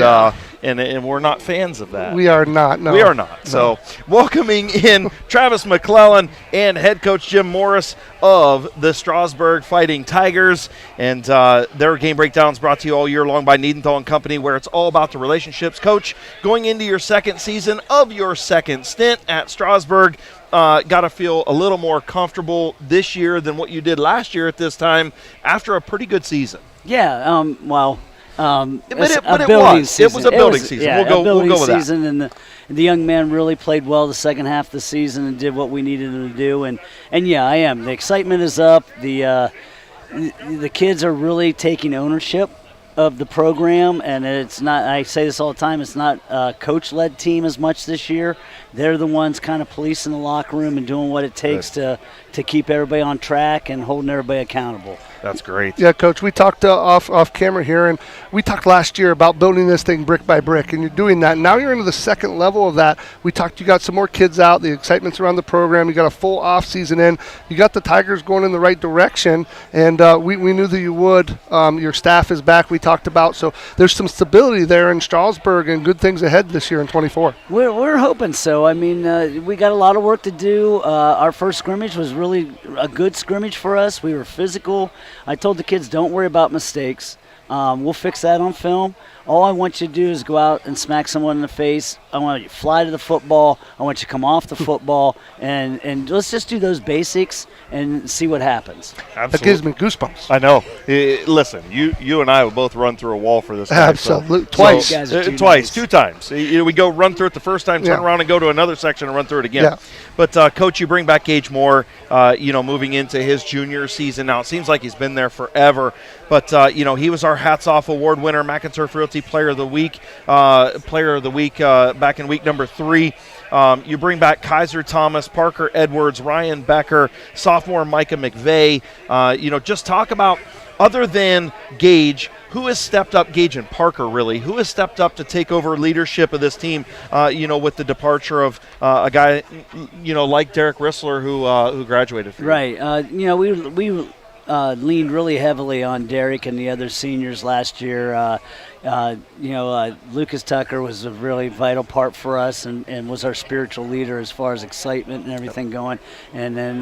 [SPEAKER 2] and we're not fans of that.
[SPEAKER 19] We are not, no.
[SPEAKER 2] We are not.
[SPEAKER 19] No.
[SPEAKER 2] So welcoming in Travis McClellan and head coach Jim Morris of the Strasburg Fighting Tigers. And their game breakdowns brought to you all year long by Niedenthal & Company, where it's all about the relationships. Coach, going into your second season of your second stint at Strasburg, got to feel a little more comfortable this year than what you did last year at this time after a pretty good season.
[SPEAKER 20] Yeah, well,
[SPEAKER 2] But it was. It was a building season.
[SPEAKER 7] Yeah,
[SPEAKER 2] we'll go with that.
[SPEAKER 7] And the young man really played well the second half of the season and did what we needed him to do. And yeah, I am. The excitement is up. The kids are really taking ownership of the program, and it's not, I say this all the time, it's not a coach-led team as much this year. They're the ones kind of policing the locker room and doing what it takes to keep everybody on track and holding everybody accountable.
[SPEAKER 2] That's great.
[SPEAKER 8] Yeah, Coach, we talked off camera here, and we talked last year about building this thing brick by brick, and you're doing that. Now you're into the second level of that. We talked, you got some more kids out, the excitement's around the program, you got a full off season in, you got the Tigers going in the right direction, and we knew that you would. Your staff is back, we talked about, so there's some stability there in Strasburg and good things ahead this year in 24.
[SPEAKER 7] We're hoping so. I mean, we got a lot of work to do. Our first scrimmage was really a good scrimmage for us. We were physical. I told the kids, don't worry about mistakes. We'll fix that on film. All I want you to do is go out and smack someone in the face. I want you to fly to the football. I want you to come off the football. And let's just do those basics and see what happens.
[SPEAKER 2] Absolutely.
[SPEAKER 8] That gives me goosebumps.
[SPEAKER 2] I know. Listen, you and I will both run through a wall for this guy.
[SPEAKER 8] Absolutely. Twice.
[SPEAKER 2] Twice. 2 times. We go run through it the first time, turn around and go to another section and run through it again. Yeah. But, Coach, you bring back Gage Moore, moving into his junior season now. It seems like he's been there forever. But, he was our Hats Off Award winner, McInturf Realty Player of the Week, back in week number 3. You bring back Kaiser Thomas, Parker Edwards, Ryan Becker, sophomore Micah McVeigh. Just talk about, other than Gage, who has stepped up, Gage and Parker really, who has stepped up to take over leadership of this team, with the departure of a guy, like Derek Rissler who graduated from
[SPEAKER 7] Right. We leaned really heavily on Derek and the other seniors last year. Lucas Tucker was a really vital part for us and was our spiritual leader as far as excitement and everything going. And then,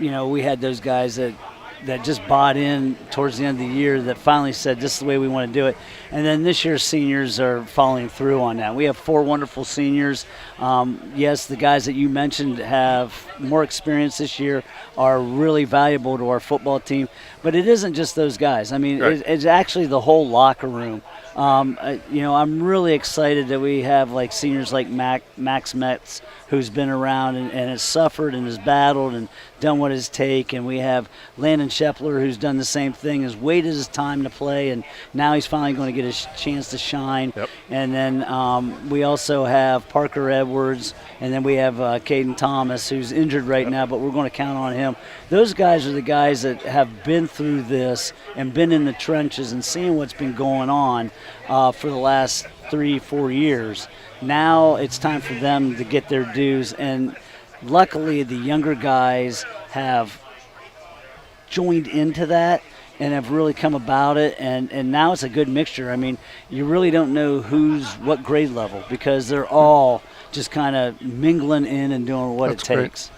[SPEAKER 7] we had those guys that just bought in towards the end of the year that finally said, this is the way we want to do it. And then this year's seniors are following through on that. We have 4 wonderful seniors. Yes, the guys that you mentioned have more experience this year, are really valuable to our football team. But it isn't just those guys. I mean, right. It's actually the whole locker room. I'm really excited that we have like seniors like Max Metz, who's been around and has suffered and has battled and done what it takes. And we have Landon Shepler, who's done the same thing, has waited his time to play, and now he's finally going to get a chance to shine. Yep. And then we also have Parker Edwards, and then we have Caden Thomas, who's injured right now, but we're going to count on him. Those guys are the guys that have been through this and been in the trenches and seeing what's been going on for the last 3-4 years. Now it's time for them to get their dues, and luckily the younger guys have joined into that and have really come about it, and now it's a good mixture. I mean, you really don't know who's what grade level because they're all just kind of mingling in and doing what it takes.
[SPEAKER 8] Great.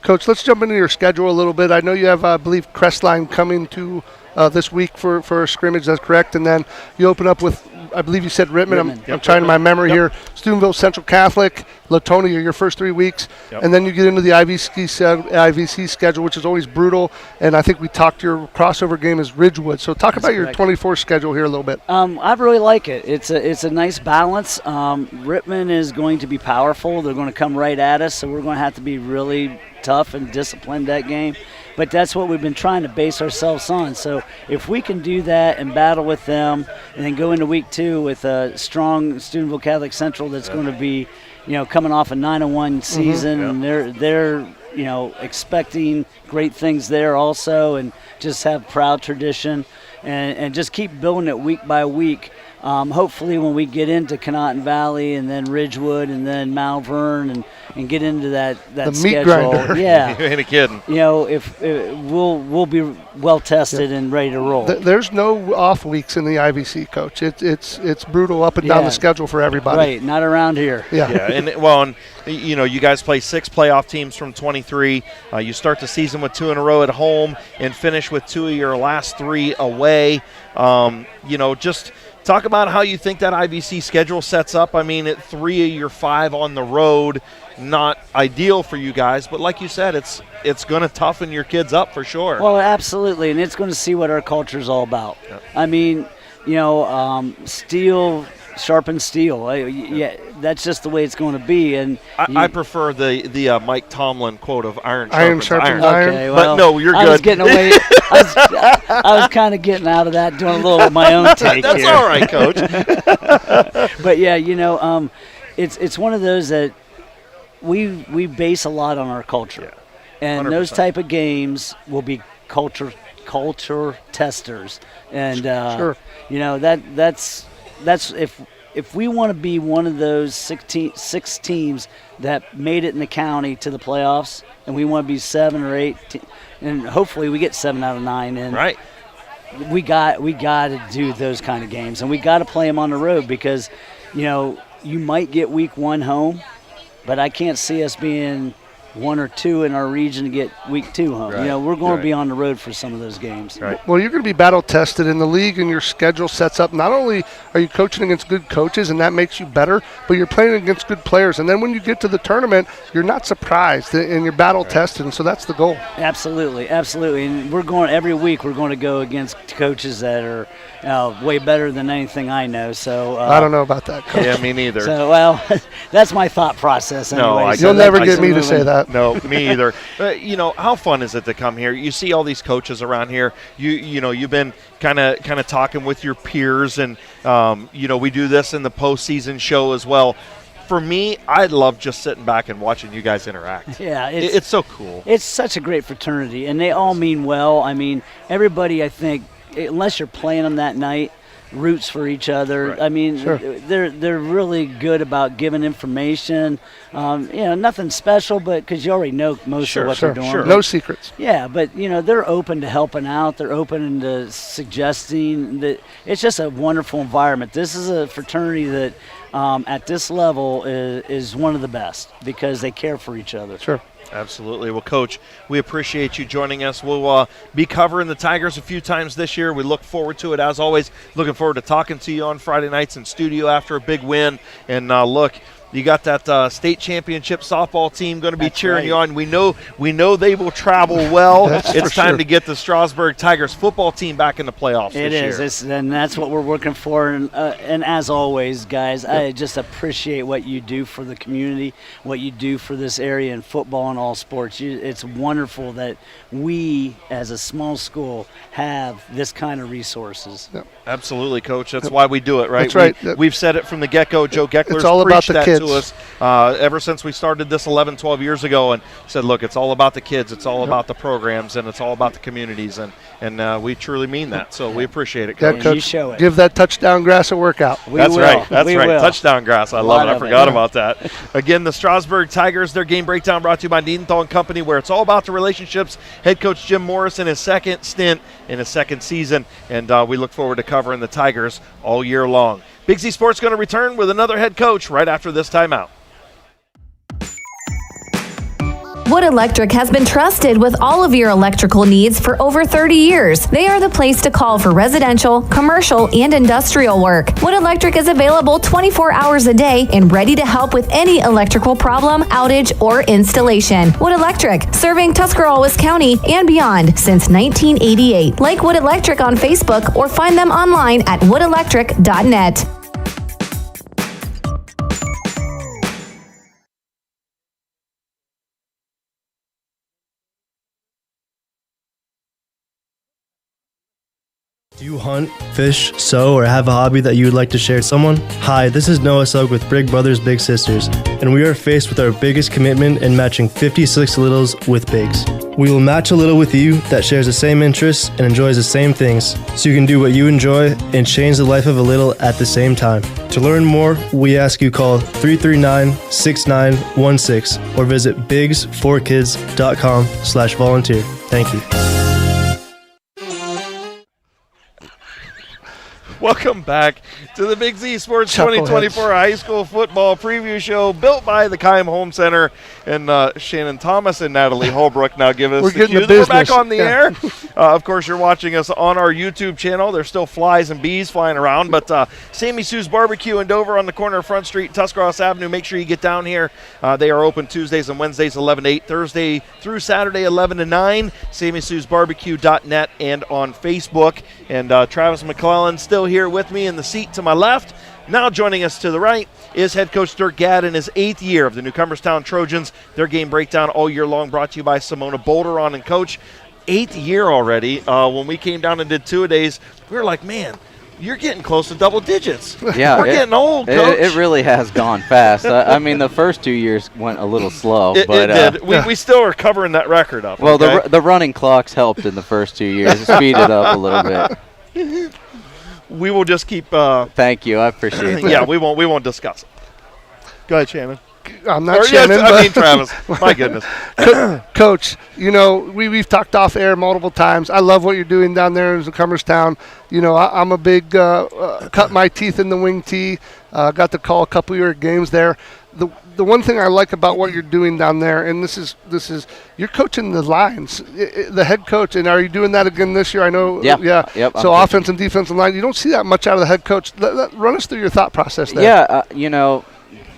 [SPEAKER 8] Coach, let's jump into your schedule a little bit. I know you have, I believe, Crestline coming to this week for a scrimmage, that's correct, and then you open up with, I believe you said Rittman. I'm trying to my memory here. Steubenville Central Catholic, Latonia, your first 3 weeks, and then you get into the IVC schedule, which is always brutal. And I think we talked your crossover game is Ridgewood. So talk about your 24 schedule here a little bit.
[SPEAKER 7] I really like it. It's a nice balance. Rittman is going to be powerful. They're going to come right at us, so we're going to have to be really tough and disciplined that game. But that's what we've been trying to base ourselves on. So if we can do that and battle with them and then go into week 2 with a strong Steubenville Catholic Central that's going to be, coming off a 9-1 season, and they're expecting great things there also, and just have proud tradition and just keep building it week by week. Hopefully when we get into Conotton Valley and then Ridgewood and then Malvern and get into that
[SPEAKER 8] the
[SPEAKER 7] schedule,
[SPEAKER 8] meat grinder.
[SPEAKER 2] You ain't kidding.
[SPEAKER 7] If we'll be well tested and ready to roll.
[SPEAKER 8] There's no off weeks in the IVC, Coach. It's brutal up and down the schedule for everybody.
[SPEAKER 7] Right, not around here.
[SPEAKER 2] And you guys play 6 playoff teams from 23. You start the season with 2 in a row at home and finish with 2 of your last 3 away. Just Talk about how you think that IVC schedule sets up. I mean, at 3 of your 5 on the road, not ideal for you guys, but like you said, it's going to toughen your kids up for sure.
[SPEAKER 7] Well, absolutely, and it's going to see what our culture is all about. Yep. I mean, steel sharpens steel. Yeah, that's just the way it's going to be. And
[SPEAKER 2] I prefer the Mike Tomlin quote of iron sharpens iron.
[SPEAKER 7] Okay, well,
[SPEAKER 2] but no, you're good.
[SPEAKER 7] I was getting away. I was kind of getting out of that, doing a little of my own take.
[SPEAKER 2] That's
[SPEAKER 7] here.
[SPEAKER 2] all right, Coach.
[SPEAKER 7] But yeah, it's one of those that we base a lot on our culture, and 100%. Those type of games will be culture testers, and
[SPEAKER 2] sure.
[SPEAKER 7] That's if we want to be one of those 6 teams that made it in the county to the playoffs, and we want to be 7 or 8, and hopefully we get 7 out of 9. And
[SPEAKER 2] right,
[SPEAKER 7] we got to do those kind of games, and we got to play them on the road because, you might get week 1 home, but I can't see us being 1 or 2 in our region to get week 2 home.
[SPEAKER 2] Right.
[SPEAKER 7] We're going to be on the road for some of those games.
[SPEAKER 2] Right.
[SPEAKER 8] Well, you're going to be battle tested in the league, and your schedule sets up. Not only are you coaching against good coaches, and that makes you better, but you're playing against good players. And then when you get to the tournament, you're not surprised, and you're battle tested. And so that's the goal.
[SPEAKER 7] Absolutely, absolutely. And every week we're going to go against coaches that are way better than anything I know. So
[SPEAKER 8] I don't know about that, Coach.
[SPEAKER 2] Yeah, me neither.
[SPEAKER 7] So that's my thought process. Anyway.
[SPEAKER 2] No,
[SPEAKER 8] you'll never get me to say that.
[SPEAKER 2] No, me either. How fun is it to come here? You see all these coaches around here. You've been kind of talking with your peers, and we do this in the postseason show as well. For me, I love just sitting back and watching you guys interact.
[SPEAKER 7] Yeah,
[SPEAKER 2] it's so cool.
[SPEAKER 7] It's such a great fraternity, and they all mean well. I mean, everybody, I think, unless you're playing them that night, roots for each other.
[SPEAKER 2] Right.
[SPEAKER 7] I mean,
[SPEAKER 8] sure.
[SPEAKER 7] they're really good about giving information. Nothing special, but because you already know most of what they're doing.
[SPEAKER 8] Sure. No secrets.
[SPEAKER 7] Yeah, but they're open to helping out. They're open to suggesting. That it's just a wonderful environment. This is a fraternity that at this level is one of the best because they care for each other.
[SPEAKER 8] Sure.
[SPEAKER 2] Absolutely. Well, Coach, we appreciate you joining us. We'll be covering the Tigers a few times this year. We look forward to it. As always, looking forward to talking to you on Friday nights in studio after a big win. And look, you got that state championship softball team going to be cheering you on. We know they will travel well. It's time to get the Strasburg Tigers football team back in the playoffs this year.
[SPEAKER 7] It is, and that's what we're working for. And as always, guys, I just appreciate what you do for the community, what you do for this area in football and all sports. It's wonderful that we, as a small school, have this kind of resources.
[SPEAKER 8] Yep.
[SPEAKER 2] Absolutely, Coach. That's why we do it, right?
[SPEAKER 8] That's right.
[SPEAKER 2] We've said it from the get-go. Joe Geckler's
[SPEAKER 8] it's all about
[SPEAKER 2] preached
[SPEAKER 8] the
[SPEAKER 2] that
[SPEAKER 8] kids.
[SPEAKER 2] to us ever since we started this 11, 12 years ago, and said, look, it's all about the kids, it's all about the programs, and it's all about the communities, and we truly mean that. So we appreciate it, Coach.
[SPEAKER 8] Coach,
[SPEAKER 7] you show it.
[SPEAKER 8] Give that touchdown grass a workout.
[SPEAKER 2] That's right. Touchdown grass. I love it. I forgot
[SPEAKER 7] it.
[SPEAKER 2] about that. Again, the Strasburg Tigers, their game breakdown brought to you by Niedenthal & Company, where it's all about the relationships. Head coach Jim Morris in his second stint in his second season, and we look forward to covering the Tigers all year long. Big Z Sports going to return with another head coach right after this timeout.
[SPEAKER 5] Wood Electric has been trusted with all of your electrical needs for over 30 years. They are the place to call for residential, commercial, and industrial work. Wood Electric is available 24 hours a day and ready to help with any electrical problem, outage, or installation. Wood Electric, serving Tuscarawas County and beyond since 1988. Like Wood Electric on Facebook or find them online at woodelectric.net.
[SPEAKER 10] Do you hunt, fish, sew, or have a hobby that you would like to share with someone? Hi, this is Noah Sugg with Big Brothers Big Sisters, and we are faced with our biggest commitment in matching 56 littles with bigs. We will match a little with you that shares the same interests and enjoys the same things, so you can do what you enjoy and change the life of a little at the same time. To learn more, we ask you call 339-6916 or visit bigs4kids.com/volunteer. Thank you.
[SPEAKER 2] Welcome back to the Big Z Sports 2024 High School Football Preview Show, built by the Keim Home Center. And Shannon Thomas and Natalie Holbrook now give us the cue. We're back on the air. Of course, you're watching us on our YouTube channel. There's still flies and bees flying around, but Sammy Sue's Barbecue in Dover on the corner of Front Street, Tuscarawas Avenue. Make sure you get down here. They are open Tuesdays and Wednesdays 11 to 8, Thursday through Saturday 11 to 9. SammySue'sBarbecue.net and on Facebook. And Travis McClellan still here with me in the seat to my left. Now joining us to the right is head coach Dirk Gadd in his 8th year of the Newcomerstown Trojans. Their game breakdown all year long brought to you by Simona Boulderon and Coach. 8th year already. When we came down and did two-a-days, we were like, man, you're getting close to double digits.
[SPEAKER 19] Yeah,
[SPEAKER 2] we're getting old, Coach.
[SPEAKER 19] It really has gone fast. I mean, the first 2 years went a little slow.
[SPEAKER 2] It did. We still are covering that record up.
[SPEAKER 19] Well,
[SPEAKER 2] okay?
[SPEAKER 19] the running clocks helped in the first 2 years. It speeded up a little bit.
[SPEAKER 2] We will just keep.
[SPEAKER 19] Thank you. I appreciate that.
[SPEAKER 2] Yeah, we won't discuss it. Go ahead, Shannon.
[SPEAKER 8] I'm not Shannon.
[SPEAKER 2] I mean Travis. My goodness.
[SPEAKER 8] Coach, you know, we've talked off air multiple times. I love what you're doing down there in Newcomerstown. You know, I'm a big cut my teeth in the wing tee. Got to call a couple of your games there. The one thing I like about what you're doing down there, and this is you're coaching the lines, the head coach, and are you doing that again this year? I know.
[SPEAKER 19] Yeah. Yep,
[SPEAKER 8] so offense and defensive line, you don't see that much out of the head coach. Run us through your thought process there.
[SPEAKER 19] Yeah, you know,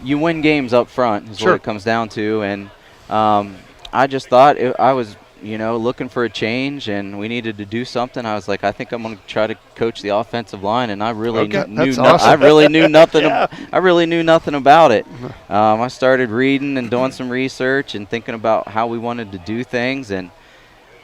[SPEAKER 19] you win games up front is what it comes down to, and I just thought I was, you know, looking for a change, and we needed to do something. I was like, I think I'm going to try to coach the offensive line, and I really I really knew nothing. I really knew nothing about it. I started reading and doing some research and thinking about how we wanted to do things, and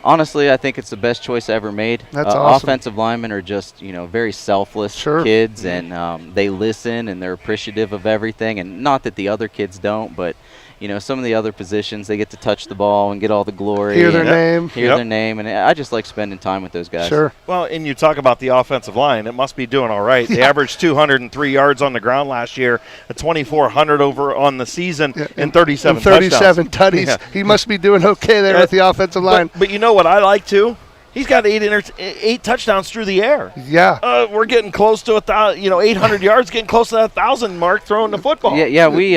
[SPEAKER 19] honestly, I think it's the best choice I ever made.
[SPEAKER 8] That's awesome.
[SPEAKER 19] Offensive linemen are just, you know, very selfless kids, and they listen and they're appreciative of everything. And not that the other kids don't, but you know, some of the other positions, they get to touch the ball and get all the glory.
[SPEAKER 8] Hear their name.
[SPEAKER 19] Hear their name, and I just like spending time with those guys.
[SPEAKER 8] Sure.
[SPEAKER 2] Well, and you talk about the offensive line, it must be doing all right. They averaged 203 yards on the ground last year, a 2,400 over on the season, and 37
[SPEAKER 8] tutties.
[SPEAKER 2] Yeah.
[SPEAKER 8] He must be doing okay there with the offensive line.
[SPEAKER 2] But you know what I like, too? He's got 8 touchdowns through the air.
[SPEAKER 8] Yeah.
[SPEAKER 2] We're getting close to 800 yards, getting close to that 1,000 mark throwing the football.
[SPEAKER 19] Yeah, we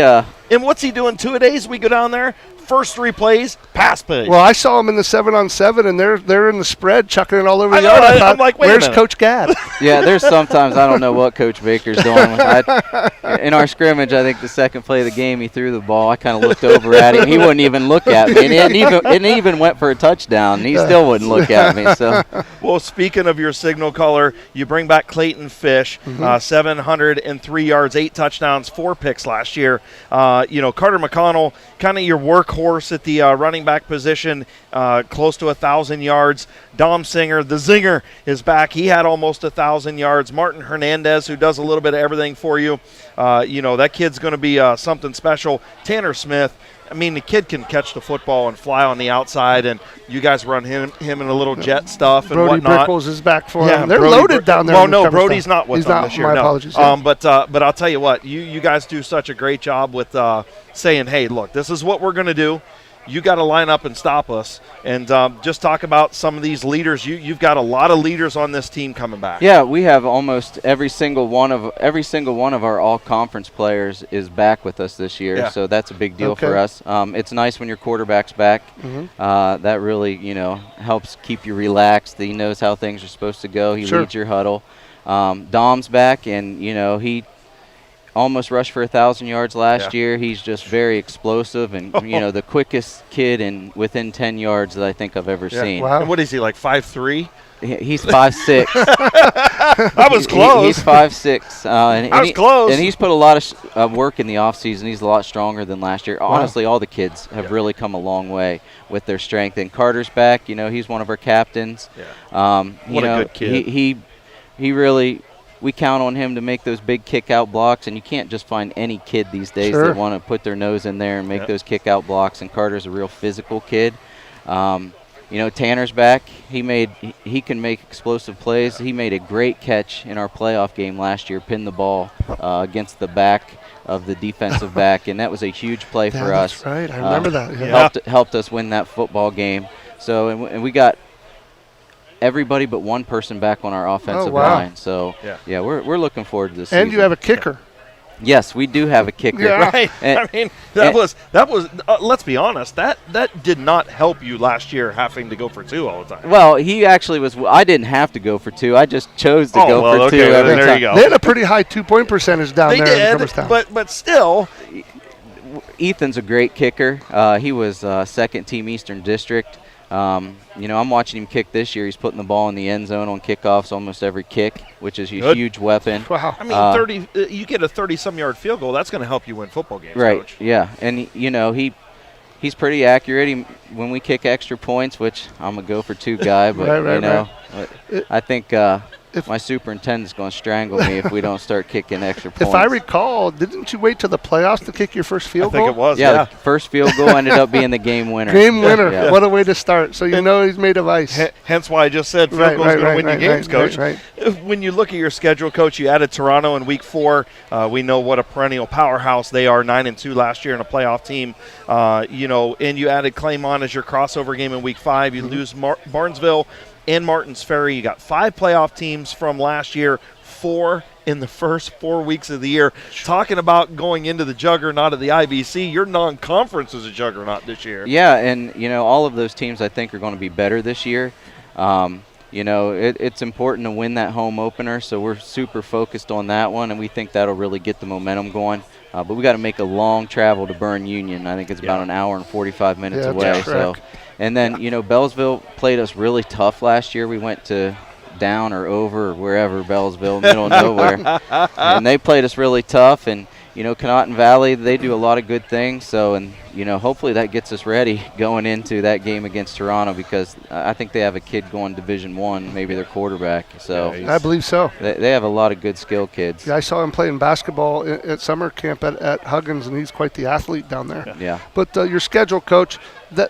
[SPEAKER 2] And what's he doing two-a-days? We go down there, first 3 plays, pass plays.
[SPEAKER 8] Well, I saw him in the 7-on-7, and they're in the spread, chucking it all over the yard.
[SPEAKER 2] I'm like, wait a
[SPEAKER 8] where's
[SPEAKER 2] minute.
[SPEAKER 8] Coach Gadd?
[SPEAKER 19] Yeah, there's sometimes I don't know what Coach Baker's doing. In our scrimmage, I think the second play of the game, he threw the ball. I kind of looked over at him. He wouldn't even look at me. And it even went for a touchdown, and he still wouldn't look at me. So,
[SPEAKER 2] well, speaking of your signal caller, you bring back Clayton Fish, 703 yards, 8 touchdowns, 4 picks last year. Carter McConnell, kind of your workhorse at the running back position, close to 1,000 yards. Dom Singer, the Zinger, is back. He had almost 1,000 yards. Martin Hernandez, who does a little bit of everything for you. That kid's going to be something special. Tanner Smith, I mean, the kid can catch the football and fly on the outside, and you guys run him in a little jet stuff and
[SPEAKER 8] Brody
[SPEAKER 2] whatnot.
[SPEAKER 8] Brickles is back for
[SPEAKER 2] Yeah,
[SPEAKER 8] him. They're
[SPEAKER 2] Brody
[SPEAKER 8] loaded down there.
[SPEAKER 2] Well, no, Brody's not with them this year.
[SPEAKER 8] My
[SPEAKER 2] no.
[SPEAKER 8] apologies. Yeah.
[SPEAKER 2] But I'll tell you what, you guys do such a great job with saying, hey, look, this is what we're going to do. You got to line up and stop us, and just talk about some of these leaders. You've got a lot of leaders on this team coming back.
[SPEAKER 19] Yeah, we have almost every single one of our all-conference players is back with us this year. So that's a big deal for us. It's nice when your quarterback's back. That really, helps keep you relaxed. He knows how things are supposed to go. He leads your huddle. Dom's back, and he almost rushed for 1,000 yards last year. He's just very explosive, and the quickest kid within 10 yards that I think I've ever seen.
[SPEAKER 2] Wow. And what is he, like 5'3"?
[SPEAKER 19] He's 5'6".
[SPEAKER 2] I was close.
[SPEAKER 19] He's 5'6".
[SPEAKER 2] I was close.
[SPEAKER 19] And he's put a lot of work in the offseason. He's a lot stronger than last year. Wow. Honestly, all the kids have really come a long way with their strength. And Carter's back. He's one of our captains.
[SPEAKER 2] Yeah. What a good kid.
[SPEAKER 19] He really – we count on him to make those big kick-out blocks, and you can't just find any kid these days that want to put their nose in there and make those kick-out blocks, and Carter's a real physical kid. Tanner's back. He can make explosive plays. He made a great catch in our playoff game last year, pinned the ball against the back of the defensive back, and that was a huge play for us.
[SPEAKER 8] That's right. I remember that.
[SPEAKER 19] Helped us win that football game. So, and we got everybody but one person back on our offensive
[SPEAKER 8] wow.
[SPEAKER 19] line. So, yeah, we're looking forward to this
[SPEAKER 8] And
[SPEAKER 19] season.
[SPEAKER 8] you have a kicker.
[SPEAKER 19] Yes, we do have a kicker.
[SPEAKER 8] Yeah.
[SPEAKER 2] Right. I mean, that was. Let's be honest. That did not help you last year, having to go for 2 all the time.
[SPEAKER 19] Well, he actually was. I didn't have to go for 2. I just chose to go for 2 every
[SPEAKER 2] there
[SPEAKER 19] time.
[SPEAKER 2] You go.
[SPEAKER 8] They had a pretty high 2-point percentage down
[SPEAKER 2] they
[SPEAKER 8] there in
[SPEAKER 2] did,
[SPEAKER 8] Newcomerstown.
[SPEAKER 2] but still.
[SPEAKER 19] Ethan's a great kicker. He was second team Eastern District. I'm watching him kick this year. He's putting the ball in the end zone on kickoffs almost every kick, which is a huge weapon.
[SPEAKER 8] Wow.
[SPEAKER 2] I mean, 30. You get a 30-some-yard field goal. That's going to help you win football games,
[SPEAKER 19] right?
[SPEAKER 2] Coach.
[SPEAKER 19] Yeah, and he's pretty accurate. When we kick extra points, which I'm a go for 2 guy, but
[SPEAKER 8] right.
[SPEAKER 19] I think my superintendent's going to strangle me if we don't start kicking extra points.
[SPEAKER 8] If I recall, didn't you wait till the playoffs to kick your first field goal?
[SPEAKER 2] I think it was.
[SPEAKER 19] Yeah, the first field goal ended up being the game winner.
[SPEAKER 8] Game winner. Yeah. What a way to start. So he's made of ice.
[SPEAKER 2] Hence why I just said field goal is going to win you games, Coach.
[SPEAKER 8] Right.
[SPEAKER 2] When you look at your schedule, Coach, you added Toronto in Week 4. We know what a perennial powerhouse they are, 9-2 last year and a playoff team. And you added Claymont as your crossover game in Week 5. You lose Barnesville and Martins Ferry. You got 5 playoff teams from last year, 4 in the first 4 weeks of the year. Talking about going into the juggernaut of the IBC, your non-conference is a juggernaut this year.
[SPEAKER 19] Yeah, and all of those teams I think are going to be better this year. It's important to win that home opener, so we're super focused on that one, and we think that'll really get the momentum going. But we got to make a long travel to Bern Union. I think it's about an hour and 45 minutes away. So, and then Bellsville played us really tough last year. We went to down or over or wherever, Bellsville, middle of nowhere, and they played us really tough. And Conotton Valley, they do a lot of good things. So, and hopefully that gets us ready going into that game against Toronto, because I think they have a kid going Division I, maybe their quarterback. So
[SPEAKER 8] I believe so.
[SPEAKER 19] They have a lot of good skill kids.
[SPEAKER 8] Yeah, I saw him playing basketball at summer camp at Huggins, and he's quite the athlete down there.
[SPEAKER 19] Yeah.
[SPEAKER 8] But your schedule, Coach, the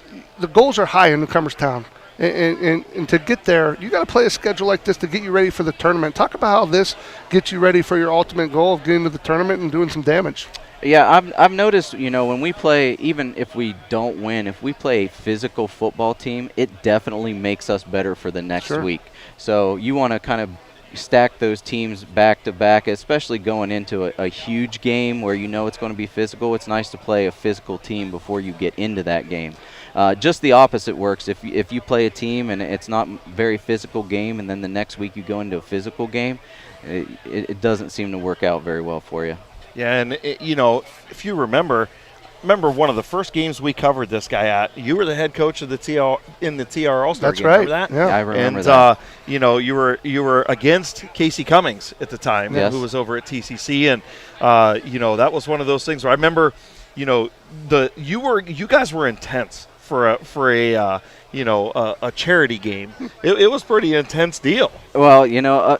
[SPEAKER 8] goals are high in Newcomerstown. And to get there, you got to play a schedule like this to get you ready for the tournament. Talk about how this gets you ready for your ultimate goal of getting to the tournament and doing some damage.
[SPEAKER 19] Yeah, I've noticed, when we play, even if we don't win, if we play a physical football team, it definitely makes us better for the next week. So you want to kind of stack those teams back to back, especially going into a huge game where it's going to be physical. It's nice to play a physical team before you get into that game. Just the opposite works. If you play a team and it's not a very physical game, and then the next week you go into a physical game, it doesn't seem to work out very well for you.
[SPEAKER 2] Yeah, and if you remember one of the first games we covered this guy at, you were the head coach of the TR All-Star
[SPEAKER 8] That's
[SPEAKER 2] game.
[SPEAKER 8] right.
[SPEAKER 2] Remember that?
[SPEAKER 8] Yeah,
[SPEAKER 19] I remember that.
[SPEAKER 2] You were against Casey Cummings at the time, who was over at TCC, and that was one of those things where I remember, you guys were intense for a charity game. It was pretty intense deal.
[SPEAKER 19] Well,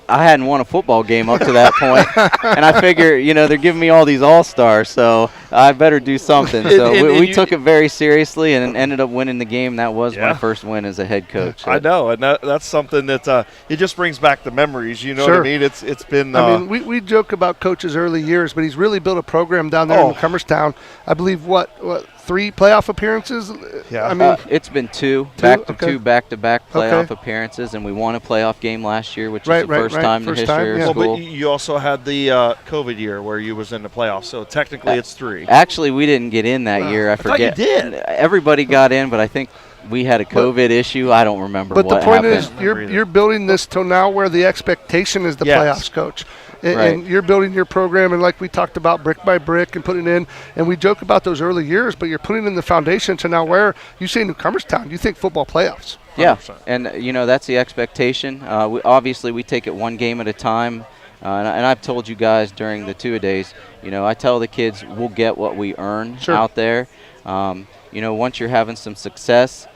[SPEAKER 19] I hadn't won a football game up to that point, and I figure, they're giving me all these all-stars, so I better do something. So we took it very seriously and ended up winning the game. That was my first win as a head coach.
[SPEAKER 2] I know, and that's something that it just brings back the memories. You know what I mean? It's been.
[SPEAKER 8] We joke about Coach's early years, but he's really built a program down there in Newcomerstown. I believe 3 playoff appearances?
[SPEAKER 2] Yeah.
[SPEAKER 8] I mean,
[SPEAKER 19] it's been 2 back-to-back playoff appearances, and we won a playoff game last year, which is the first time in the history of school.
[SPEAKER 2] But you also had the COVID year where you was in the playoffs, so technically it's 3.
[SPEAKER 19] Actually, we didn't get in that year. I forget.
[SPEAKER 2] Thought you did.
[SPEAKER 19] Everybody got in, but I think we had a COVID issue. I don't remember what happened.
[SPEAKER 8] But the point is, you're building this to now where the expectation is the playoffs, Coach. And you're building your program, and like we talked about, brick by brick and putting in, and we joke about those early years, but you're putting in the foundation to now where you say Newcomerstown, you think football playoffs.
[SPEAKER 19] 100%. Yeah, and that's the expectation. We take it one game at a time, and I've told you guys during the 2-a-days, I tell the kids we'll get what we earn out there. Once you're having some success,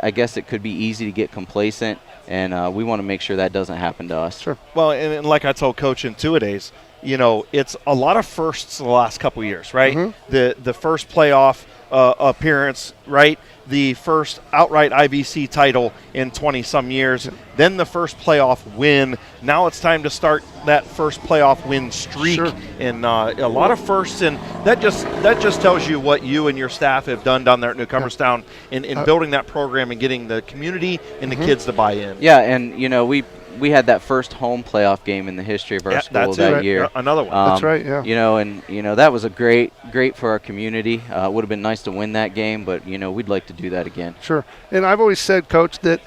[SPEAKER 19] I guess it could be easy to get complacent. And we want to make sure that doesn't happen to us.
[SPEAKER 2] Sure. Well, and like I told Coach in 2-a-days, it's a lot of firsts the last couple years, right? The first playoff appearance, right? The first outright IVC title in 20-some years, then the first playoff win. Now it's time to start that first playoff win streak, and a lot of firsts, and that just tells you what you and your staff have done down there at Newcomerstown in building that program and getting the community and the kids to buy in.
[SPEAKER 19] Yeah, and we had that first home playoff game in the history of our school that year.
[SPEAKER 2] Another one.
[SPEAKER 8] That's right, yeah.
[SPEAKER 19] That was a great for our community. It would have been nice to win that game, but, we'd like to do that again.
[SPEAKER 8] Sure. And I've always said, Coach, that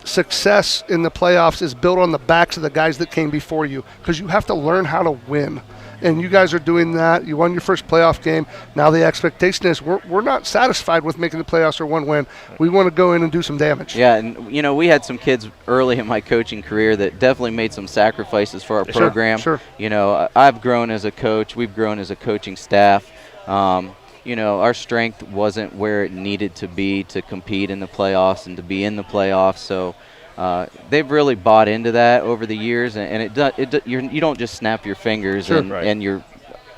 [SPEAKER 8] success in the playoffs is built on the backs of the guys that came before you, because you have to learn how to win. And you guys are doing that. You won your first playoff game. Now the expectation is we're not satisfied with making the playoffs or one win. We want to go in and do some damage.
[SPEAKER 19] Yeah, and, we had some kids early in my coaching career that definitely made some sacrifices for our program.
[SPEAKER 8] Sure.
[SPEAKER 19] I've grown as a coach. We've grown as a coaching staff. Our strength wasn't where it needed to be to compete in the playoffs and to be in the playoffs. So they've really bought into that over the years, and you don't just snap your fingers and you're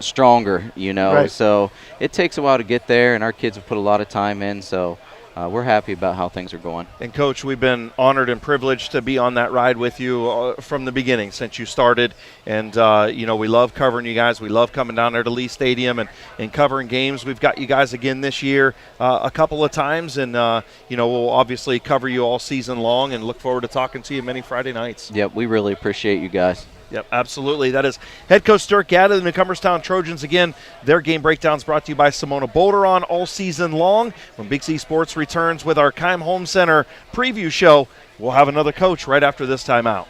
[SPEAKER 19] stronger,
[SPEAKER 8] Right.
[SPEAKER 19] So it takes a while to get there, and our kids have put a lot of time in. So we're happy about how things are going.
[SPEAKER 2] And, Coach, we've been honored and privileged to be on that ride with you from the beginning since you started. And, we love covering you guys. We love coming down there to Lee Stadium and covering games. We've got you guys again this year a couple of times. And, we'll obviously cover you all season long and look forward to talking to you many Friday nights.
[SPEAKER 19] Yep, we really appreciate you guys.
[SPEAKER 2] Yep, absolutely. That is head coach Dirk Gadd of the Newcomerstown Trojans. Again, their game breakdowns brought to you by Simona Bolderon all season long. When Big Z Sports returns with our Keim Home Center preview show, we'll have another coach right after this timeout.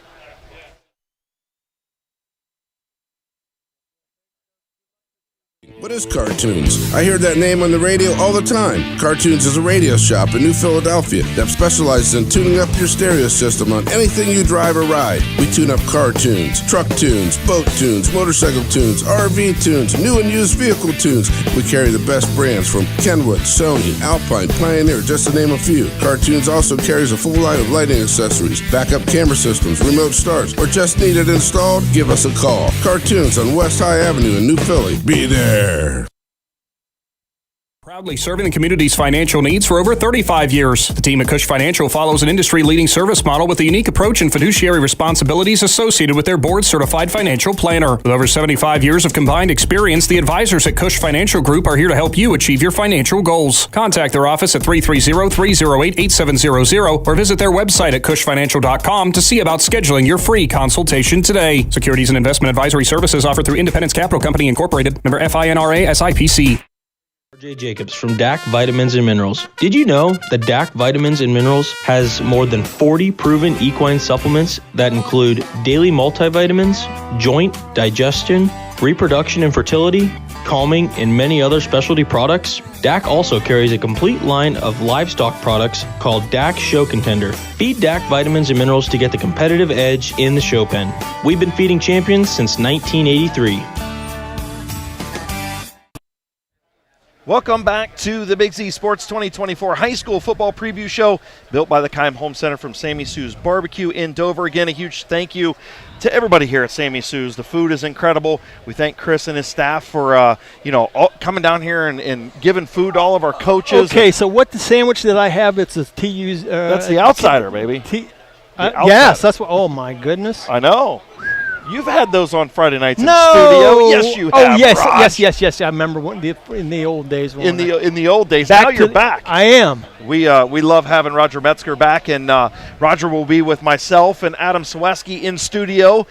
[SPEAKER 1] What is Cartoons? I hear that name on the radio all the time. Cartoons is a radio shop in New Philadelphia that specializes in tuning up your stereo system on anything you drive or ride. We tune up car tunes, truck tunes, boat tunes, motorcycle tunes, RV tunes, new and used vehicle tunes. We carry the best brands from Kenwood, Sony, Alpine, Pioneer, just to name a few. Cartoons also carries a full line of lighting accessories, backup camera systems, remote starts, or just need it installed? Give us a call. Cartoons on West High Avenue in New Philly. Be there.
[SPEAKER 4] Proudly serving the community's financial needs for over 35 years. The team at Cush Financial follows an industry-leading service model with a unique approach and fiduciary responsibilities associated with their board-certified financial planner. With over 75 years of combined experience, the advisors at Cush Financial Group are here to help you achieve your financial goals. Contact their office at 330-308-8700 or visit their website at cushfinancial.com to see about scheduling your free consultation today. Securities and investment advisory services offered through Independence Capital Company Incorporated, member FINRA SIPC.
[SPEAKER 20] RJ Jacobs from DAC Vitamins and Minerals. Did you know that DAC Vitamins and Minerals has more than 40 proven equine supplements that include daily multivitamins, joint, digestion, reproduction and fertility, calming, and many other specialty products? DAC also carries a complete line of livestock products called DAC Show Contender. Feed DAC Vitamins and Minerals to get the competitive edge in the show pen. We've been feeding champions since 1983.
[SPEAKER 2] Welcome back to the Big Z Sports 2024 High School Football Preview Show, built by the Keim Home Center from Sammy Sue's Barbecue in Dover. Again, a huge thank you to everybody here at Sammy Sue's. The food is incredible. We thank Chris and his staff for, coming down here and giving food to all of our coaches.
[SPEAKER 21] Okay, so what the sandwich that I have, it's a TU's.
[SPEAKER 2] That's the outsider, baby.
[SPEAKER 21] Yes, that's what. Oh, my goodness.
[SPEAKER 2] I know. You've had those on Friday nights in studio. Yes, you have.
[SPEAKER 21] Oh, yes,
[SPEAKER 2] Raj.
[SPEAKER 21] yes. I remember in the old days.
[SPEAKER 2] In the old days. Now you're back.
[SPEAKER 21] I am.
[SPEAKER 2] We love having Roger Metzger back, and Roger will be with myself and Adam Sweski in studio.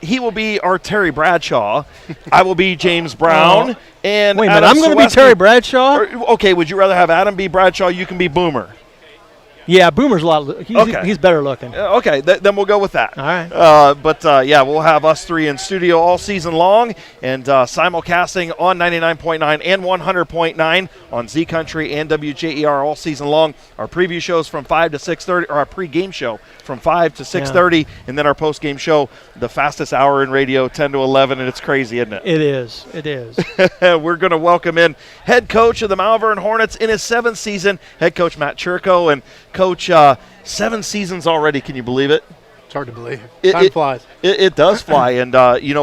[SPEAKER 2] He will be our Terry Bradshaw. I will be James Brown. And
[SPEAKER 21] wait a minute, I'm going to be Terry Bradshaw?
[SPEAKER 2] Okay, would you rather have Adam be Bradshaw? You can be Boomer.
[SPEAKER 21] Yeah, Boomer's he's better looking.
[SPEAKER 2] Okay, then we'll go with that.
[SPEAKER 21] All right.
[SPEAKER 2] We'll have us three in studio all season long and simulcasting on 99.9 and 100.9 on Z Country and WJER all season long. Our preview shows from 5 to 6:30, or our pregame show from 5 to 6:30, and then our postgame show, the fastest hour in radio, 10 to 11, and it's crazy, isn't it?
[SPEAKER 21] It is.
[SPEAKER 2] We're going to welcome in head coach of the Malvern Hornets in his 7th season, head coach Matt Churko. And Coach, 7 seasons already. Can you believe it?
[SPEAKER 8] It's hard to believe. Time flies.
[SPEAKER 2] It does fly, and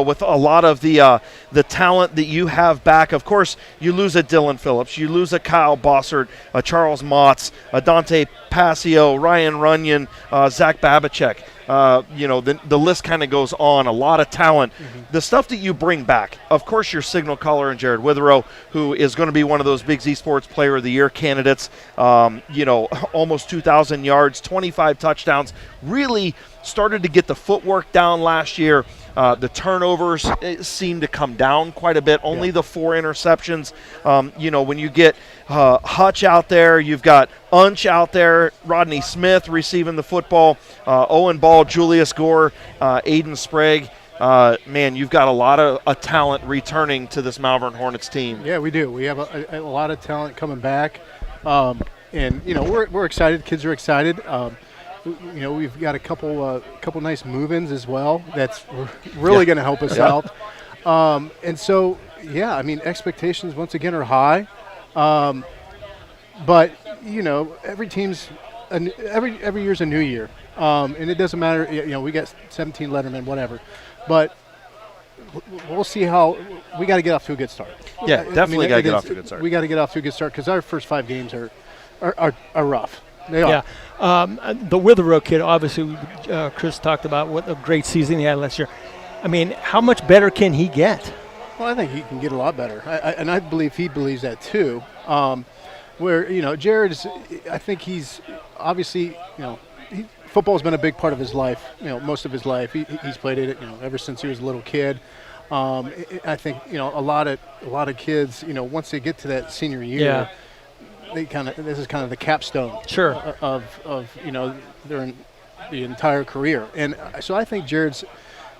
[SPEAKER 2] with a lot of the talent that you have back, of course, you lose a Dylan Phillips, you lose a Kyle Bossert, a Charles Motts, a Dante Passio, Ryan Runyon, Zach Babicek. The list kind of goes on. A lot of talent.
[SPEAKER 8] Mm-hmm.
[SPEAKER 2] The stuff that you bring back, of course, your signal caller and Jared Witherow, who is going to be one of those Big Z Sports Player of the Year candidates. Almost 2,000 yards, 25 touchdowns. Really started to get the footwork down last year. The turnovers seem to come down quite a bit. Only the 4 interceptions. When you get Hutch out there, you've got Unch out there, Rodney Smith receiving the football, Owen Ball, Julius Gore, Aiden Sprague. You've got a lot of talent returning to this Malvern Hornets team.
[SPEAKER 8] Yeah, we do. We have a lot of talent coming back. We're excited. Kids are excited. We've got a couple nice move-ins as well. That's really going to help us out. Expectations once again are high. But every team's every year's a new year, and it doesn't matter. We got 17 lettermen, whatever. But we'll see how we got to get off to a good start.
[SPEAKER 2] Yeah, definitely got to get off to a good start.
[SPEAKER 8] We got to get off to a good start because our first 5 games are rough. They are.
[SPEAKER 21] Yeah. The Witherow kid, obviously, Chris talked about what a great season he had last year. I mean, how much better can he get?
[SPEAKER 8] Well, I think he can get a lot better, and I believe he believes that too. Jared is, I think he's obviously, football's been a big part of his life. Most of his life, he's played it, ever since he was a little kid. I think a lot of kids, once they get to that senior year, this is kind of the capstone, of their the entire career. And so I think Jared's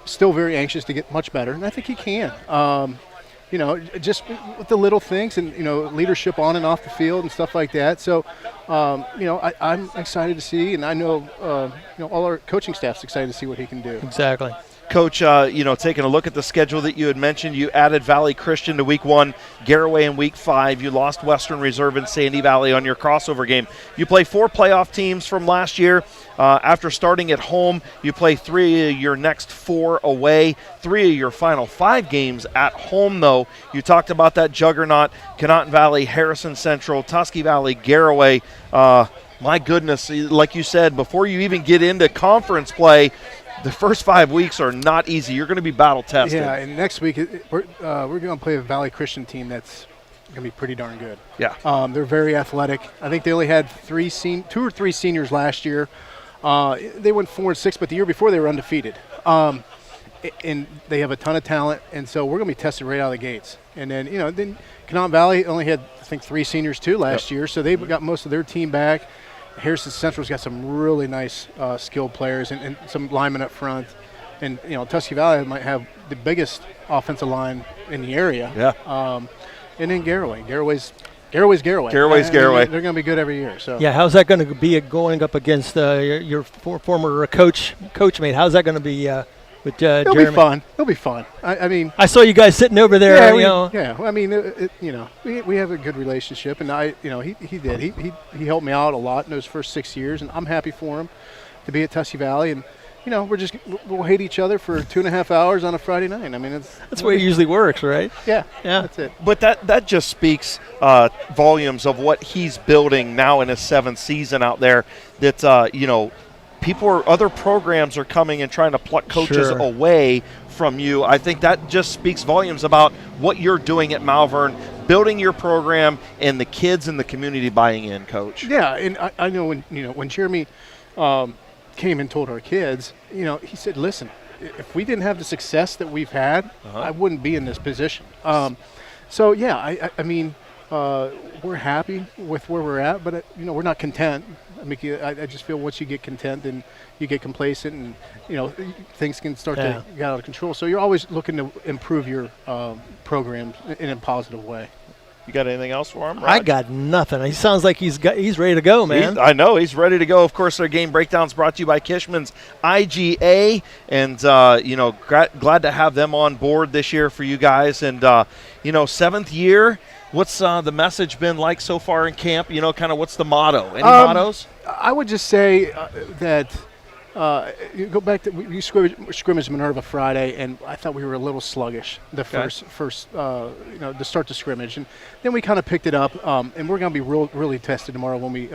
[SPEAKER 8] still very anxious to get much better, and I think he can. Just with the little things and leadership on and off the field and stuff like that. So, I'm excited to see, and I know all our coaching staff's excited to see what he can do.
[SPEAKER 21] Exactly.
[SPEAKER 2] Coach, taking a look at the schedule that you had mentioned, you added Valley Christian to week 1, Galloway in week 5. You lost Western Reserve and Sandy Valley on your crossover game. You play 4 playoff teams from last year. After starting at home, you play 3 of your next 4 away, 3 of your final 5 games at home, though. You talked about that juggernaut, Conotton Valley, Harrison Central, Tusky Valley, Galloway. My goodness, like you said, before you even get into conference play, the first 5 weeks are not easy. You're going to be battle tested.
[SPEAKER 8] Yeah, and next week we're going to play a Valley Christian team that's going to be pretty darn good.
[SPEAKER 2] Yeah.
[SPEAKER 8] They're very athletic. I think they only had 2 or 3 seniors last year. They went 4-6, but the year before they were undefeated. And they have a ton of talent, and so we're going to be tested right out of the gates. And then Conotton Valley only had, I think, 3 seniors too last year, so they've got most of their team back. Harrison Central's got some really nice skilled players and some linemen up front. And, Tusky Valley might have the biggest offensive line in the area.
[SPEAKER 2] Yeah.
[SPEAKER 8] And then Galloway. Galloway's Galloway.
[SPEAKER 2] They're going
[SPEAKER 8] to be good every year. So.
[SPEAKER 21] Yeah, how's that going to be going up against your former coach mate? How's that going to be with Jeremy?
[SPEAKER 8] It'll be fun. It'll be fun. I mean,
[SPEAKER 21] I saw you guys sitting over there.
[SPEAKER 8] I mean, we have a good relationship, and he did. He helped me out a lot in those first 6 years, and I'm happy for him to be at Tusky Valley. And we'll hate each other for 2.5 hours on a Friday night. I mean,
[SPEAKER 21] that's the way it usually works, right?
[SPEAKER 8] Yeah, that's it.
[SPEAKER 2] But that just speaks volumes of what he's building now in his 7th season out there. That other programs are coming and trying to pluck coaches away from you. I think that just speaks volumes about what you're doing at Malvern, building your program, and the kids in the community buying in, Coach.
[SPEAKER 8] Yeah, and I know when Jeremy came and told our kids, he said, listen, if we didn't have the success that we've had, I wouldn't be in this position. So, yeah, I mean, we're happy with where we're at, but, we're not content. I just feel once you get content, then you get complacent, and things can start to get out of control. So you're always looking to improve your programs in a positive way.
[SPEAKER 2] You got anything else for him, Raj?
[SPEAKER 21] I got nothing. He sounds like he's ready to go, man.
[SPEAKER 2] I know he's ready to go. Of course, our game breakdown's brought to you by Kishman's IGA, and glad to have them on board this year for you guys. And 7th year. What's the message been like so far in camp? Kind of what's the motto? Any mottos?
[SPEAKER 8] I would just say that
[SPEAKER 9] You go back to we scrimmaged Minerva Friday, and I thought we were a little sluggish the first to start the scrimmage, and then we kind of picked it up, and we're going to be really tested tomorrow when we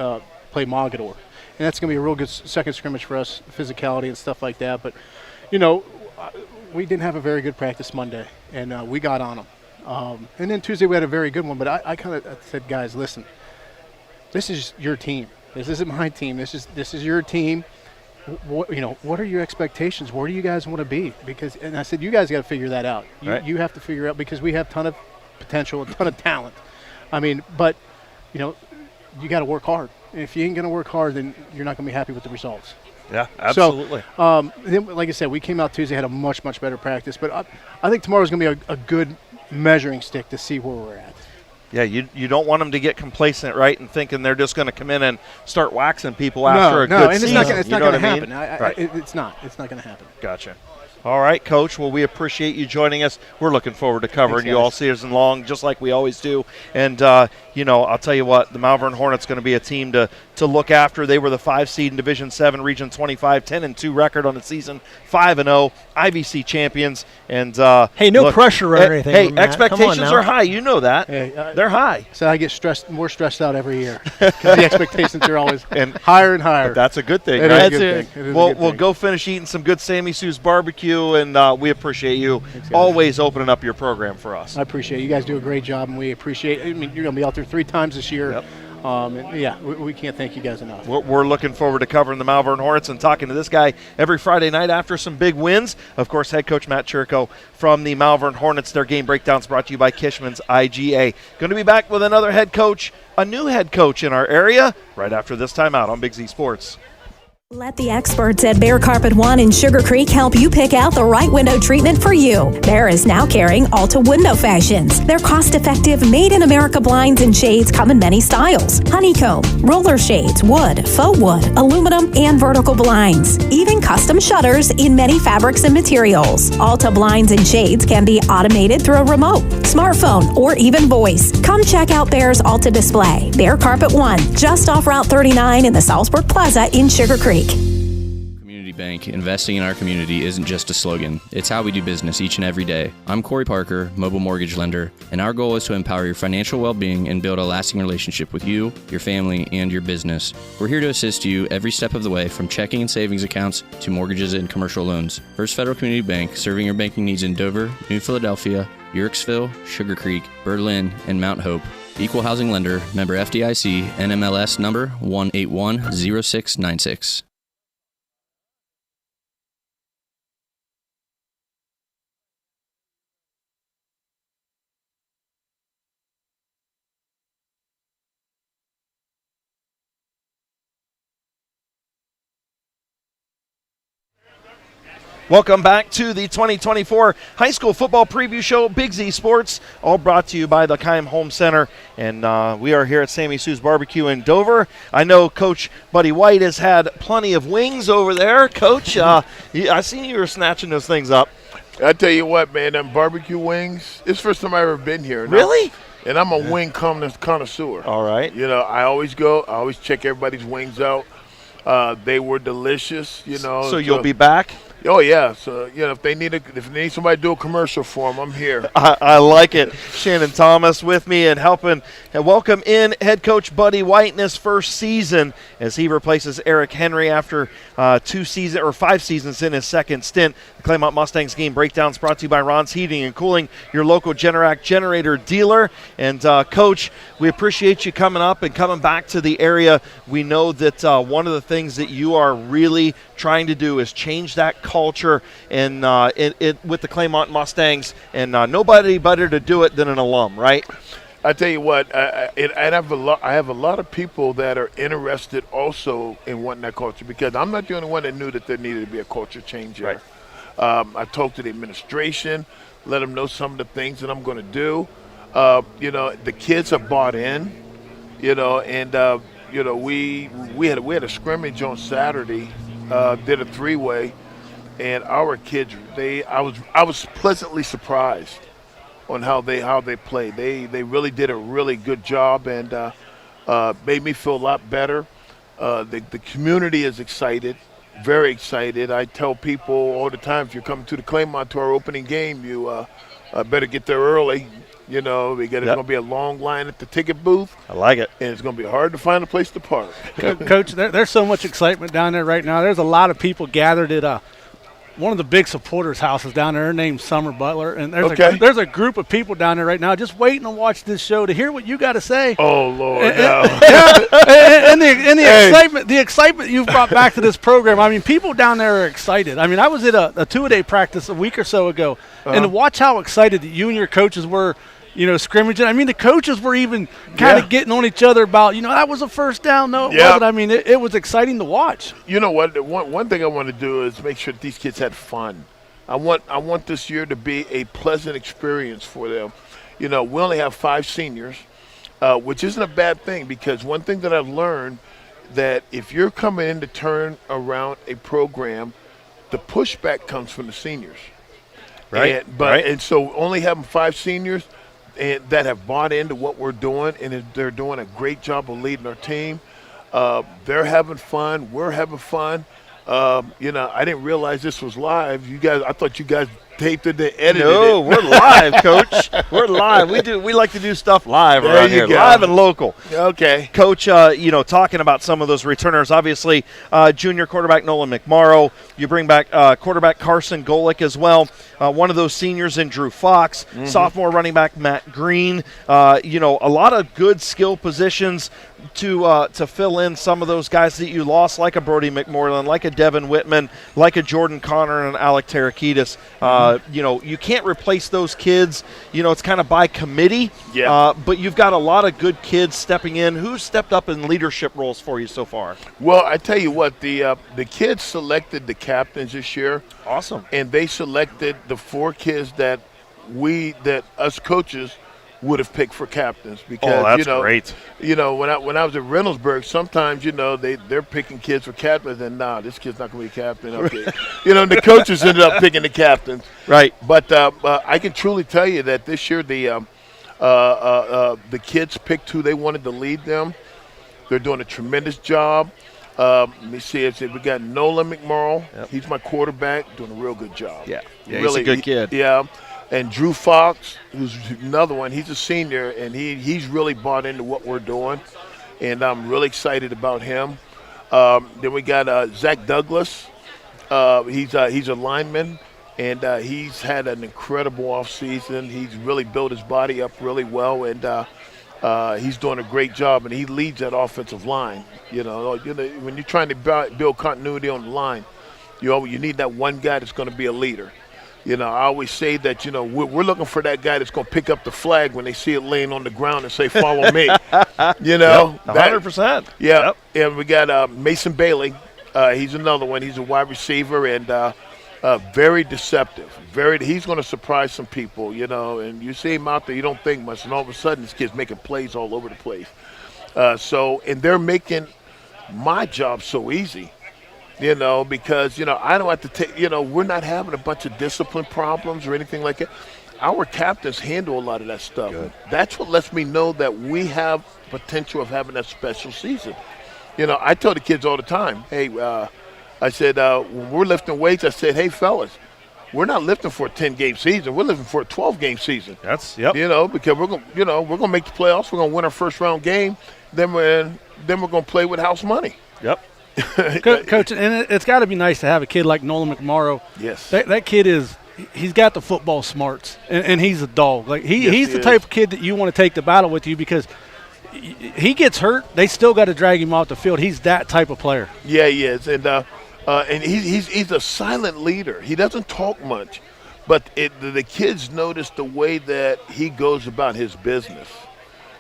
[SPEAKER 9] play Mogador, and that's going to be a real good second scrimmage for us, physicality and stuff like that. But we didn't have a very good practice Monday, and we got on them, and then Tuesday we had a very good one. But I kind of said, guys, listen, this is your team. This isn't my team. This is your team. What are your expectations? Where do you guys want to be? And I said, you guys got to figure that out. You have to figure out, because we have a ton of potential, a ton of talent. I mean, but you got to work hard. And if you ain't going to work hard, then you're not going to be happy with the results.
[SPEAKER 2] Yeah, absolutely.
[SPEAKER 9] So, then, like I said, we came out Tuesday, had a much better practice. But I think tomorrow's going to be a good measuring stick to see where we're at.
[SPEAKER 2] Yeah, you don't want them to get complacent, right, and thinking they're just going to come in and start waxing people after a good season.
[SPEAKER 9] No, it's not going to happen.
[SPEAKER 2] Right.
[SPEAKER 9] It's not going to happen.
[SPEAKER 2] Gotcha. All right, Coach. Well, we appreciate you joining us. We're looking forward to covering you all season long, just like we always do. And, I'll tell you what, the Malvern Hornets going to be a team to look after. They were the 5 seed in Division 7, Region 25, 10-2 record on the season, 5-0, IVC champions. And
[SPEAKER 21] hey, no pressure or anything.
[SPEAKER 2] Hey, expectations are high. You know that. Hey, they're high.
[SPEAKER 9] So I get more stressed out every year because the expectations are always higher and higher.
[SPEAKER 2] But that's a good thing,
[SPEAKER 9] right?
[SPEAKER 2] That's
[SPEAKER 9] a good thing.
[SPEAKER 2] We'll go finish eating some good Sammy Sue's barbecue, and we appreciate you always opening up your program for us.
[SPEAKER 9] I appreciate it. You guys do a great job, and we appreciate it. I mean, you're going to be out there 3 times this year.
[SPEAKER 2] Yep.
[SPEAKER 9] We can't thank you guys enough.
[SPEAKER 2] We're looking forward to covering the Malvern Hornets and talking to this guy every Friday night after some big wins. Of course, head coach Matt Churko from the Malvern Hornets. Their game breakdowns brought to you by Kishman's IGA. Going to be back with another head coach, a new head coach in our area, right after this timeout on Big Z Sports.
[SPEAKER 5] Let the experts at Bear Carpet One in Sugar Creek help you pick out the right window treatment for you. Bear is now carrying Alta Window Fashions. Their cost-effective, made-in-America blinds and shades come in many styles. Honeycomb, roller shades, wood, faux wood, aluminum, and vertical blinds. Even custom shutters in many fabrics and materials. Alta blinds and shades can be automated through a remote, smartphone, or even voice. Come check out Bear's Alta display. Bear Carpet One, just off Route 39 in the Salzburg Plaza in Sugar Creek.
[SPEAKER 11] Community Bank, investing in our community isn't just a slogan. It's how we do business each and every day. I'm Corey Parker, mobile mortgage lender, and our goal is to empower your financial well-being and build a lasting relationship with you, your family, and your business. We're here to assist you every step of the way, from checking and savings accounts to mortgages and commercial loans. First Federal Community Bank, serving your banking needs in Dover, New Philadelphia, Yorksville, Sugar Creek, Berlin, and Mount Hope. Equal housing lender, member FDIC, NMLS number 1810696.
[SPEAKER 2] Welcome back to the 2024 High School Football Preview Show, Big Z Sports, all brought to you by the Keim Home Center. And we are here at Sammy Sue's Barbecue in Dover. I know Coach Buddy White has had plenty of wings over there. Coach, I seen you were snatching those things up.
[SPEAKER 22] I tell you what, man, them barbecue wings, it's the first time I've ever been here.
[SPEAKER 2] Really?
[SPEAKER 22] And I'm a wing connoisseur.
[SPEAKER 2] All right.
[SPEAKER 22] I always check everybody's wings out. They were delicious,
[SPEAKER 2] So you'll be back?
[SPEAKER 22] Oh, yeah. So, if they need somebody to do a commercial for them, I'm here.
[SPEAKER 2] I like it. Shannon Thomas with me and helping and welcome in head coach Buddy White in his first season as he replaces Eric Henry after 5 seasons in his second stint. The Claymont Mustangs game breakdowns brought to you by Ron's Heating and Cooling, your local Generac generator dealer. And, Coach, we appreciate you coming up and coming back to the area. We know that one of the things that you are really trying to do is change that culture with the Claymont Mustangs, and nobody better to do it than an alum, right?
[SPEAKER 22] I tell you what, I have a lot of people that are interested also in wanting that culture, because I'm not the only one that knew that there needed to be a culture change here. Right. I talked to the administration, let them know some of the things that I'm going to do. The kids are bought in, and we had a scrimmage on Saturday, did a 3-way. And our kids, I was pleasantly surprised on how they played. They really did a really good job, and made me feel a lot better. The community is excited. very excited. I tell people all the time, if you're coming to the Claymont to our opening game, you better get there early. You know, it's going to be a long line at the ticket booth.
[SPEAKER 2] I like it.
[SPEAKER 22] And it's going to be hard to find a place to park.
[SPEAKER 9] Coach, there's so much excitement down there right now. There's a lot of people gathered at one of the big supporters' houses down there named Summer Butler. And there's a group of people down there right now just waiting to watch this show to hear what you got to say.
[SPEAKER 22] Oh, Lord,
[SPEAKER 9] and the excitement you've brought back to this program. I mean, people down there are excited. I mean, I was at a two-a-day practice a week or so ago, and to watch how excited that you and your coaches were, scrimmaging. I mean, the coaches were even kind of getting on each other about, that was a first down. No, it wasn't. I mean, it was exciting to watch.
[SPEAKER 22] You know what? One thing I want to do is make sure that these kids had fun. I want this year to be a pleasant experience for them. We only have 5 seniors, which isn't a bad thing, because one thing that I've learned, that if you're coming in to turn around a program, the pushback comes from the seniors.
[SPEAKER 2] Right.
[SPEAKER 22] And so only having 5 seniors and that have bought into what we're doing, and they're doing a great job of leading our team. They're having fun. We're having fun. I didn't realize this was live. I thought you guys taped it and edited it.
[SPEAKER 2] No, we're live, Coach. We're live. We like to do stuff live around here, live and local.
[SPEAKER 22] Okay.
[SPEAKER 2] Coach, talking about some of those returners, obviously junior quarterback Nolan McMorrow. You bring back quarterback Carson Golick as well. One of those seniors in Drew Fox, sophomore running back Matt Green. A lot of good skill positions to fill in some of those guys that you lost, like a Brody McMorland, like a Devin Whitman, like a Jordan Connor and Alec Tarakitis. You can't replace those kids. It's kind of by committee.
[SPEAKER 22] Yeah.
[SPEAKER 2] But you've got a lot of good kids stepping in. Who's stepped up in leadership roles for you so far?
[SPEAKER 22] Well, I tell you what, the kids selected the captains this year.
[SPEAKER 2] Awesome.
[SPEAKER 22] And they selected the 4 kids that us coaches would have picked for captains, because
[SPEAKER 2] that's great.
[SPEAKER 22] When I was at Reynoldsburg, sometimes they're picking kids for captains, and this kid's not going to be a captain. Okay, the coaches ended up picking the captains.
[SPEAKER 2] Right.
[SPEAKER 22] But I can truly tell you that this year the kids picked who they wanted to lead them. They're doing a tremendous job. Let me see. We got Nolan McMorrow.
[SPEAKER 2] Yep.
[SPEAKER 22] He's my quarterback, doing a real good job.
[SPEAKER 2] Yeah,
[SPEAKER 22] really,
[SPEAKER 2] he's a good kid.
[SPEAKER 22] Yeah. And Drew Fox, who's another one, he's a senior, and he's really bought into what we're doing, and I'm really excited about him. Then we got Zach Douglas. He's a lineman, and he's had an incredible offseason. He's really built his body up really well, and he's doing a great job, and he leads that offensive line. When you're trying to build continuity on the line, you need that one guy that's going to be a leader. I always say that, we're looking for that guy that's going to pick up the flag when they see it laying on the ground and say, follow me.
[SPEAKER 2] 100%.
[SPEAKER 22] Yeah.
[SPEAKER 2] Yep.
[SPEAKER 22] And we got Mason Bailey. He's another one. He's a wide receiver and very deceptive. He's going to surprise some people, and you see him out there, you don't think much, and all of a sudden this kid's making plays all over the place. And they're making my job so easy. Because, I don't have to take, we're not having a bunch of discipline problems or anything like that. Our captains handle a lot of that stuff.
[SPEAKER 2] Good.
[SPEAKER 22] That's what lets me know that we have potential of having that special season. I tell the kids all the time, hey, I said, when we're lifting weights, I said, hey, fellas, we're not lifting for a 10-game season. We're lifting for a 12-game season. Because we're going to make the playoffs. We're going to win our first-round game. Then we're going to play with house money.
[SPEAKER 2] Yep.
[SPEAKER 9] Coach, and it's got to be nice to have a kid like Nolan McMorrow.
[SPEAKER 22] Yes.
[SPEAKER 9] That kid he's got the football smarts, and he's a dog. Like he's the type of kid that you want to take the battle with you, because he gets hurt, they still got to drag him off the field. He's that type of player.
[SPEAKER 22] Yeah, he is, and he's a silent leader. He doesn't talk much, but the kids notice the way that he goes about his business.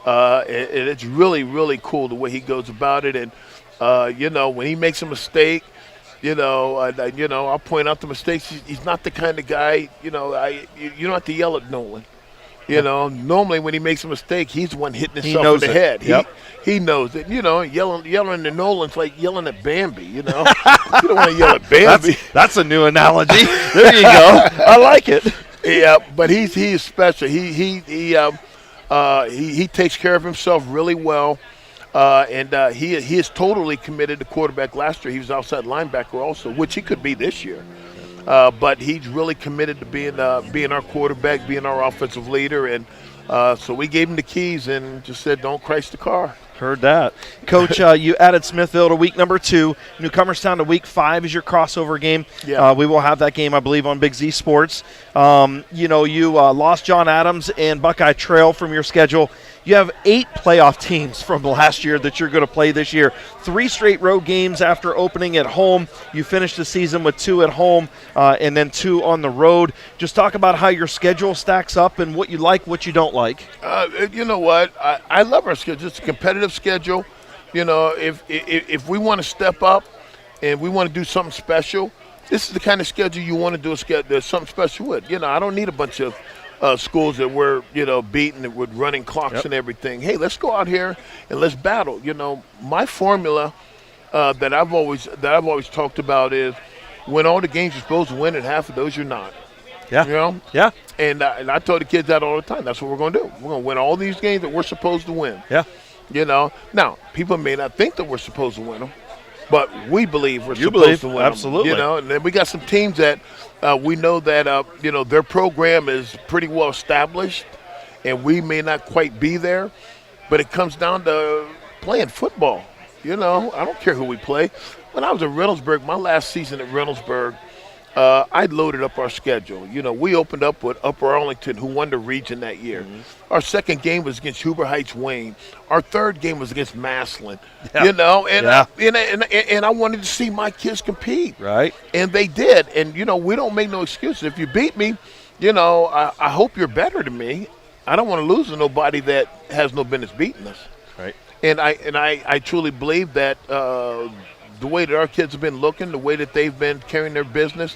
[SPEAKER 22] And it's really, really cool the way he goes about it, and. When he makes a mistake, I'll point out the mistakes. He's not the kind of guy, you don't have to yell at Nolan. Normally when he makes a mistake, he's the one hitting himself in the head.
[SPEAKER 2] Yep.
[SPEAKER 22] He knows it. Yelling at Nolan's like yelling at Bambi, You don't want to yell at Bambi.
[SPEAKER 2] That's a new analogy. There you go. I like it.
[SPEAKER 22] Yeah, but he is special. He takes care of himself really well. And he is totally committed to quarterback. Last year he was outside linebacker also, which he could be this year. But he's really committed to being our quarterback, being our offensive leader. And so we gave him the keys and just said, don't crash the car.
[SPEAKER 2] Heard that. Coach, you added Smithville to week number 2. Newcomerstown to week 5 is your crossover game.
[SPEAKER 22] Yeah.
[SPEAKER 2] We will have that game, I believe, on Big Z Sports. You lost John Adams and Buckeye Trail from your schedule. You have 8 playoff teams from last year that you're going to play this year. 3 straight road games after opening at home. You finished the season with 2 at home and then 2 on the road. Just talk about how your schedule stacks up and what you like, what you don't like.
[SPEAKER 22] You know what? I love our schedule. It's a competitive schedule. You know, if we want to step up and we want to do something special, this is the kind of schedule you want to do something special with. You know, I don't need a bunch of schools that were, beaten with running clocks and everything. Hey, let's go out here and let's battle. You know, my formula that I've always talked about is win all the games you're supposed to win, and half of those you're not.
[SPEAKER 2] Yeah.
[SPEAKER 22] You know?
[SPEAKER 2] Yeah.
[SPEAKER 22] And I tell the kids that all the time. That's what we're going to do. We're going to win all these games that we're supposed to win.
[SPEAKER 2] Yeah.
[SPEAKER 22] You know? Now, people may not think that we're supposed to win them, but we believe we're
[SPEAKER 2] You
[SPEAKER 22] supposed
[SPEAKER 2] believe,
[SPEAKER 22] to win
[SPEAKER 2] absolutely.
[SPEAKER 22] them. You know? And then we got some teams that we know that, their program is pretty well established, and we may not quite be there, but it comes down to playing football. You know, I don't care who we play. When I was at Reynoldsburg, my last season at Reynoldsburg, I loaded up our schedule. You know, we opened up with Upper Arlington, who won the region that year. Mm-hmm. Our second game was against Huber Heights Wayne. Our third game was against Massillon.
[SPEAKER 2] Yeah.
[SPEAKER 22] You know, and I wanted to see my kids compete.
[SPEAKER 2] Right.
[SPEAKER 22] And they did. And, we don't make no excuses. If you beat me, I hope you're better than me. I don't want to lose to nobody that has no business beating us.
[SPEAKER 2] Right.
[SPEAKER 22] And I truly believe that the way that our kids have been looking, the way that they've been carrying their business,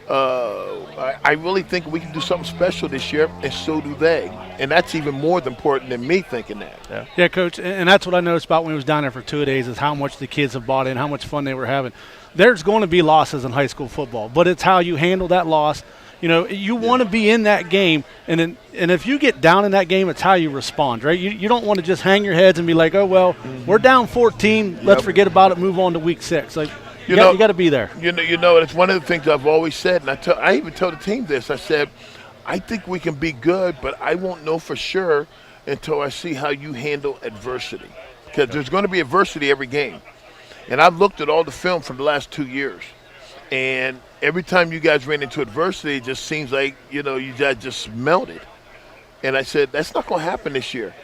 [SPEAKER 22] I really think we can do something special this year, and so do they. And that's even more important than me thinking that.
[SPEAKER 9] Yeah, Coach, and that's what I noticed about when we was down there for 2 days is how much the kids have bought in, how much fun they were having. There's going to be losses in high school football, but it's how you handle that loss. You want to be in that game, and if you get down in that game, it's how you respond, right? You don't want to just hang your heads and be like, oh, well, we're down 14. Let's forget about it, move on to week 6. Like, you got to be there.
[SPEAKER 22] It's one of the things I've always said, and I even tell the team this. I said, I think we can be good, but I won't know for sure until I see how you handle adversity, because there's going to be adversity every game. And I've looked at all the film from the last 2 years, and every time you guys ran into adversity, it just seems like, you guys just melted. And I said, that's not going to happen this year.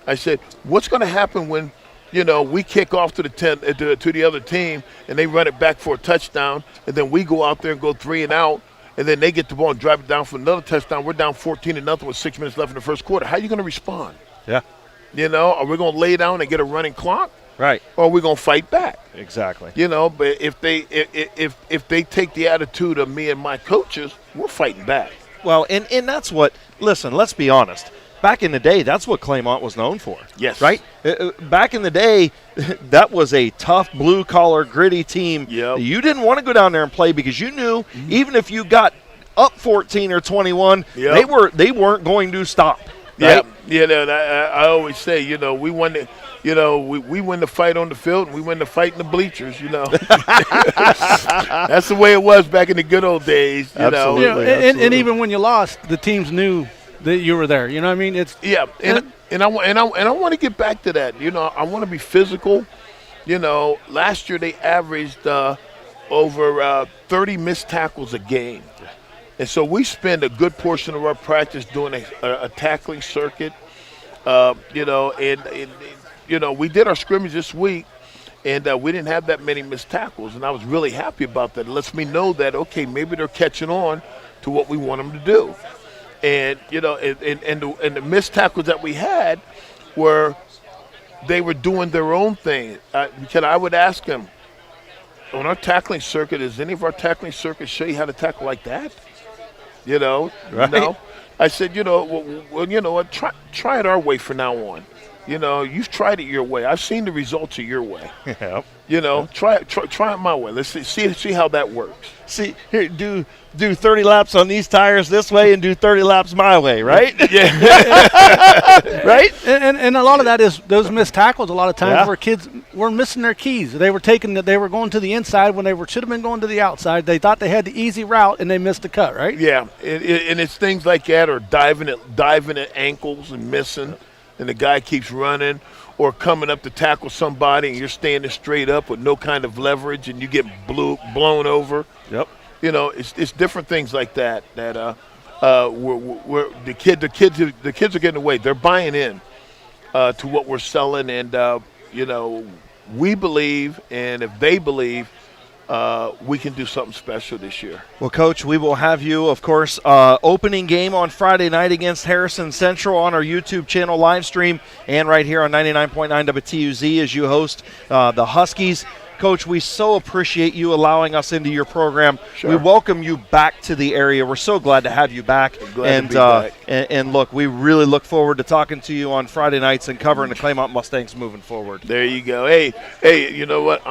[SPEAKER 22] I said, what's going to happen when, we kick off to the other team and they run it back for a touchdown, and then we go out there and go 3 and out, and then they get the ball and drive it down for another touchdown. We're down 14-0 with 6 minutes left in the first quarter. How are you going to respond?
[SPEAKER 2] Yeah.
[SPEAKER 22] Are we going to lay down and get a running clock?
[SPEAKER 2] Right.
[SPEAKER 22] Or are we going to fight back?
[SPEAKER 2] Exactly.
[SPEAKER 22] But if they take the attitude of me and my coaches, we're fighting back.
[SPEAKER 2] Well, and that's what – listen, let's be honest. Back in the day, that's what Claymont was known for.
[SPEAKER 22] Yes.
[SPEAKER 2] Right? Back in the day, that was a tough, blue-collar, gritty team.
[SPEAKER 22] Yep.
[SPEAKER 2] You didn't want to go down there and play because you knew even if you got up 14 or 21, they weren't going to stop. Right?
[SPEAKER 22] Yeah. I always say, we won the – we win the fight on the field and we win the fight in the bleachers, That's the way it was back in the good old days,
[SPEAKER 2] Absolutely.
[SPEAKER 9] And even when you lost, the teams knew that you were there. You know what I mean?
[SPEAKER 22] And I want to get back to that. I want to be physical. Last year they averaged over 30 missed tackles a game. And so we spend a good portion of our practice doing a tackling circuit. We did our scrimmage this week, and we didn't have that many missed tackles, and I was really happy about that. It lets me know that, okay, maybe they're catching on to what we want them to do. And, and the missed tackles that we had they were doing their own thing. Because I would ask them, on our tackling circuit, does any of our tackling circuits show you how to tackle like that?
[SPEAKER 2] Right.
[SPEAKER 22] I said, well, try it our way from now on. You know, you've tried it your way. I've seen the results of your way.
[SPEAKER 2] Yep.
[SPEAKER 22] You know, try it my way. Let's see how that works.
[SPEAKER 2] See, here, do 30 laps on these tires this way and do 30 laps my way, right?
[SPEAKER 22] Yeah.
[SPEAKER 2] Right?
[SPEAKER 9] And a lot of that is those missed tackles. A lot of times where kids were missing their keys. They were going to the inside when they should have been going to the outside. They thought they had the easy route and they missed the cut, right?
[SPEAKER 22] Yeah, and it's things like that, or diving at ankles and missing, and the guy keeps running, or coming up to tackle somebody and you're standing straight up with no kind of leverage and you get blown over.
[SPEAKER 2] Yep.
[SPEAKER 22] You know, it's different things like that where the kids are getting away. They're buying in to what we're selling, and you know, we believe, and if they believe, we can do something special this year.
[SPEAKER 2] Well, Coach, we will have you, of course, opening game on Friday night against Harrison Central on our YouTube channel live stream, and right here on 99.9 WTUZ as you host the Huskies. Coach, we so appreciate you allowing us into your program.
[SPEAKER 22] Sure.
[SPEAKER 2] We welcome you back to the area. We're so glad to have you back.
[SPEAKER 22] Glad to be back.
[SPEAKER 2] And look, we really look forward to talking to you on Friday nights and covering the Claymont Mustangs moving forward.
[SPEAKER 22] There you go. Hey, you know what?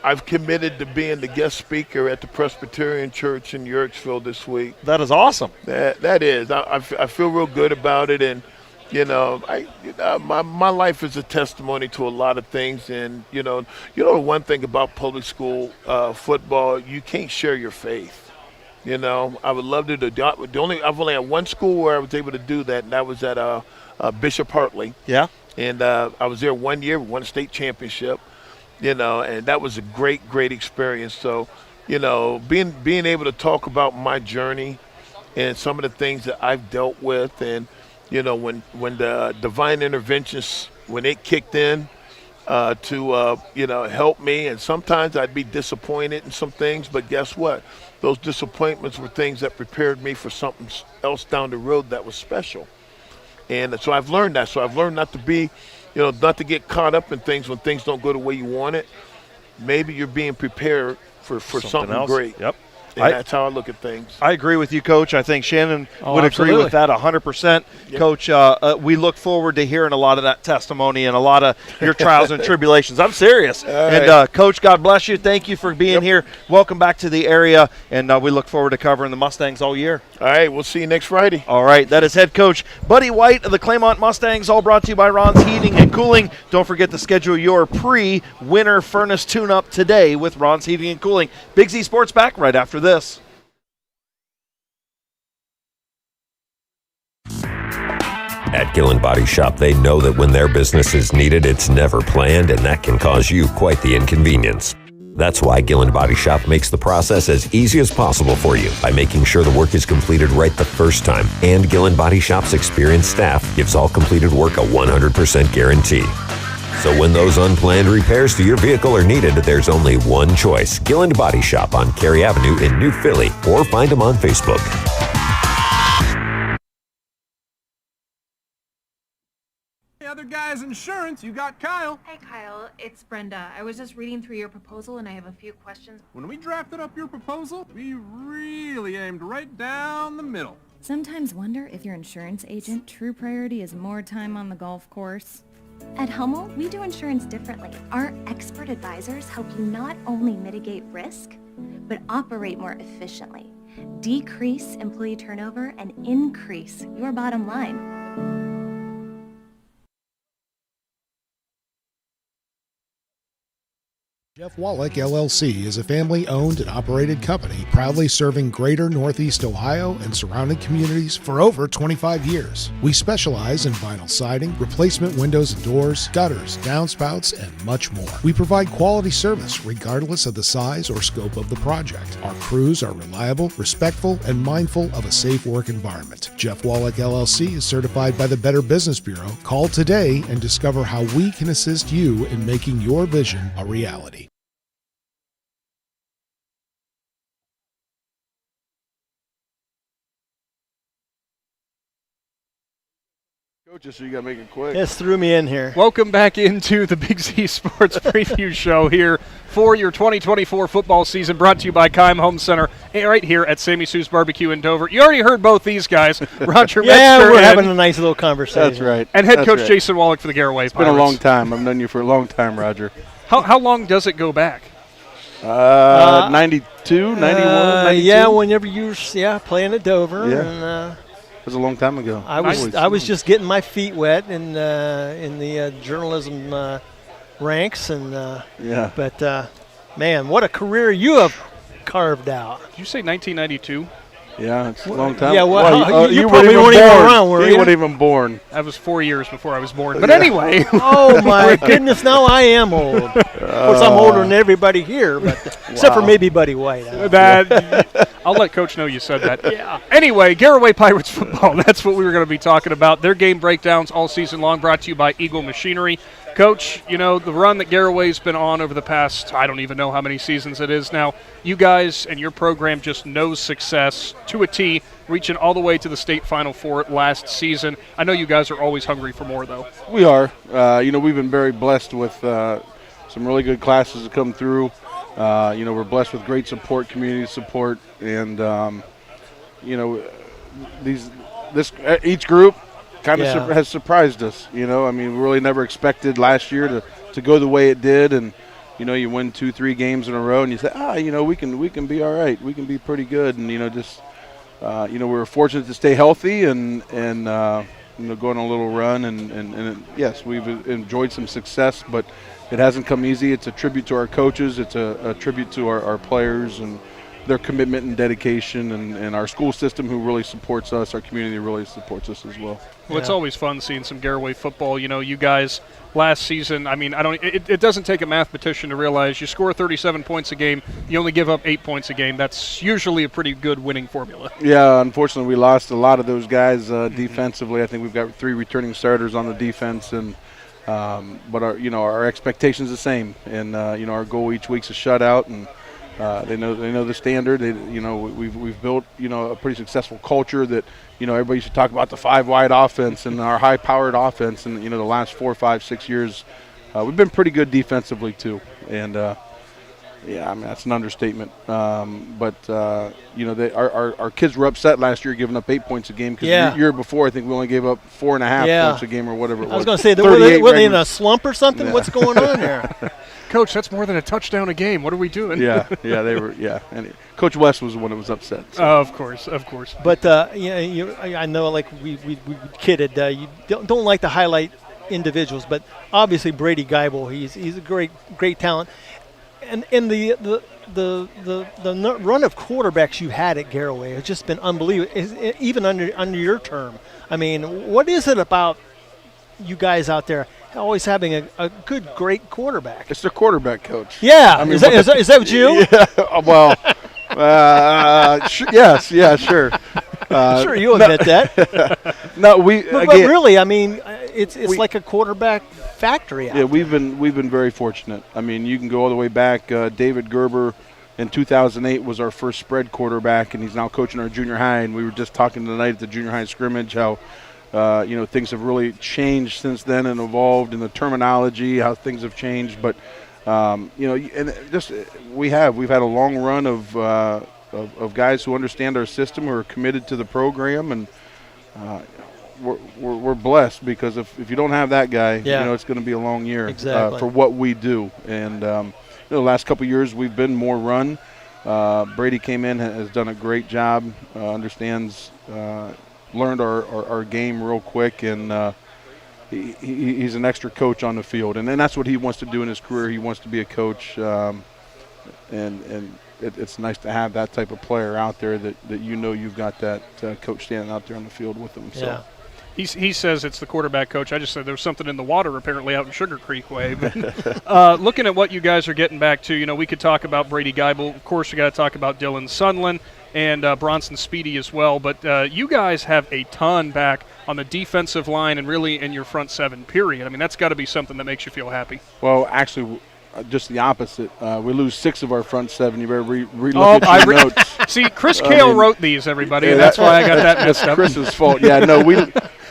[SPEAKER 22] I've committed to being the guest speaker at the Presbyterian Church in Yorksville this week.
[SPEAKER 2] That is awesome.
[SPEAKER 22] That is. I feel real good about it, and you know, my life is a testimony to a lot of things, and you know the one thing about public school football, you can't share your faith. You know, I would love to do. I've only had one school where I was able to do that, and that was at Bishop Hartley.
[SPEAKER 2] Yeah.
[SPEAKER 22] And I was there 1 year, won a state championship. You know, and that was a great experience. So, you know, being able to talk about my journey and some of the things that I've dealt with, and you know, when the divine interventions, when it kicked in to you know, help me, and sometimes I'd be disappointed in some things, but guess what? Those disappointments were things that prepared me for something else down the road that was special. And so I've learned that. So I've learned not to be, you know, not to get caught up in things when things don't go the way you want it. Maybe you're being prepared for something great.
[SPEAKER 2] Yep.
[SPEAKER 22] And that's how I look at things.
[SPEAKER 2] I agree with you, Coach. I think Shannon would
[SPEAKER 22] absolutely.
[SPEAKER 2] agree with that 100%.
[SPEAKER 22] Yep.
[SPEAKER 2] Coach, we look forward to hearing a lot of that testimony and a lot of your trials and tribulations. I'm serious. And, Coach, God bless you. Thank you for being here. Welcome back to the area, and we look forward to covering the Mustangs all year.
[SPEAKER 22] All right, we'll see you next Friday.
[SPEAKER 2] All right, that is head coach Buddy White of the Claymont Mustangs, all brought to you by Ron's Heating and Cooling. Don't forget to schedule your pre-winter furnace tune-up today with Ron's Heating and Cooling. Big Z Sports back right after this.
[SPEAKER 13] At Gillen Body Shop, they know that when their business is needed, it's never planned, and that can cause you quite the inconvenience. That's why Gillen Body Shop makes the process as easy as possible for you by making sure the work is completed right the first time. And Gillen Body Shop's experienced staff gives all completed work a 100% guarantee. So when those unplanned repairs to your vehicle are needed, there's only one choice: Gillen Body Shop on Cary Avenue in New Philly, or find them on Facebook.
[SPEAKER 12] Other guy's insurance, you got Kyle.
[SPEAKER 14] Hey Kyle, it's Brenda. I was just reading through your proposal and I have a few questions.
[SPEAKER 12] When we drafted up your proposal, we really aimed right down the middle.
[SPEAKER 15] Sometimes wonder if your insurance agent true priority is more time on the golf course. At Hummel, we do insurance differently. Our expert advisors help you not only mitigate risk, but operate more efficiently, decrease employee turnover, and increase your bottom line.
[SPEAKER 23] Jeff Wallach, LLC, is a family-owned and operated company proudly serving greater Northeast Ohio and surrounding communities for over 25 years. We specialize in vinyl siding, replacement windows and doors, gutters, downspouts, and much more. We provide quality service regardless of the size or scope of the project. Our crews are reliable, respectful, and mindful of a safe work environment. Jeff Wallach, LLC is certified by the Better Business Bureau. Call today and discover how we can assist you in making your vision a reality.
[SPEAKER 16] Coaches, so you got to make it quick.
[SPEAKER 21] Just threw me in here.
[SPEAKER 4] Welcome back into the Big Z Sports Preview Show here for your 2024 football season, brought to you by Keim Home Center, right here at Sammy Sue's Barbecue in Dover. You already heard both these guys, Roger
[SPEAKER 21] Yeah,
[SPEAKER 4] Metzger
[SPEAKER 21] we're having a nice little conversation.
[SPEAKER 16] That's right.
[SPEAKER 4] and head coach
[SPEAKER 16] right.
[SPEAKER 4] Jason Wallach for the Galloway
[SPEAKER 16] It's
[SPEAKER 4] Pirates.
[SPEAKER 16] been a long time. I've known you for a long time, Roger.
[SPEAKER 4] How long does it go back?
[SPEAKER 16] 92, 91, 92?
[SPEAKER 21] Yeah, whenever you were playing at Dover.
[SPEAKER 16] Yeah.
[SPEAKER 21] And,
[SPEAKER 16] it was a long time ago.
[SPEAKER 21] I was just getting my feet wet in the journalism ranks, and
[SPEAKER 16] yeah.
[SPEAKER 21] But man, what a career you have carved out.
[SPEAKER 4] Did you say 1992?
[SPEAKER 16] Yeah, it's a long time.
[SPEAKER 21] Yeah, well, you
[SPEAKER 16] weren't
[SPEAKER 21] probably weren't even
[SPEAKER 16] born.
[SPEAKER 21] around, were you?
[SPEAKER 16] You weren't even born.
[SPEAKER 4] That was 4 years before I was born. But anyway.
[SPEAKER 21] Oh, my goodness, now I am old. Of course, I'm older than everybody here, but except for maybe Buddy White.
[SPEAKER 4] I'll let Coach know you said that. Yeah. Anyway, Galloway Pirates football, that's what we were going to be talking about. Their game breakdowns all season long, brought to you by Eagle Machinery. Coach, you know, the run that Galloway's been on over the past, I don't even know how many seasons it is now, you guys and your program just knows success to a T, reaching all the way to the state Final Four last season. I know you guys are always hungry for more, though.
[SPEAKER 16] We are. We've been very blessed with some really good classes that come through. We're blessed with great support, community support, and each group kind of has surprised us. We really never expected last year to go the way it did, and you win 2-3 games in a row, and you say, we can be all right, we can be pretty good, and we were fortunate to stay healthy and go on a little run, and yes, we've enjoyed some success, but it hasn't come easy. It's a tribute to our coaches. It's a tribute to our players and their commitment and dedication, and our school system who really supports us. Our community really supports us as well.
[SPEAKER 4] Well, it's always fun seeing some Galloway football. You guys last season, it doesn't take a mathematician to realize you score 37 points a game, you only give up 8 points a game. That's usually a pretty good winning formula.
[SPEAKER 16] Yeah, unfortunately we lost a lot of those guys defensively. I think we've got 3 returning starters on the defense, and but our expectations the same, and our goal each week's a shutout, and they know the standard. We've built a pretty successful culture that everybody should talk about the 5-wide offense and our high-powered offense, and the last 4, 5, 6 years we've been pretty good defensively too, and that's an understatement. But our kids were upset last year giving up 8 points a game, because the year before I think we only gave up 4.5 points a game or whatever it was.
[SPEAKER 21] I was going to say, were they in a slump or something? Yeah. What's going on there?
[SPEAKER 4] Coach, that's more than a touchdown a game. What are we doing?
[SPEAKER 16] Yeah, they were. Yeah, and Coach West was the one that was upset. So.
[SPEAKER 4] Of course.
[SPEAKER 21] But I know, like we kidded. You don't like to highlight individuals, but obviously Brady Geibel, he's a great talent, and the run of quarterbacks you had at Galloway has just been unbelievable. Even under your term, what is it about you guys out there always having a good, great quarterback?
[SPEAKER 16] It's the quarterback coach.
[SPEAKER 21] Yeah, is that what you?
[SPEAKER 16] Yeah, well, yes, yeah, sure.
[SPEAKER 21] Sure, you admit that.
[SPEAKER 16] No,
[SPEAKER 21] but really, it's like a quarterback factory out there.
[SPEAKER 16] We've been very fortunate. You can go all the way back. David Gerber in 2008 was our first spread quarterback, and he's now coaching our junior high. And we were just talking tonight at the junior high scrimmage how things have really changed since then and evolved in the terminology, how things have changed. But we've had a long run of guys who understand our system, who are committed to the program, and we're blessed, because if you don't have that guy, it's going to be a long year for what we do. And the last couple of years we've been more run. Brady came in, has done a great job, understands. Learned our game real quick, and he's an extra coach on the field, and that's what he wants to do in his career. He wants to be a coach, and it's nice to have that type of player out there that you've got that coach standing out there on the field with him. So.
[SPEAKER 21] Yeah.
[SPEAKER 4] He says it's the quarterback coach. I just said there's something in the water apparently out in Sugar Creek way. But looking at what you guys are getting back to, we could talk about Brady Geibel. Of course, we got to talk about Dylan Sunland and Bronson Speedy as well. But you guys have a ton back on the defensive line and really in your front seven, period. That's got to be something that makes you feel happy.
[SPEAKER 16] Well, actually, just the opposite. We lose 6 of our front 7. You better re-look at your notes.
[SPEAKER 4] See, Chris Kale wrote these, everybody, and that's why I got that messed up.
[SPEAKER 16] That's Chris's fault. Yeah, no,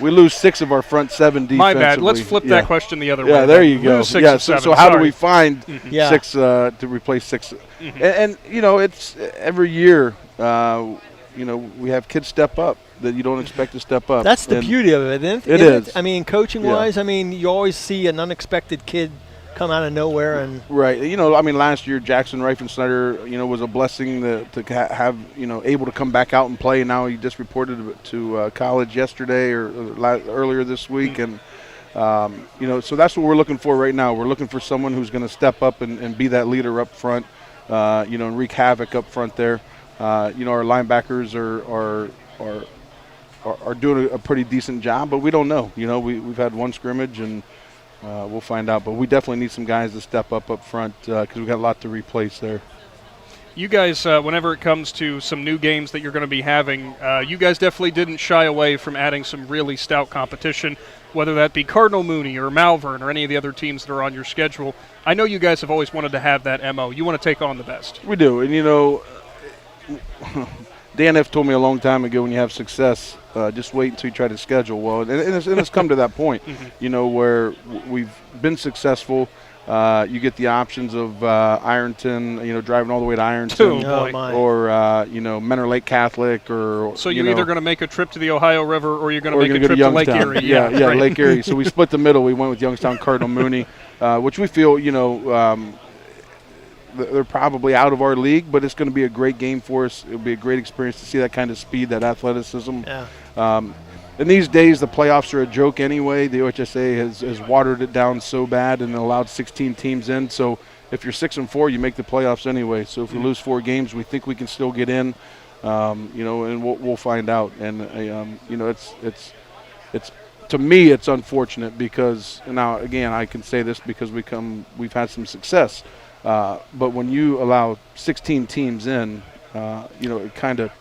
[SPEAKER 16] We lose 6 of our front 7 defensively.
[SPEAKER 4] My bad. Let's flip that question the other way.
[SPEAKER 16] Yeah, there you go.
[SPEAKER 4] Lose 6
[SPEAKER 16] yeah,
[SPEAKER 4] and 7.
[SPEAKER 16] So how do we find 6 to replace 6? And it's every year, we have kids step up that you don't expect to step up.
[SPEAKER 21] That's the beauty of it, isn't
[SPEAKER 16] it? It is.
[SPEAKER 21] I mean, coaching-wise, you always see an unexpected kid come out of nowhere. And
[SPEAKER 16] right. Last year, Jackson Reifensnyder, was a blessing to have, able to come back out and play. And now he just reported to college yesterday or earlier this week. And, so that's what we're looking for right now. We're looking for someone who's going to step up and be that leader up front, and wreak havoc up front there. Our linebackers are doing a pretty decent job, but we don't know. We've had one scrimmage and we'll find out. But we definitely need some guys to step up front because we've got a lot to replace there.
[SPEAKER 4] You guys, whenever it comes to some new games that you're going to be having, you guys definitely didn't shy away from adding some really stout competition, whether that be Cardinal Mooney or Malvern or any of the other teams that are on your schedule. I know you guys have always wanted to have that MO. You want to take on the best.
[SPEAKER 16] We do. And, Dan F. told me a long time ago, when you have success, just wait until you try to schedule well. And it's come to that point, where we've been successful. You get the options of Ironton, driving all the way to Ironton, or Menor Lake Catholic, or
[SPEAKER 4] so you're either going to make a trip to the Ohio River, or you're going to make a trip
[SPEAKER 16] to
[SPEAKER 4] Lake Erie.
[SPEAKER 16] Yeah, right. Lake Erie. So we split the middle. We went with Youngstown Cardinal Mooney, which we feel, they're probably out of our league, but it's going to be a great game for us. It'll be a great experience to see that kind of speed, that athleticism.
[SPEAKER 21] Yeah.
[SPEAKER 16] In these days, the playoffs are a joke anyway. The OHSA has watered it down so bad and allowed 16 teams in. So if you're 6-4, you make the playoffs anyway. So if we lose 4 games, we think we can still get in. And we'll find out. And it's to me, it's unfortunate because now again I can say this because we've had some success. But when you allow 16 teams in, it kind of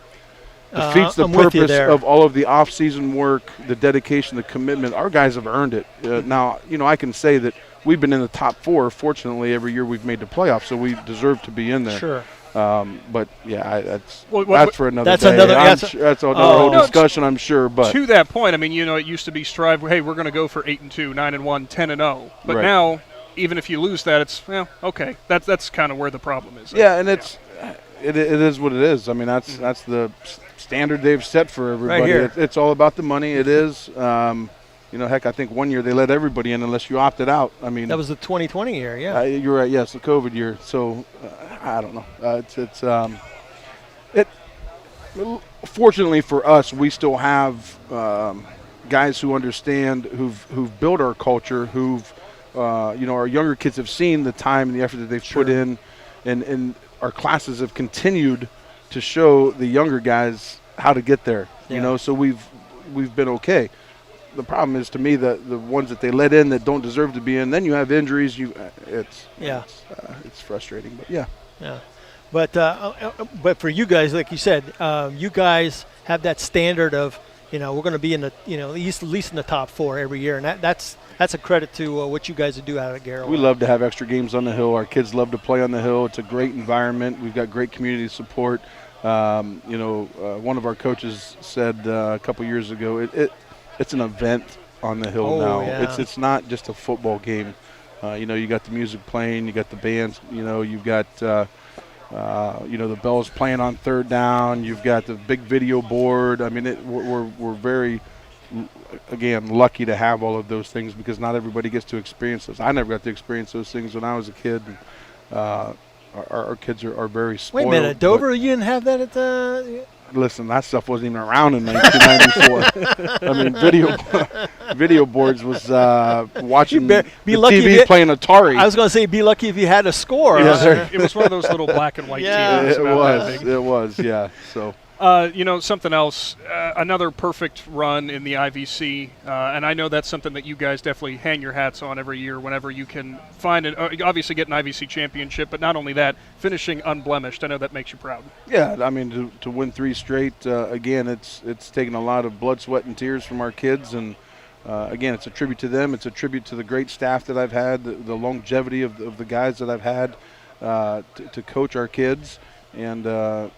[SPEAKER 16] defeats the purpose of all of the off-season work, the dedication, the commitment. Our guys have earned it. Now, I can say that we've been in the top 4. Fortunately, every year we've made the playoffs, so we deserve to be in there.
[SPEAKER 21] Sure.
[SPEAKER 16] But that's for another day. That's another whole discussion, I'm sure. But
[SPEAKER 4] to that point, it used to be strive. Hey, we're going to go for 8-2, 9-1, 10-0. But now, even if you lose that, it's okay. That's kind of where the problem is.
[SPEAKER 16] Yeah, and it is what it is. That's the standard they've set for everybody.
[SPEAKER 21] Right here.
[SPEAKER 16] It's all about the money. It is. Heck, I think one year they let everybody in unless you opted out.
[SPEAKER 21] That was the 2020 year. Yeah,
[SPEAKER 16] you're right. Yes, the COVID year. So I don't know. Fortunately for us, we still have guys who understand, who've built our culture, our younger kids have seen the time and the effort that they've put in, and our classes have continued to show the younger guys how to get there. So we've been okay. The problem is, to me, the ones that they let in that don't deserve to be in. Then you have injuries. It's frustrating, but yeah.
[SPEAKER 21] But for you guys, like you said, you guys have that standard of we're going to be in the at least in the top 4 every year, and that's a credit to what you guys do out at Galloway.
[SPEAKER 16] We love to have extra games on the hill. Our kids love to play on the hill. It's a great environment. We've got great community support. One of our coaches said a couple years ago, it's an event on the hill now.
[SPEAKER 21] Yeah.
[SPEAKER 16] It's not just a football game. You got the music playing, you got the bands, you've got the bells playing on third down, you've got the big video board. We're very, again, lucky to have all of those things because not everybody gets to experience those. I never got to experience those things when I was a kid. Our kids are very spoiled.
[SPEAKER 21] Wait a minute, Dover, you didn't have that at the...
[SPEAKER 16] Listen, that stuff wasn't even around in 1994. Video boards was watching the TV playing Atari.
[SPEAKER 21] I was going to say, be lucky if you had a score.
[SPEAKER 4] It was one of those little black and white TVs.
[SPEAKER 16] It was, yeah. So.
[SPEAKER 4] Something else, another perfect run in the IVC, and I know that's something that you guys definitely hang your hats on every year whenever you can find it. Obviously get an IVC championship, but not only that, finishing unblemished. I know that makes you proud.
[SPEAKER 16] Yeah, to win 3 straight, again, it's taken a lot of blood, sweat, and tears from our kids, and again, it's a tribute to them. It's a tribute to the great staff that I've had, the longevity of the guys that I've had to coach our kids, and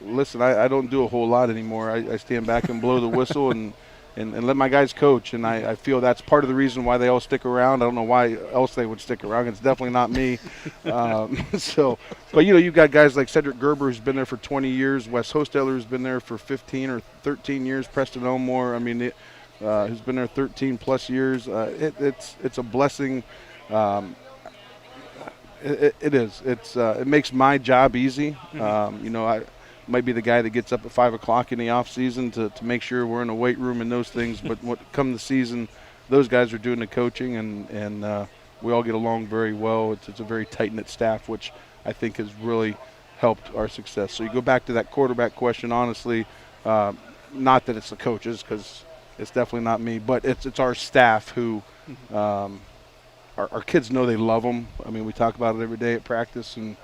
[SPEAKER 16] listen, I don't do a whole lot anymore. I stand back and blow the whistle and and let my guys coach. And I feel that's part of the reason why they all stick around. I don't know why else they would stick around. It's definitely not me. But you've got guys like Cedric Gerber, who's been there for 20 years, Wes Hosteller, who's been there for 15 or 13 years, Preston Elmore, who's been there 13 plus years. It's a blessing. It is. It makes my job easy. I might be the guy that gets up at 5 o'clock in the off season to make sure we're in the weight room and those things. But come the season, those guys are doing the coaching, and we all get along very well. It's a very tight-knit staff, which I think has really helped our success. So you go back to that quarterback question, honestly, not that it's the coaches, because it's definitely not me, but it's our staff who our kids know they love them. I mean, we talk about it every day at practice, and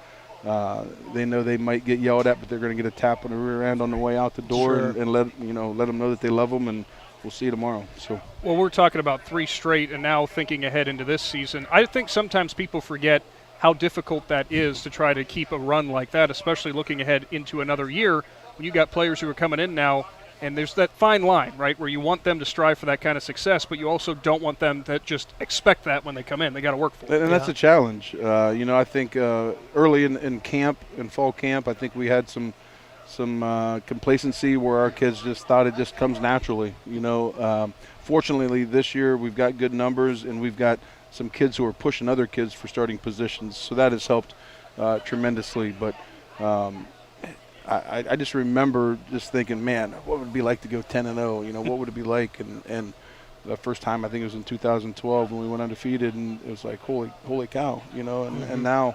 [SPEAKER 16] they know they might get yelled at, but they're going to get a tap on the rear end on the way out the door, and let them know that they love them, and we'll see you tomorrow. So,
[SPEAKER 4] well, we're talking about 3 straight, and now thinking ahead into this season. I think sometimes people forget how difficult that is to try to keep a run like that, especially looking ahead into another year when you got players who are coming in now. And there's that fine line, right, where you want them to strive for that kind of success, but you also don't want them to just expect that when they come in. They got to work for it.
[SPEAKER 16] And that's a challenge. I think early in camp, in fall camp, I think we had some complacency where our kids just thought it just comes naturally. Fortunately, this year we've got good numbers, and we've got some kids who are pushing other kids for starting positions, so that has helped tremendously. But I just remember just thinking, man, what would it be like to go 10-0? What would it be like? And the first time, I think it was in 2012 when we went undefeated, and it was like, holy cow, and now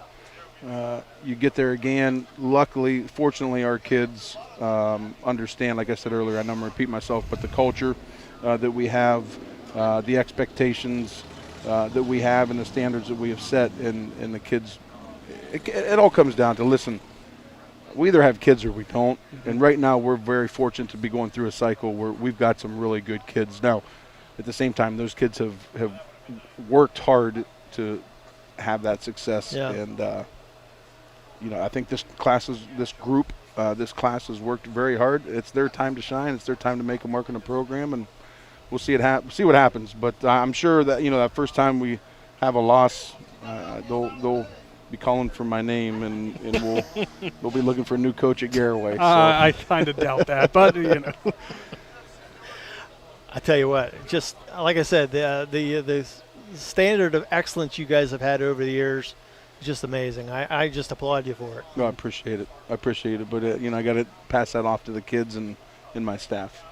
[SPEAKER 16] you get there again. Luckily, fortunately, our kids understand, like I said earlier, I know I'm going to repeat myself, but the culture that we have, the expectations that we have, and the standards that we have set, and the kids, it all comes down to, listen, we either have kids or we don't. And right now we're very fortunate to be going through a cycle where we've got some really good kids. Now, at the same time, those kids have worked hard to have that success. Yeah. And, I think this class has worked very hard. It's their time to shine. It's their time to make a mark in the program, and we'll see what happens. But I'm sure that, that first time we have a loss, they'll be calling for my name, and we'll be looking for a new coach at Galloway. So.
[SPEAKER 4] I kind of doubt that, but
[SPEAKER 21] I tell you what, just like I said, the standard of excellence you guys have had over the years is just amazing. I just applaud you for it.
[SPEAKER 16] No, I appreciate it. But I got to pass that off to the kids and my staff.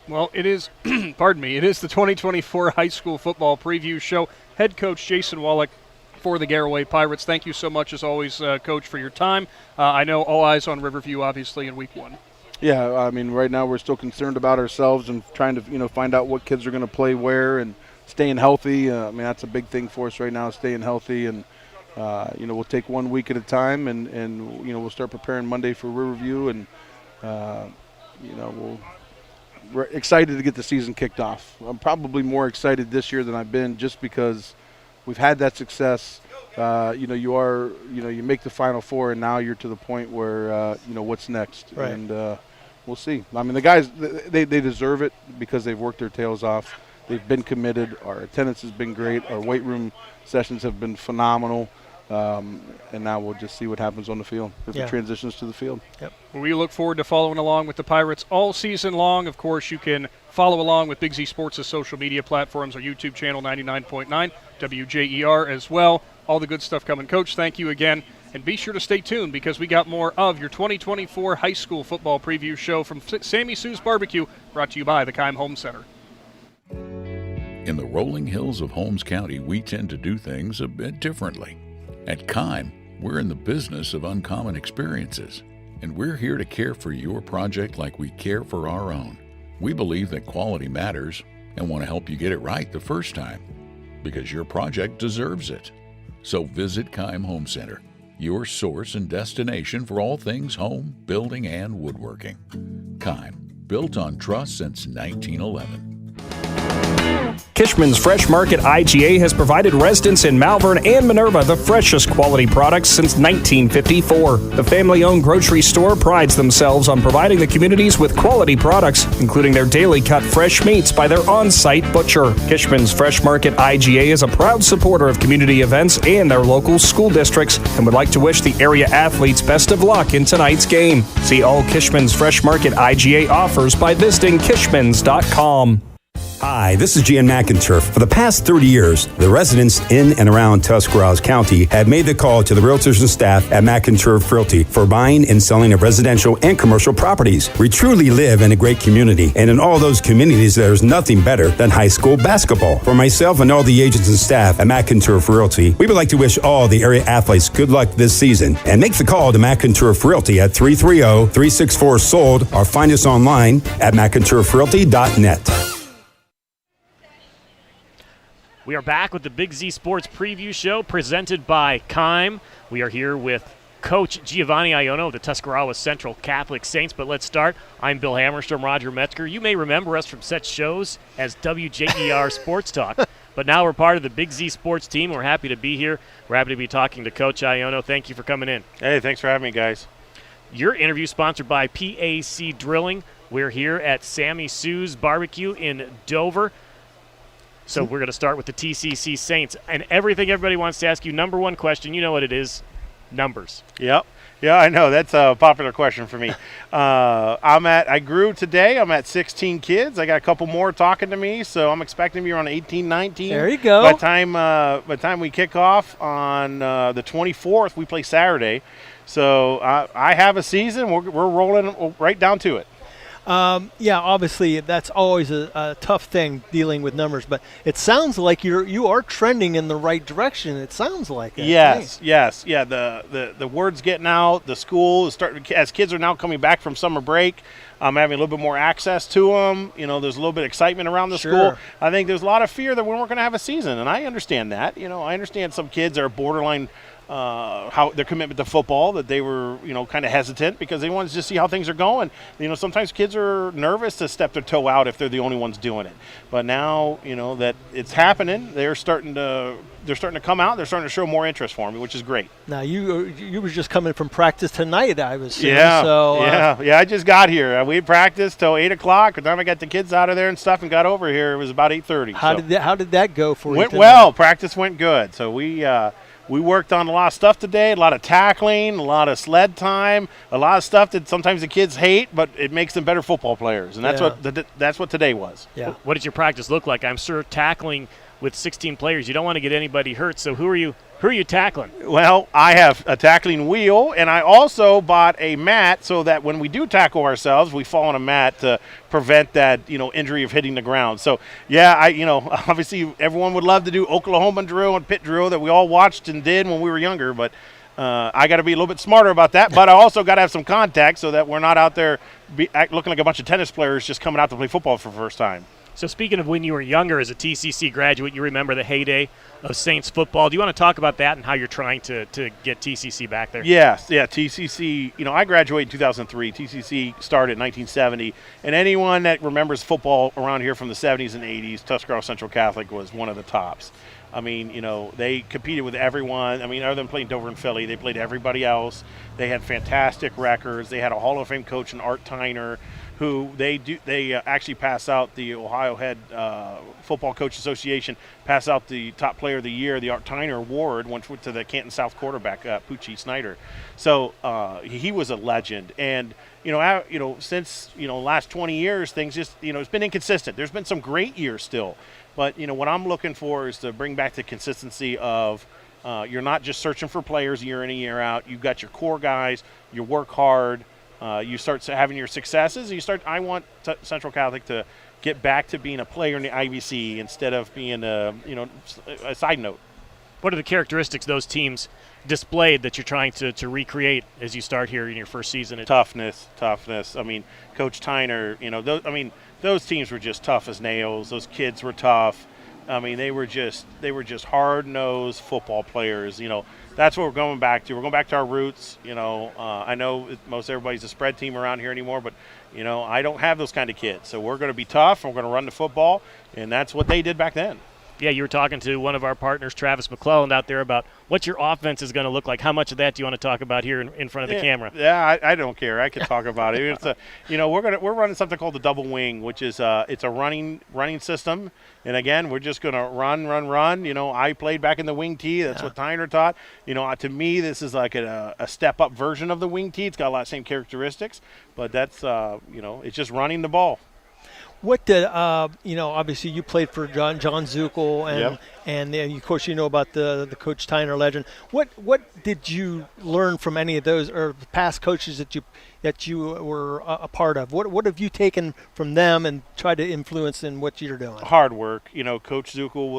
[SPEAKER 4] Well, it is, pardon me, it is the 2024 high school football preview show. Head coach Jason Wallach for the Galloway Pirates. Thank you so much, as always, Coach, for your time. I know all eyes on Riverview, obviously, in week 1.
[SPEAKER 16] Yeah, I mean, right now we're still concerned about ourselves and trying to, find out what kids are going to play where and staying healthy. That's a big thing for us right now, staying healthy. And, we'll take 1 week at a time, and we'll start preparing Monday for Riverview. And, we're excited to get the season kicked off. I'm probably more excited this year than I've been, just because we've had that success. You make the Final Four, and now you're to the point where, what's next. Right. And we'll see. I mean, the guys, they deserve it because they've worked their tails off. They've been committed. Our attendance has been great. Our weight room sessions have been phenomenal. And now we'll just see what happens on the field if it transitions to the field.
[SPEAKER 4] Yep. We look forward to following along with the Pirates all season long. Of course, you can follow along with Big Z Sports' social media platforms, our YouTube channel, 99.9, WJER as well. All the good stuff coming. Coach, thank you again. And be sure to stay tuned, because we got more of your 2024 high school football preview show from Sammy Sue's Barbecue, brought to you by the Keim Home Center.
[SPEAKER 3] In the rolling hills of Holmes County, we tend to do things a bit differently. At Keim, we're in the business of uncommon experiences, and we're here to care for your project like we care for our own. We believe that quality matters and want to help you get it right the first time, because your project deserves it. So visit Keim Home Center, your source and destination for all things home, building, and woodworking. Keim, built on trust since 1911.
[SPEAKER 6] Kishman's Fresh Market IGA has provided residents in Malvern and Minerva the freshest quality products since 1954. The family-owned grocery store prides themselves on providing the communities with quality products, including their daily cut fresh meats by their on-site butcher. Kishman's Fresh Market IGA is a proud supporter of community events and their local school districts and would like to wish the area athletes best of luck in tonight's game. See all Kishman's Fresh Market IGA offers by visiting kishmans.com.
[SPEAKER 17] Hi, this is Jan McInturf. For the past 30 years, the residents in and around Tuscarawas County have made the call to the realtors and staff at McInturf Realty for buying and selling of residential and commercial properties. We truly live in a great community, and in all those communities, there's nothing better than high school basketball. For myself and all the agents and staff at McInturf Realty, we would like to wish all the area athletes good luck this season, and make the call to McInturf Realty at 330-364-SOLD or find us online at McInturfRealty.net.
[SPEAKER 18] We are back with the Big Z Sports Preview Show presented by Keim. We are here with Coach Giovanni Iono of the Tuscarawas Central Catholic Saints. But let's start. I'm Bill Hammerstrom, Roger Metzger. You may remember us from such shows as WJER Sports Talk. But now we're part of the Big Z Sports team. We're happy to be here. We're happy to be talking to Coach Iono. Thank you for coming in.
[SPEAKER 24] Hey, thanks for having me, guys.
[SPEAKER 18] Your interview sponsored by PAC Drilling. We're here at Sammy Sue's Barbecue in Dover. So we're going to start with the TCC Saints. And everything everybody wants to ask you, number one question, you know what it is, numbers.
[SPEAKER 24] Yep. Yeah, I know. That's a popular question for me. I grew today. I'm at 16 kids. I got a couple more talking to me, so I'm expecting to be around 18, 19.
[SPEAKER 21] There you go.
[SPEAKER 24] By the time we kick off on the 24th, we play Saturday. So I have a season. We're rolling right down to it.
[SPEAKER 21] Yeah, obviously that's always a tough thing dealing with numbers, but it sounds like you are trending in the right direction. It sounds like it.
[SPEAKER 24] Yes. Yeah, the word's getting out. The school is starting, as kids are now coming back from summer break. I'm having a little bit more access to them. You know, there's a little bit of excitement around the school. I think there's a lot of fear that we weren't going to have a season, and I understand that. You know, I understand some kids are borderline how their commitment to football, that they were, kind of hesitant because they wanted to just see how things are going. Sometimes kids are nervous to step their toe out if they're the only ones doing it. But now, that it's happening, they're starting to come out. They're starting to show more interest for me, which is great.
[SPEAKER 21] Now you were just coming from practice tonight, I was saying.
[SPEAKER 24] Yeah.
[SPEAKER 21] So,
[SPEAKER 24] yeah. I just got here. We practiced till 8 o'clock. By the time I got the kids out of there and stuff and got over here, it was about 8:30.
[SPEAKER 21] How did that go for you?
[SPEAKER 24] Went well. Practice went good. So we worked on a lot of stuff today, a lot of tackling, a lot of sled time, a lot of stuff that sometimes the kids hate, but it makes them better football players, and that's what today was.
[SPEAKER 21] Yeah.
[SPEAKER 18] What does your practice look like? I'm sure tackling with 16 players, you don't want to get anybody hurt, so who are you tackling?
[SPEAKER 24] Well, I have a tackling wheel, and I also bought a mat so that when we do tackle ourselves, we fall on a mat to prevent that, injury of hitting the ground. So, yeah, obviously everyone would love to do Oklahoma drill and pit drill that we all watched and did when we were younger, but I got to be a little bit smarter about that. But I also got to have some contact so that we're not out there looking like a bunch of tennis players just coming out to play football for the first time.
[SPEAKER 18] So speaking of when you were younger as a TCC graduate, you remember the heyday of Saints football. Do you want to talk about that and how you're trying to get TCC back there?
[SPEAKER 24] Yes, yeah, TCC, I graduated in 2003. TCC started in 1970. And anyone that remembers football around here from the 70s and 80s, Tuscarawas Central Catholic was one of the tops. I mean, they competed with everyone. I mean, other than playing Dover and Philly, they played everybody else. They had fantastic records. They had a Hall of Fame coach in Art Tyner, who they actually pass out the Ohio Head Football Coach Association, pass out the top player of the year, the Art Tyner Award, went to the Canton South quarterback, Poochie Snyder. So he was a legend. And, since, last 20 years, things just, it's been inconsistent. There's been some great years still. But, what I'm looking for is to bring back the consistency of you're not just searching for players year in and year out. You've got your core guys. You work hard. You start having your successes. I want Central Catholic to get back to being a player in the IVC instead of being a side note.
[SPEAKER 18] What are the characteristics those teams displayed that you're trying to recreate as you start here in your first season?
[SPEAKER 24] Toughness. I mean, Coach Tyner, those teams were just tough as nails. Those kids were tough. I mean, they were just hard-nosed football players. You know, that's what we're going back to. We're going back to our roots. You know, I know most everybody's a spread team around here anymore, but you know, I don't have those kind of kids. So we're going to be tough, and we're going to run the football, and that's what they did back then.
[SPEAKER 18] Yeah, you were talking to one of our partners, Travis McClelland, out there about what your offense is going to look like. How much of that do you want to talk about here in front of the camera?
[SPEAKER 24] Yeah, I don't care. I can talk about it. It's we're running something called the double wing, which is it's a running system. And again, we're just going to run. You know, I played back in the wing tee. That's what Tyner taught. You know, to me, this is like a step up version of the wing tee. It's got a lot of same characteristics, but that's it's just running the ball.
[SPEAKER 21] What did obviously you played for John Zuckel and of course you know about the Coach Tyner legend. What did you learn from any of those or past coaches that you were a part of? What have you taken from them and tried to influence in what you're doing?
[SPEAKER 24] Hard work. You know, Coach Zuckel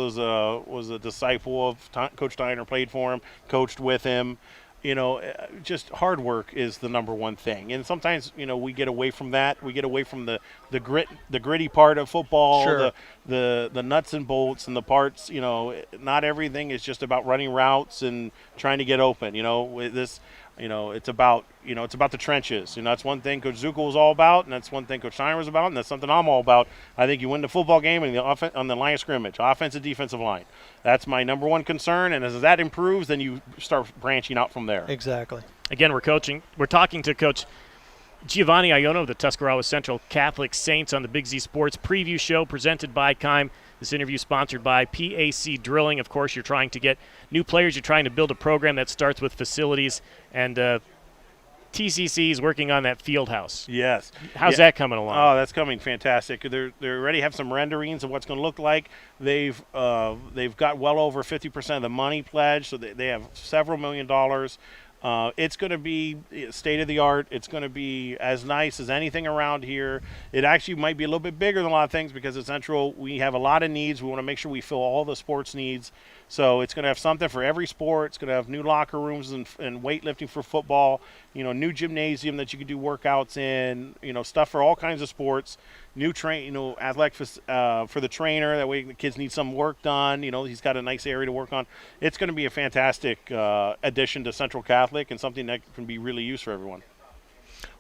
[SPEAKER 24] was a disciple of Coach Tyner, played for him, coached with him. You know, just hard work is the number one thing. And sometimes, you know, we get away from that. We get away from the gritty part of football,
[SPEAKER 21] sure.
[SPEAKER 24] the nuts and bolts and the parts. You know, not everything is just about running routes and trying to get open. You know, it's about the trenches. You know, that's one thing Coach Zuckel was all about, and that's one thing Coach Tyner was about, and that's something I'm all about. I think you win the football game on the line of scrimmage, offensive, defensive line. That's my number one concern, and as that improves, then you start branching out from there.
[SPEAKER 21] Exactly.
[SPEAKER 18] Again, we're talking to Coach Giovanni Iono of the Tuscarawas Central Catholic Saints on the Big Z Sports Preview Show presented by Keim. This interview sponsored by PAC Drilling. Of course, you're trying to get new players. You're trying to build a program that starts with facilities, and TCC is working on that field house.
[SPEAKER 24] Yes.
[SPEAKER 18] How's that coming along?
[SPEAKER 24] Oh, that's coming fantastic. They already have some renderings of what's going to look like. They've got well over 50% of the money pledged, so they have several $1 million. It's going to be state of the art. It's going to be as nice as anything around here. It actually might be a little bit bigger than a lot of things because at Central we have a lot of needs. We want to make sure we fill all the sports needs. So it's going to have something for every sport. It's going to have new locker rooms and weightlifting for football. You know, new gymnasium that you can do workouts in. You know, stuff for all kinds of sports. New athletic for the trainer. That way the kids need some work done. You know, he's got a nice area to work on. It's going to be a fantastic addition to Central Catholic and something that can be really used for everyone.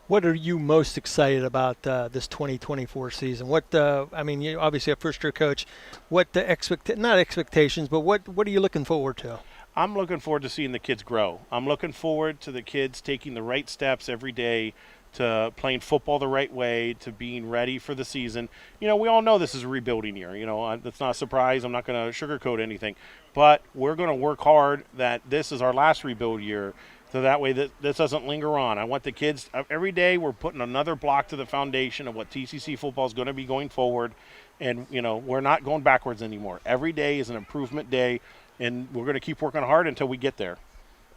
[SPEAKER 21] What are you most excited about this 2024 season? You're obviously a first-year coach. What not expectations, but what are you looking forward to?
[SPEAKER 24] I'm looking forward to seeing the kids grow. I'm looking forward to the kids taking the right steps every day to playing football the right way, to being ready for the season. You know, we all know this is a rebuilding year. You know, that's not a surprise. I'm not going to sugarcoat anything. But we're going to work hard that this is our last rebuild year, so that way this doesn't linger on. I want the kids, every day we're putting another block to the foundation of what TCC football is going to be going forward. And, you know, we're not going backwards anymore. Every day is an improvement day, and we're going to keep working hard until we get there.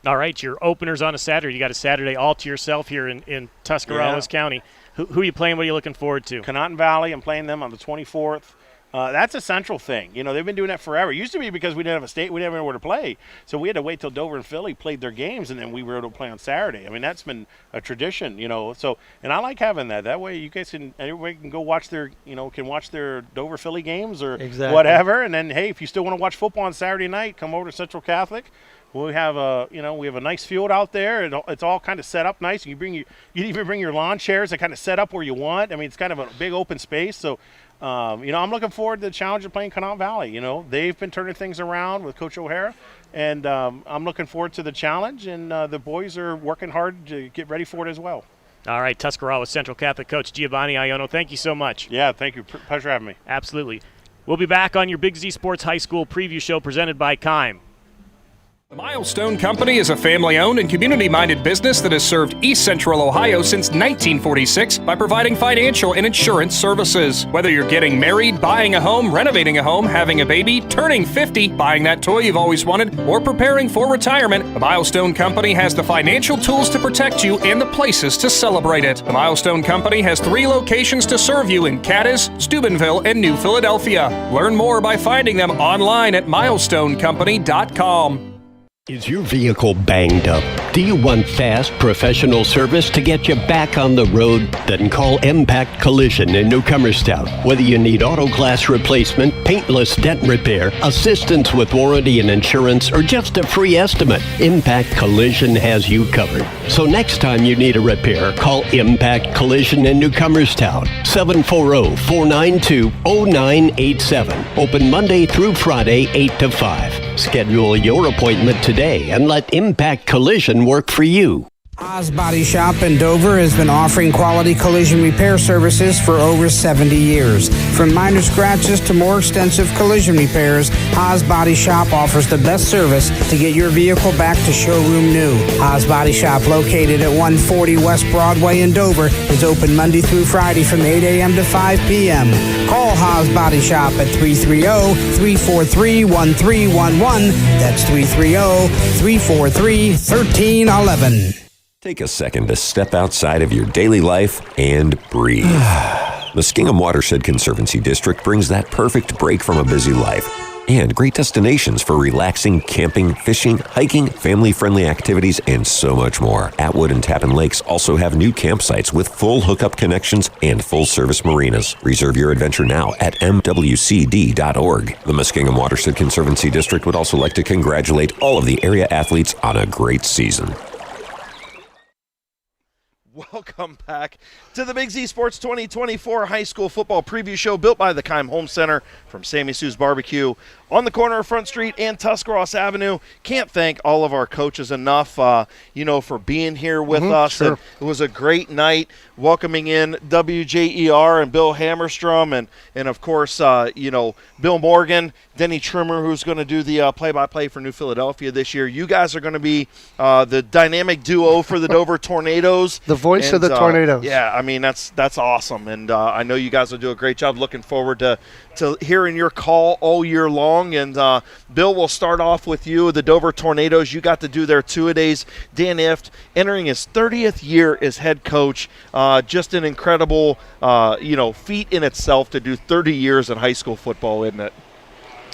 [SPEAKER 18] All right, your opener's on a Saturday. You got a Saturday all to yourself here in Tuscarawas County. Who are you playing? What are you looking forward to?
[SPEAKER 24] Conotton Valley. I'm playing them on the 24th. That's a Central thing. You know, they've been doing that forever. It used to be because we didn't have a state, we didn't have anywhere to play. So we had to wait till Dover and Philly played their games, and then we were able to play on Saturday. I mean, that's been a tradition, you know. So, and I like having that. That way you guys everybody can go watch their Dover Philly games or whatever. And then, hey, if you still want to watch football on Saturday night, come over to Central Catholic. We have a nice field out there. It's all kind of set up nice. You even bring your lawn chairs that kind of set up where you want. I mean, it's kind of a big open space. So, I'm looking forward to the challenge of playing Conotton Valley. You know, they've been turning things around with Coach O'Hara, and I'm looking forward to the challenge. And the boys are working hard to get ready for it as well.
[SPEAKER 18] All right, Tuscarawas Central Catholic coach Giovanni Iono, thank you so much.
[SPEAKER 24] Yeah, thank you. Pleasure having me.
[SPEAKER 18] Absolutely. We'll be back on your Big Z Sports High School preview show presented by Keim.
[SPEAKER 6] The Milestone Company is a family-owned and community-minded business that has served East Central Ohio since 1946 by providing financial and insurance services. Whether you're getting married, buying a home, renovating a home, having a baby, turning 50, buying that toy you've always wanted, or preparing for retirement, the Milestone Company has the financial tools to protect you and the places to celebrate it. The Milestone Company has 3 locations to serve you in Cadiz, Steubenville, and New Philadelphia. Learn more by finding them online at milestonecompany.com.
[SPEAKER 1] Is your vehicle banged up? Do you want fast, professional service to get you back on the road? Then call Impact Collision in Newcomerstown. Whether you need auto glass replacement, paintless dent repair, assistance with warranty and insurance, or just a free estimate, Impact Collision has you covered. So next time you need a repair, call Impact Collision in Newcomerstown. 740-492-0987. Open Monday through Friday, 8 to 5. Schedule your appointment today and let Impact Collision work for you.
[SPEAKER 7] Oz Body Shop in Dover has been offering quality collision repair services for over 70 years. From minor scratches to more extensive collision repairs, Oz Body Shop offers the best service to get your vehicle back to showroom new. Oz Body Shop, located at 140 West Broadway in Dover, is open Monday through Friday from 8 a.m. to 5 p.m. Call Oz Body Shop at 330-343-1311. That's 330-343-1311.
[SPEAKER 13] Take a second to step outside of your daily life and breathe. Muskingum Watershed Conservancy District brings that perfect break from a busy life and great destinations for relaxing, camping, fishing, hiking, family-friendly activities, and so much more. Atwood and Tappan Lakes also have new campsites with full hookup connections and full-service marinas. Reserve your adventure now at mwcd.org. The Muskingum Watershed Conservancy District would also like to congratulate all of the area athletes on a great season.
[SPEAKER 2] Welcome back to the Big Z Sports 2024 High School Football Preview Show, built by the Keim Home Center from Sammy Sue's Barbecue on the corner of Front Street and Tuscarawas Avenue. Can't thank all of our coaches enough, for being here with us.
[SPEAKER 8] Sure.
[SPEAKER 2] And it was a great night welcoming in WJER and Bill Hammerstrom and of course, Bill Morgan, Denny Trimmer, who's going to do the play-by-play for New Philadelphia this year. You guys are going to be the dynamic duo for the Dover Tornadoes.
[SPEAKER 8] The voice of the Tornadoes.
[SPEAKER 2] Yeah, I mean, that's awesome. And I know you guys will do a great job. Looking forward to hearing your call all year long. And Bill, we'll start off with you. The Dover Tornadoes, you got to do their two-a-days. Dan Ift entering his 30th year as head coach. Just an incredible, feat in itself to do 30 years in high school football, isn't it?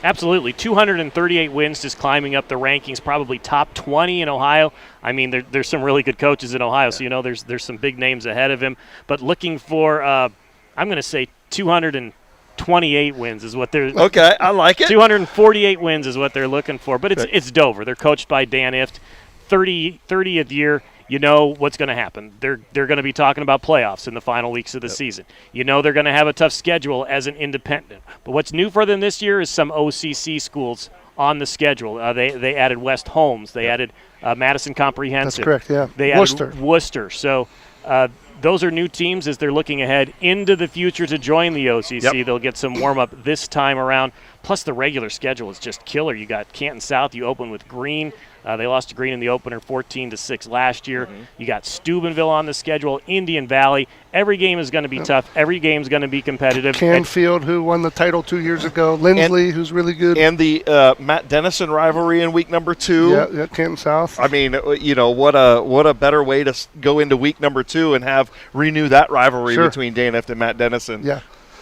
[SPEAKER 18] Absolutely. 238 wins, just climbing up the rankings, probably top 20 in Ohio. I mean, there's some really good coaches in Ohio, so there's some big names ahead of him. But looking for, I'm going to say 228 wins is what they're.
[SPEAKER 2] Okay, I like it.
[SPEAKER 18] 248 wins is what they're looking for. But it's Dover. They're coached by Dan Ift. 30th year. You know what's going to happen. They're going to be talking about playoffs in the final weeks of the season. You know they're going to have a tough schedule as an independent. But what's new for them this year is some OCC schools on the schedule. They added West Holmes. They added Madison Comprehensive.
[SPEAKER 8] That's correct, yeah.
[SPEAKER 18] They added Worcester. So those are new teams as they're looking ahead into the future to join the OCC. Yep. They'll get some warm-up this time around. Plus the regular schedule is just killer. You got Canton South. You open with Greene. They lost to Greene in the opener 14-6 last year. Mm-hmm. You got Steubenville on the schedule, Indian Valley. Every game is going to be tough. Every game is going to be competitive.
[SPEAKER 8] Canfield, who won the title 2 years ago. Lindsley, who's really good.
[SPEAKER 2] And the Matt Dennison rivalry in week number 2.
[SPEAKER 8] Yeah, Canton South.
[SPEAKER 2] I mean, what a better way to go into week number 2 and renew that rivalry between Dan Ift and Matt Dennison.
[SPEAKER 8] Yeah.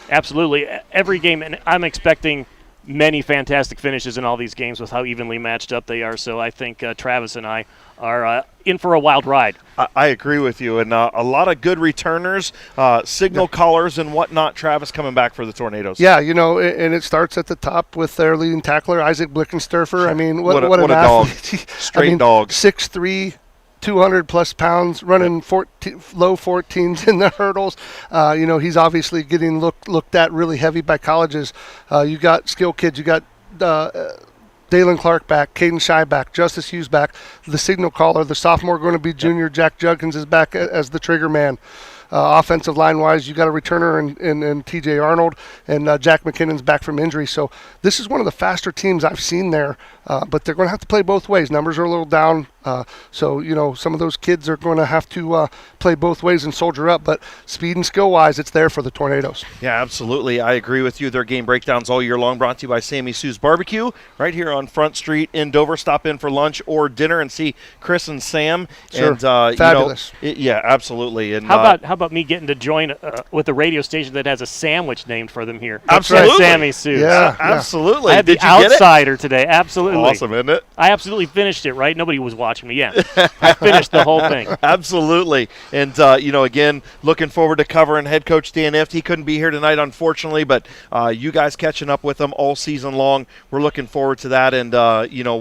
[SPEAKER 18] Absolutely. Every game, and I'm expecting many fantastic finishes in all these games with how evenly matched up they are. So I think Travis and I are in for a wild ride.
[SPEAKER 2] I agree with you. And a lot of good returners, signal callers and whatnot. Travis coming back for the Tornadoes.
[SPEAKER 8] Yeah, and it starts at the top with their leading tackler, Isaac Blickensturfer. I mean, what an
[SPEAKER 2] a dog. Straight dog.
[SPEAKER 8] 6'3", 200-plus pounds, running low 14s in the hurdles. He's obviously getting looked at really heavy by colleges. You got skill kids. You got Dalen Clark back, Caden Shy back, Justice Hughes back, the signal caller, the sophomore going to be junior, Jack Judkins is back as the trigger man. Offensive line-wise, you got a returner in T.J. Arnold, and Jack McKinnon's back from injury. So this is one of the faster teams I've seen there, but they're going to have to play both ways. Numbers are a little down So some of those kids are going to have to play both ways and soldier up. But speed and skill-wise, it's there for the Tornadoes.
[SPEAKER 2] Yeah, absolutely. I agree with you. Their game breakdowns all year long brought to you by Sammy Sue's Barbecue right here on Front Street in Dover. Stop in for lunch or dinner and see Chris and Sam.
[SPEAKER 8] Sure.
[SPEAKER 2] And,
[SPEAKER 8] fabulous.
[SPEAKER 2] Yeah, absolutely. And
[SPEAKER 18] how about me getting to join with a radio station that has a sandwich named for them here?
[SPEAKER 2] Absolutely.
[SPEAKER 18] Sammy Sue.
[SPEAKER 8] Yeah,
[SPEAKER 2] absolutely.
[SPEAKER 18] I had
[SPEAKER 2] Did
[SPEAKER 18] the
[SPEAKER 2] you get it?
[SPEAKER 18] outsider today. Absolutely.
[SPEAKER 2] Awesome, isn't it?
[SPEAKER 18] I absolutely finished it, right? Nobody was watching me yet. I finished the whole thing.
[SPEAKER 2] Absolutely. And, again, looking forward to covering head coach Dan Ift. He couldn't be here tonight, unfortunately, but you guys catching up with him all season long. We're looking forward to that. And,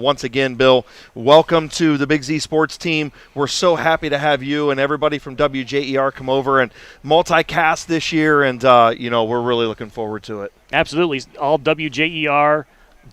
[SPEAKER 2] once again, Bill, welcome to the Big Z Sports team. We're so happy to have you and everybody from WJER come over and multicast this year. And, we're really looking forward to it.
[SPEAKER 18] Absolutely. All WJER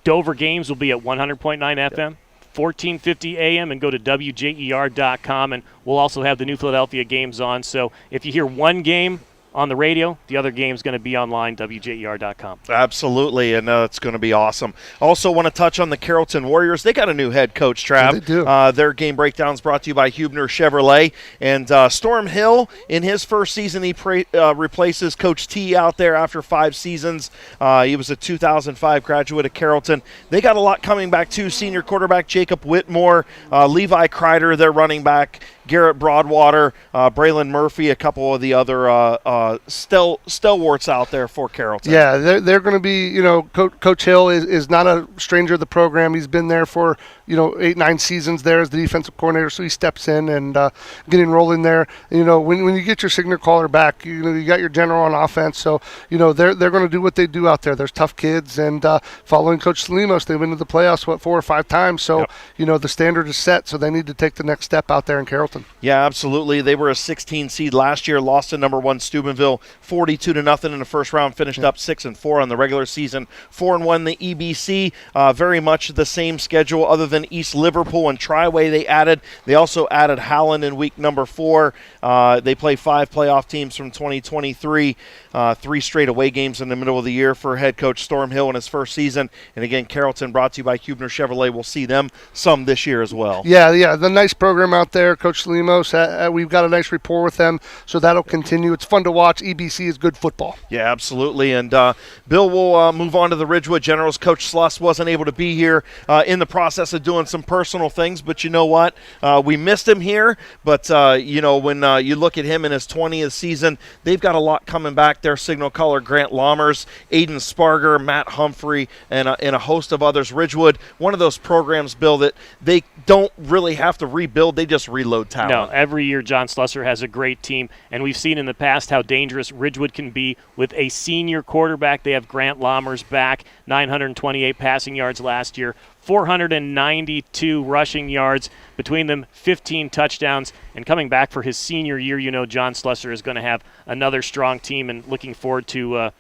[SPEAKER 18] Dover games will be at 100.9 FM. 1450 AM, and go to WJER.com, and we'll also have the New Philadelphia games on. So if you hear one game on the radio, the other game's going to be online, WJER.com.
[SPEAKER 2] Absolutely, and it's going to be awesome. Also want to touch on the Carrollton Warriors. They got a new head coach, Trav.
[SPEAKER 8] Yeah, they do.
[SPEAKER 2] Their game breakdowns brought to you by Hubner Chevrolet. And Storm Hill, in his first season, he replaces Coach T out there after 5 seasons. He was a 2005 graduate of Carrollton. They got a lot coming back, too. Senior quarterback Jacob Whitmore, Levi Kreider, their running back, Garrett Broadwater, Braylon Murphy, a couple of the other stalwarts out there for Carrollton.
[SPEAKER 8] Yeah, they're going to be, Coach Hill is not a stranger to the program. He's been there for, 8-9 seasons there as the defensive coordinator, so he steps in and getting rolling there. When you get your signal caller back, you got your general on offense, so, they're going to do what they do out there. There's tough kids, and following Coach Salimos, they've been to the playoffs, 4 or 5 times, so, the standard is set, so they need to take the next step out there in Carrollton.
[SPEAKER 2] Yeah, absolutely. They were a 16 seed last year, lost to number 1 Steubenville 42-0 in the first round, finished up 6-4 on the regular season, 4-1 the EBC. Very much the same schedule other than East Liverpool and Triway they also added Howland in week number 4. They play 5 playoff teams from 2023, 3 straight away games in the middle of the year for head coach Storm Hill in his first season. And again, Carrollton brought to you by Hubner Chevrolet. We'll see them some this year as well.
[SPEAKER 8] Yeah, the nice program out there, Coach Salimos. We've got a nice rapport with them, so that'll continue. It's fun to watch. EBC is good football.
[SPEAKER 2] Yeah, absolutely. And Bill, will move on to the Ridgewood Generals. Coach Sluss wasn't able to be here in the process of doing some personal things, but you know what? We missed him here, but when you look at him in his 20th season, they've got a lot coming back. Their signal caller, Grant Lammers, Aiden Sparger, Matt Humphrey, and a host of others. Ridgewood, one of those programs, Bill, that they don't really have to rebuild. They just reload talent.
[SPEAKER 18] No, every year John Slusser has a great team, and we've seen in the past how dangerous Ridgewood can be with a senior quarterback. They have Grant Lammers back, 928 passing yards last year, 492 rushing yards, between them 15 touchdowns, and coming back for his senior year, John Slusser is going to have another strong team, and looking forward to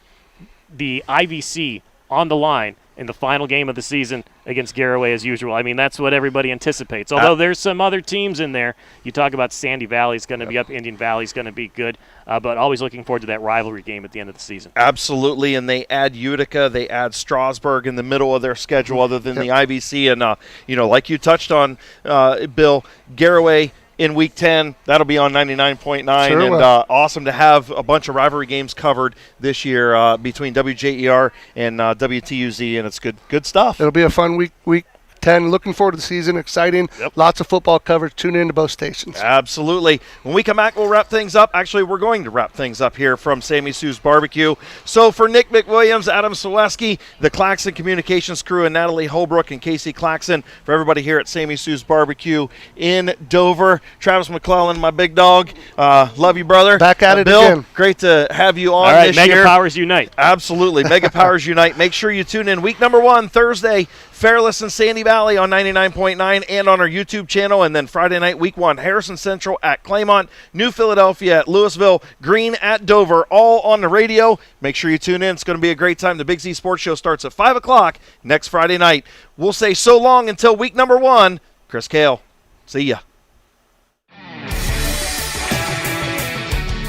[SPEAKER 18] the IVC on the line in the final game of the season against Galloway as usual. I mean, that's what everybody anticipates. Although there's some other teams in there. You talk about Sandy Valley's going to be up, Indian Valley's going to be good, but always looking forward to that rivalry game at the end of the season.
[SPEAKER 2] Absolutely, and they add Utica, they add Strasburg in the middle of their schedule other than the IVC. And, like you touched on, Bill, Galloway in Week 10, that'll be on 99.9,
[SPEAKER 8] sure,
[SPEAKER 2] and awesome to have a bunch of rivalry games covered this year between WJER and WTUZ, and it's good stuff.
[SPEAKER 8] It'll be a fun week 10. Looking forward to the season. Exciting.
[SPEAKER 2] Yep.
[SPEAKER 8] Lots of football coverage. Tune in to both stations.
[SPEAKER 2] Absolutely. When we come back, we'll wrap things up. Actually, we're going to wrap things up here from Sammy Sue's Barbecue. So for Nick McWilliams, Adam Sawecki, the Claxon Communications crew, and Natalie Holbrook and Casey Claxon, for everybody here at Sammy Sue's Barbecue in Dover. Travis McClellan, my big dog. Love you, brother.
[SPEAKER 8] Back at it
[SPEAKER 2] Bill,
[SPEAKER 8] again.
[SPEAKER 2] Great to have you on
[SPEAKER 18] All right,
[SPEAKER 2] this
[SPEAKER 18] Mega
[SPEAKER 2] year.
[SPEAKER 18] Powers Unite.
[SPEAKER 2] Absolutely. Mega Powers Unite. Make sure you tune in week number 1, Thursday, Fairless and Sandy Valley on 99.9 and on our YouTube channel. And then Friday night, week 1, Harrison Central at Claymont, New Philadelphia at Louisville, Green at Dover, all on the radio. Make sure you tune in. It's going to be a great time. The Big Z Sports Show starts at 5 o'clock next Friday night. We'll say so long until week number 1. Chris Kale, see ya.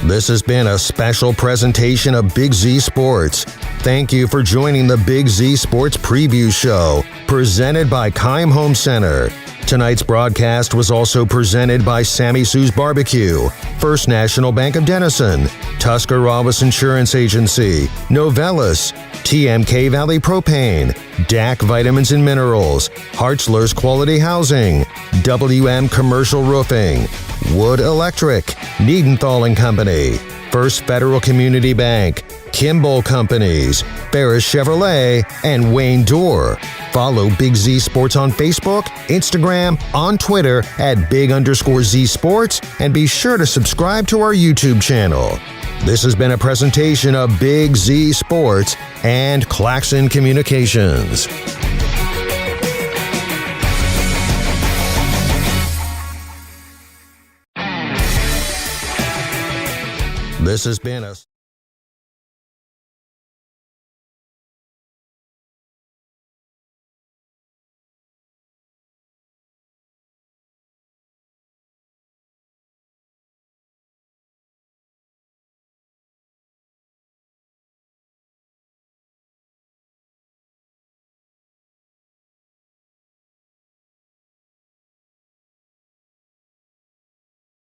[SPEAKER 5] This has been a special presentation of Big Z Sports. Thank you for joining the Big Z Sports Preview Show, presented by Keim Home Center. Tonight's broadcast was also presented by Sammy Sue's Barbecue, First National Bank of Denison, Tuscarawas Insurance Agency, Novellus, TMK Valley Propane, DAC Vitamins and Minerals, Hartzler's Quality Housing, WM Commercial Roofing, Wood Electric, Niedenthal and Company, First Federal Community Bank, Kimball Companies, Ferris Chevrolet, and Wayne Dorr. Follow Big Z Sports on Facebook, Instagram, on Twitter at @Big_Z Sports, and be sure to subscribe to our YouTube channel. This has been a presentation of Big Z Sports and Claxon Communications. This has been a